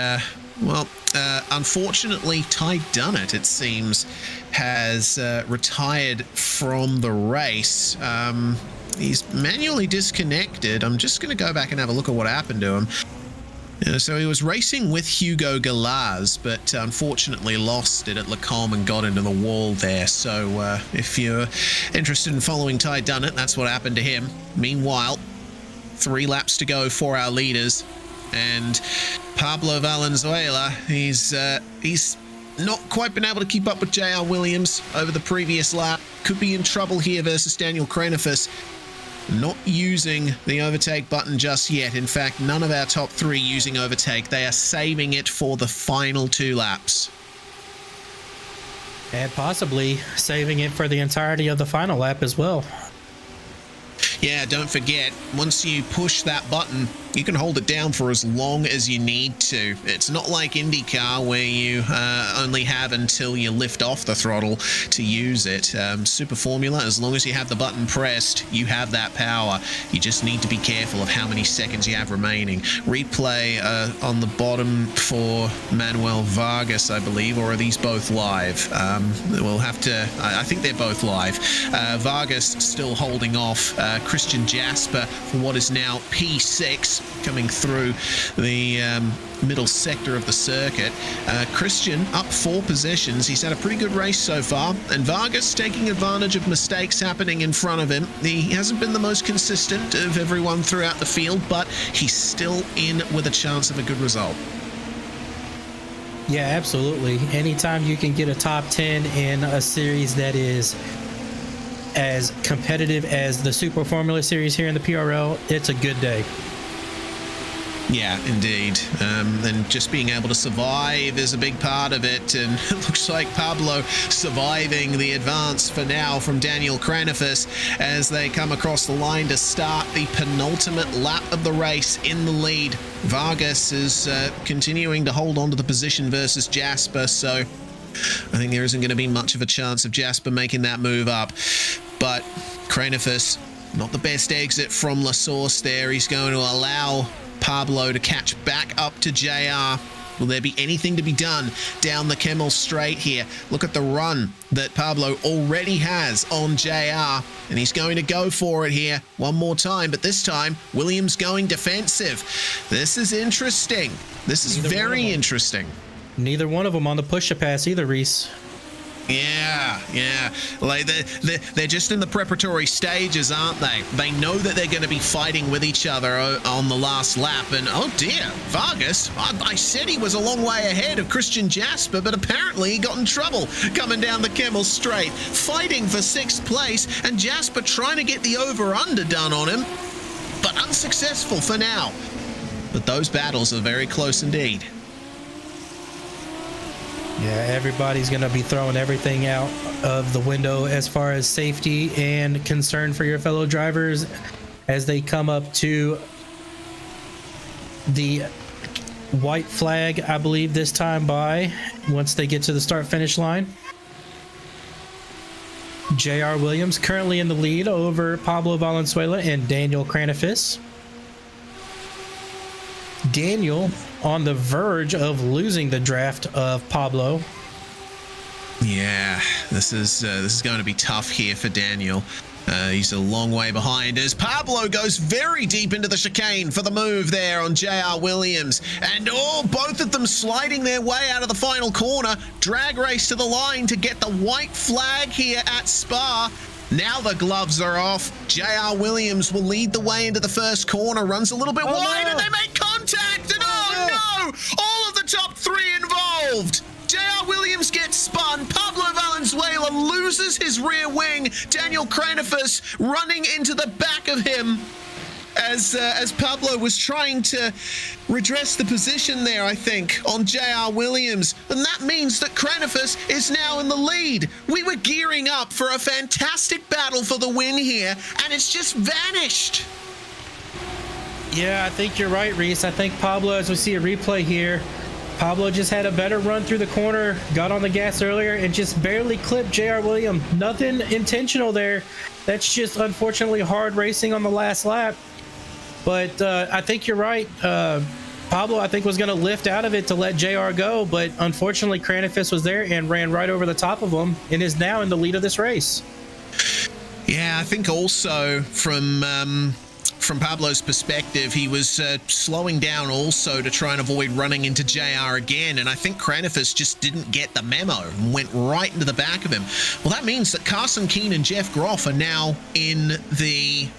unfortunately, Ty Dunnett, it seems, has retired from the race. He's manually disconnected. I'm just going to go back and have a look at what happened to him. So he was racing with Hugo Galaz, but unfortunately lost it at Lacombe and got into the wall there. So if you're interested in following Ty Dunnett, that's what happened to him. Meanwhile, 3 laps to go for our leaders. And Pablo Valenzuela, he's not quite been able to keep up with J.R. Williams over the previous lap. Could be in trouble here versus Daniel Krenifus. Not using the overtake button just yet. In fact, none of our top 3 using overtake. They are saving it for the final 2 laps. And possibly saving it for the entirety of the final lap as well. Yeah, don't forget, once you push that button, you can hold it down for as long as you need to. It's not like IndyCar where you only have until you lift off the throttle to use it. Super Formula, as long as you have the button pressed, you have that power. You just need to be careful of how many seconds you have remaining. Replay on the bottom for Manuel Vargas, I believe, or are these both live? We'll have to, I think they're both live. Vargas still holding off Christian Jasper for what is now P6, coming through the middle sector of the circuit. Christian up 4 positions. He's had a pretty good race so far, and Vargas taking advantage of mistakes happening in front of him. He hasn't been the most consistent of everyone throughout the field, but he's still in with a chance of a good result. Yeah, absolutely. Anytime you can get a top 10 in a series that is as competitive as the Super Formula Series here in the PRL, it's a good day. Yeah, indeed. And just being able to survive is a big part of it. And it looks like Pablo surviving the advance for now from Daniel Cranifus as they come across the line to start the penultimate lap of the race in the lead. Vargas is continuing to hold on to the position versus Jasper, so I think there isn't going to be much of a chance of Jasper making that move up. But Cranifus, not the best exit from La Source there. He's going to allow Pablo to catch back up to JR. Will there be anything to be done down the Kemmel Straight here? Look at the run that Pablo already has on JR, and he's going to go for it here one more time, but this time Williams going defensive. This is interesting. This is very interesting. Neither one of them on the push-a-pass either, Reese. Yeah. Like they're just in the preparatory stages, aren't they? They know that they're going to be fighting with each other on the last lap. And oh dear, Vargas, I said he was a long way ahead of Christian Jasper, but apparently he got in trouble coming down the Kemmel Straight, fighting for 6th place, and Jasper trying to get the over-under done on him, but unsuccessful for now. But those battles are very close indeed. Yeah, everybody's going to be throwing everything out of the window as far as safety and concern for your fellow drivers as they come up to the white flag, I believe, this time by once they get to the start-finish line. JR Williams currently in the lead over Pablo Valenzuela and Daniel Cranifus. Daniel on the verge of losing the draft of Pablo. Yeah, this is going to be tough here for Daniel. He's a long way behind as Pablo goes very deep into the chicane for the move there on JR Williams. And both of them sliding their way out of the final corner. Drag race to the line to get the white flag here at Spa. Now the gloves are off. JR Williams will lead the way into the first corner, runs a little bit wide, and they make contact, and no! All of the top 3 involved. JR Williams gets spun. Pablo Valenzuela loses his rear wing. Daniel Cranifus running into the back of him as Pablo was trying to redress the position there, I think, on JR Williams. And that means that Cranifus is now in the lead. We were gearing up for a fantastic battle for the win here, and it's just vanished. Yeah, I think you're right, Reese. I think Pablo, as we see a replay here, Pablo just had a better run through the corner, got on the gas earlier, and just barely clipped JR Williams. Nothing intentional there. That's just unfortunately hard racing on the last lap. But I think you're right. Pablo, I think, was going to lift out of it to let JR go, but unfortunately Cranifus was there and ran right over the top of him and is now in the lead of this race. Yeah, I think also from Pablo's perspective, he was slowing down also to try and avoid running into JR again, and I think Cranifus just didn't get the memo and went right into the back of him. Well, that means that Carson Keene and Jeff Groff are now in the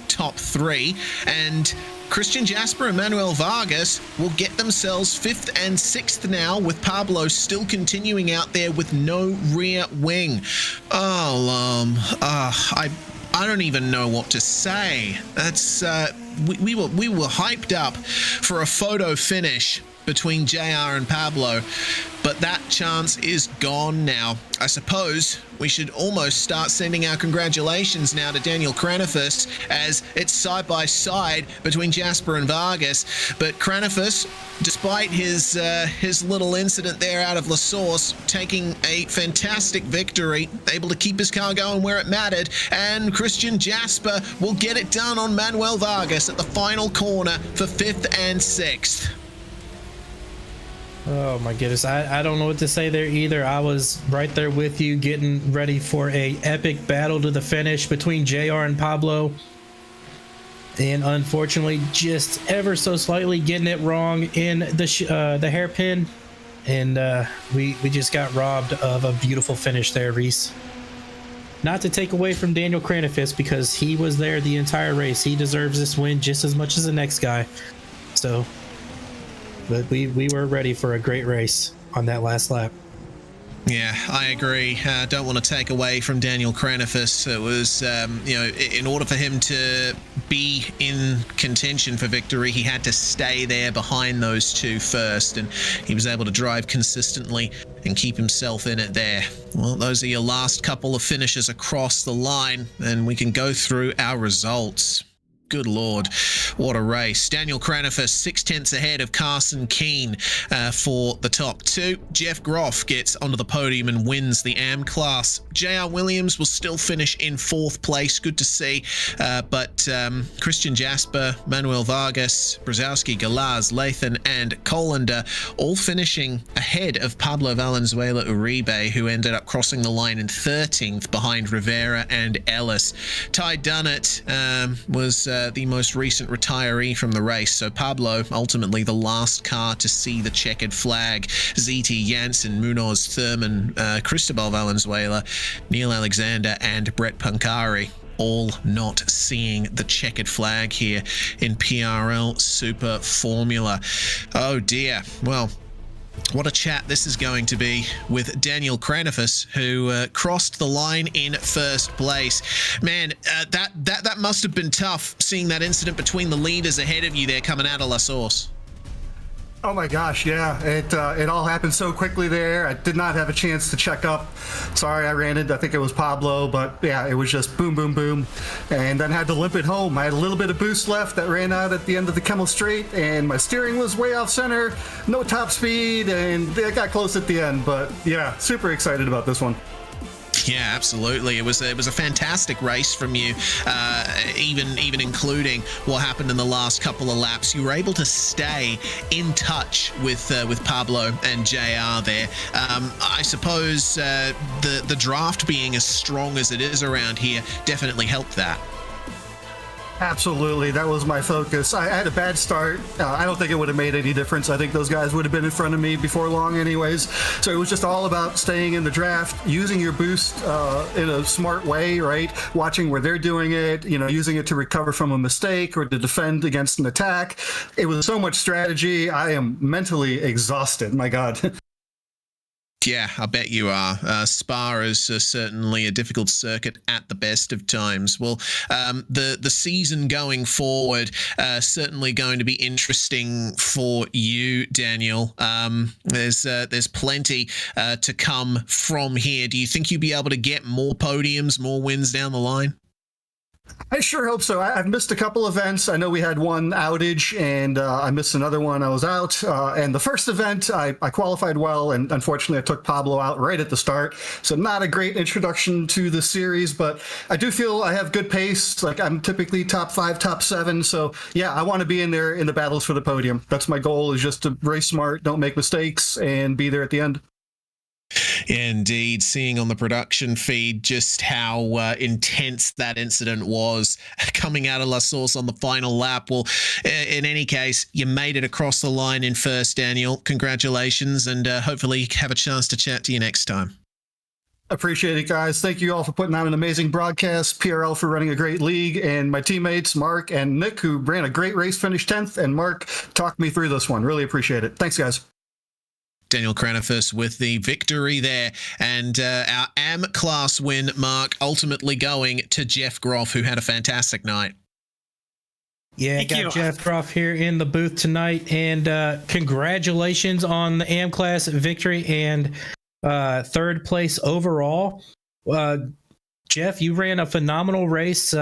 top 3, and Christian Jasper and Manuel Vargas will get themselves 5th and 6th now, with Pablo still continuing out there with no rear wing. I don't even know what to say. That's we were hyped up for a photo finish between JR and Pablo, but that chance is gone now. I suppose we should almost start sending our congratulations now to Daniel Cranifus, as it's side by side between Jasper and Vargas. But Cranifus, despite his little incident there out of La Source, taking a fantastic victory, able to keep his car going where it mattered, and Christian Jasper will get it done on Manuel Vargas at the final corner for 5th and 6th. Oh my goodness, I don't know what to say there either. I was right there with you, getting ready for a epic battle to the finish between JR and Pablo, and unfortunately just ever so slightly getting it wrong in the hairpin, and we just got robbed of a beautiful finish there, Reese. Not to take away from Daniel Cranifus, because he was there the entire race. He deserves this win just as much as the next guy. But we were ready for a great race on that last lap. Yeah, I agree. Don't want to take away from Daniel Cranifus. It was, in order for him to be in contention for victory, he had to stay there behind those two first, and he was able to drive consistently and keep himself in it there. Well, those are your last couple of finishes across the line, and we can go through our results. Good Lord, what a race. Daniel Cranifus 6/10 ahead of Carson Keane for the top two. Jeff Groff gets onto the podium and wins the AM class. JR Williams will still finish in 4th place. Good to see. But Christian Jasper, Manuel Vargas, Brzezowski, Galaz, Lathan, and Colander all finishing ahead of Pablo Valenzuela Uribe, who ended up crossing the line in 13th behind Rivera and Ellis. Ty Dunnett was the most recent retiree from the race, so Pablo ultimately the last car to see the checkered flag. ZT Janssen, Munoz, Thurman, Cristobal Valenzuela, Neil Alexander, and Brett Pancari all not seeing the checkered flag here in PRL Super Formula. Oh dear. Well, what a chat this is going to be with Daniel Cranifus, who crossed the line in 1st place. Man, that must have been tough, seeing that incident between the leaders ahead of you there coming out of La Source. Oh my gosh, yeah. It all happened so quickly there. I did not have a chance to check up. Sorry, I ran into, I think it was Pablo, but yeah, it was just boom, boom, boom. And then had to limp it home. I had a little bit of boost left that ran out at the end of the Kemmel Straight, and my steering was way off center, no top speed, and it got close at the end. But yeah, super excited about this one. Yeah, absolutely. It was a fantastic race from you, even including what happened in the last couple of laps. You were able to stay in touch with Pablo and JR there. I suppose the draft being as strong as it is around here definitely helped that. Absolutely, that was my focus. I had a bad start. I don't think it would have made any difference. I think those guys would have been in front of me before long anyways. So it was just all about staying in the draft, using your boost in a smart way, right? Watching where they're doing it, using it to recover from a mistake or to defend against an attack. It was so much strategy. I am mentally exhausted, my God. Yeah, I bet you are. Spa is certainly a difficult circuit at the best of times. Well, the season going forward certainly going to be interesting for you, Daniel. There's plenty to come from here. Do you think you'll be able to get more podiums, more wins down the line? I sure hope so. I've missed a couple events. I know we had one outage, and I missed another one. I was out. And the first event, I qualified well, and unfortunately I took Pablo out right at the start. So not a great introduction to the series, but I do feel I have good pace. Like, I'm typically top 5, top 7. So yeah, I want to be in there in the battles for the podium. That's my goal, is just to race smart, don't make mistakes, and be there at the end. Indeed, seeing on the production feed just how intense that incident was coming out of La Source on the final lap. Well, in any case, you made it across the line in first, Daniel. Congratulations, and hopefully have a chance to chat to you next time. Appreciate it, guys. Thank you all for putting on an amazing broadcast, PRL for running a great league, and my teammates, Mark and Nick, who ran a great race, finished 10th, and Mark talked me through this one. Really appreciate it. Thanks, guys. Daniel Cranifus with the victory there, and our AM class win, Mark, ultimately going to Jeff Groff, who had a fantastic night. Yeah, got Jeff Groff here in the booth tonight, and congratulations on the AM class victory and 3rd place overall. Jeff, you ran a phenomenal race,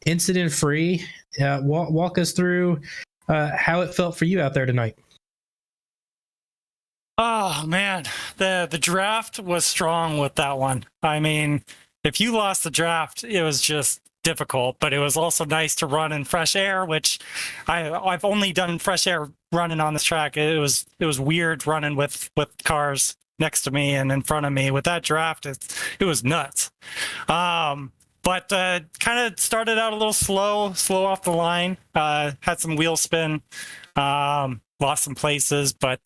incident free. Walk us through how it felt for you out there tonight. Oh man, the draft was strong with that one. I mean, if you lost the draft, it was just difficult, but it was also nice to run in fresh air, which I've only done fresh air running on this track. It was weird running with cars next to me and in front of me. With that draft, it was nuts. But kind of started out a little slow off the line. Had some wheel spin, lost some places, but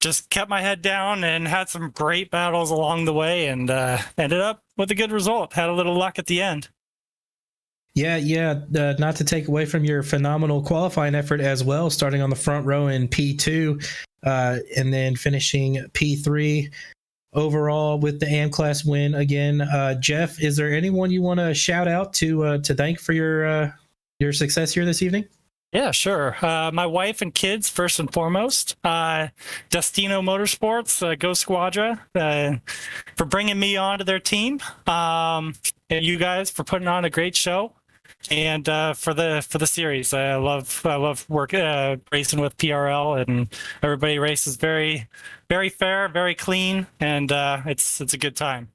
just kept my head down and had some great battles along the way, and ended up with a good result. Had a little luck at the end. Yeah. Not to take away from your phenomenal qualifying effort as well, starting on the front row in P2 and then finishing P3. overall with the AM class win again. Jeff, is there anyone you want to shout out to thank for your success here this evening? Yeah, sure. My wife and kids, first and foremost. Destino Motorsports, Go Squadra, for bringing me onto their team. And you guys for putting on a great show. And for the series, I love racing with PRL, and everybody races very, very fair, very clean, and it's a good time.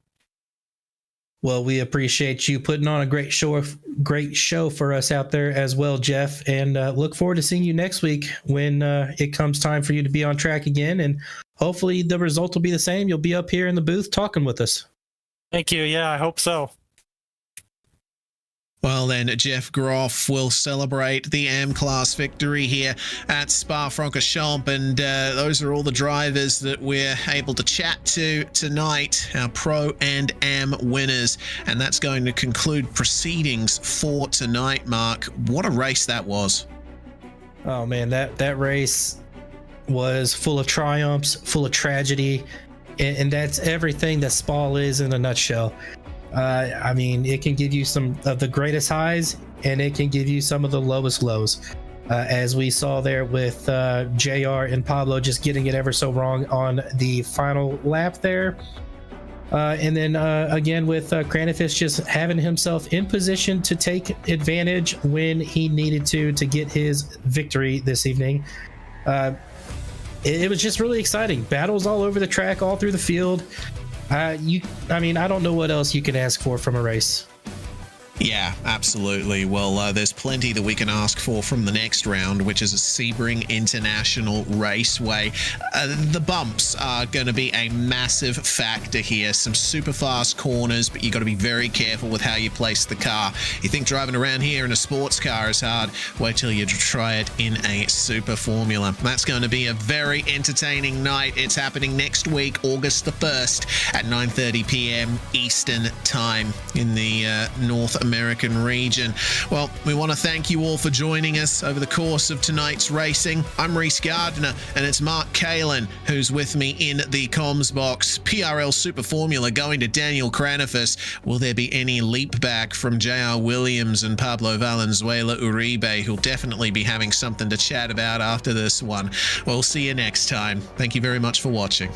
Well, we appreciate you putting on a great show for us out there as well, Jeff, and look forward to seeing you next week when it comes time for you to be on track again, and hopefully the result will be the same. You'll be up here in the booth talking with us. Thank you. Yeah, I hope so. Well then, Jeff Groff will celebrate the AM class victory here at Spa-Francorchamps, and those are all the drivers that we're able to chat to tonight, our Pro and AM winners, and that's going to conclude proceedings for tonight. Mark, what a race that was. Oh man, that race was full of triumphs, full of tragedy, and that's everything that Spa is in a nutshell. I mean, it can give you some of the greatest highs, and it can give you some of the lowest lows, as we saw there with JR and Pablo just getting it ever so wrong on the final lap there. And then again with Kranifish just having himself in position to take advantage when he needed to get his victory this evening. It was just really exciting. Battles all over the track, all through the field. I don't know what else you can ask for from a race. Yeah, absolutely. Well, there's plenty that we can ask for from the next round, which is a Sebring International Raceway. The bumps are going to be a massive factor here. Some super fast corners, but you got to be very careful with how you place the car. You think driving around here in a sports car is hard? Wait till you try it in a super formula. That's going to be a very entertaining night. It's happening next week, August the 1st at 9:30 p.m. Eastern Time in the North American region. Well, we want to thank you all for joining us over the course of tonight's racing. I'm Reese Gardner, and it's Mark Kalin who's with me in the comms box. PRL Super Formula going to Daniel Kranifish. Will there be any leap back from JR Williams and Pablo Valenzuela Uribe, who'll definitely be having something to chat about after this one? We'll see you next time. Thank you very much for watching.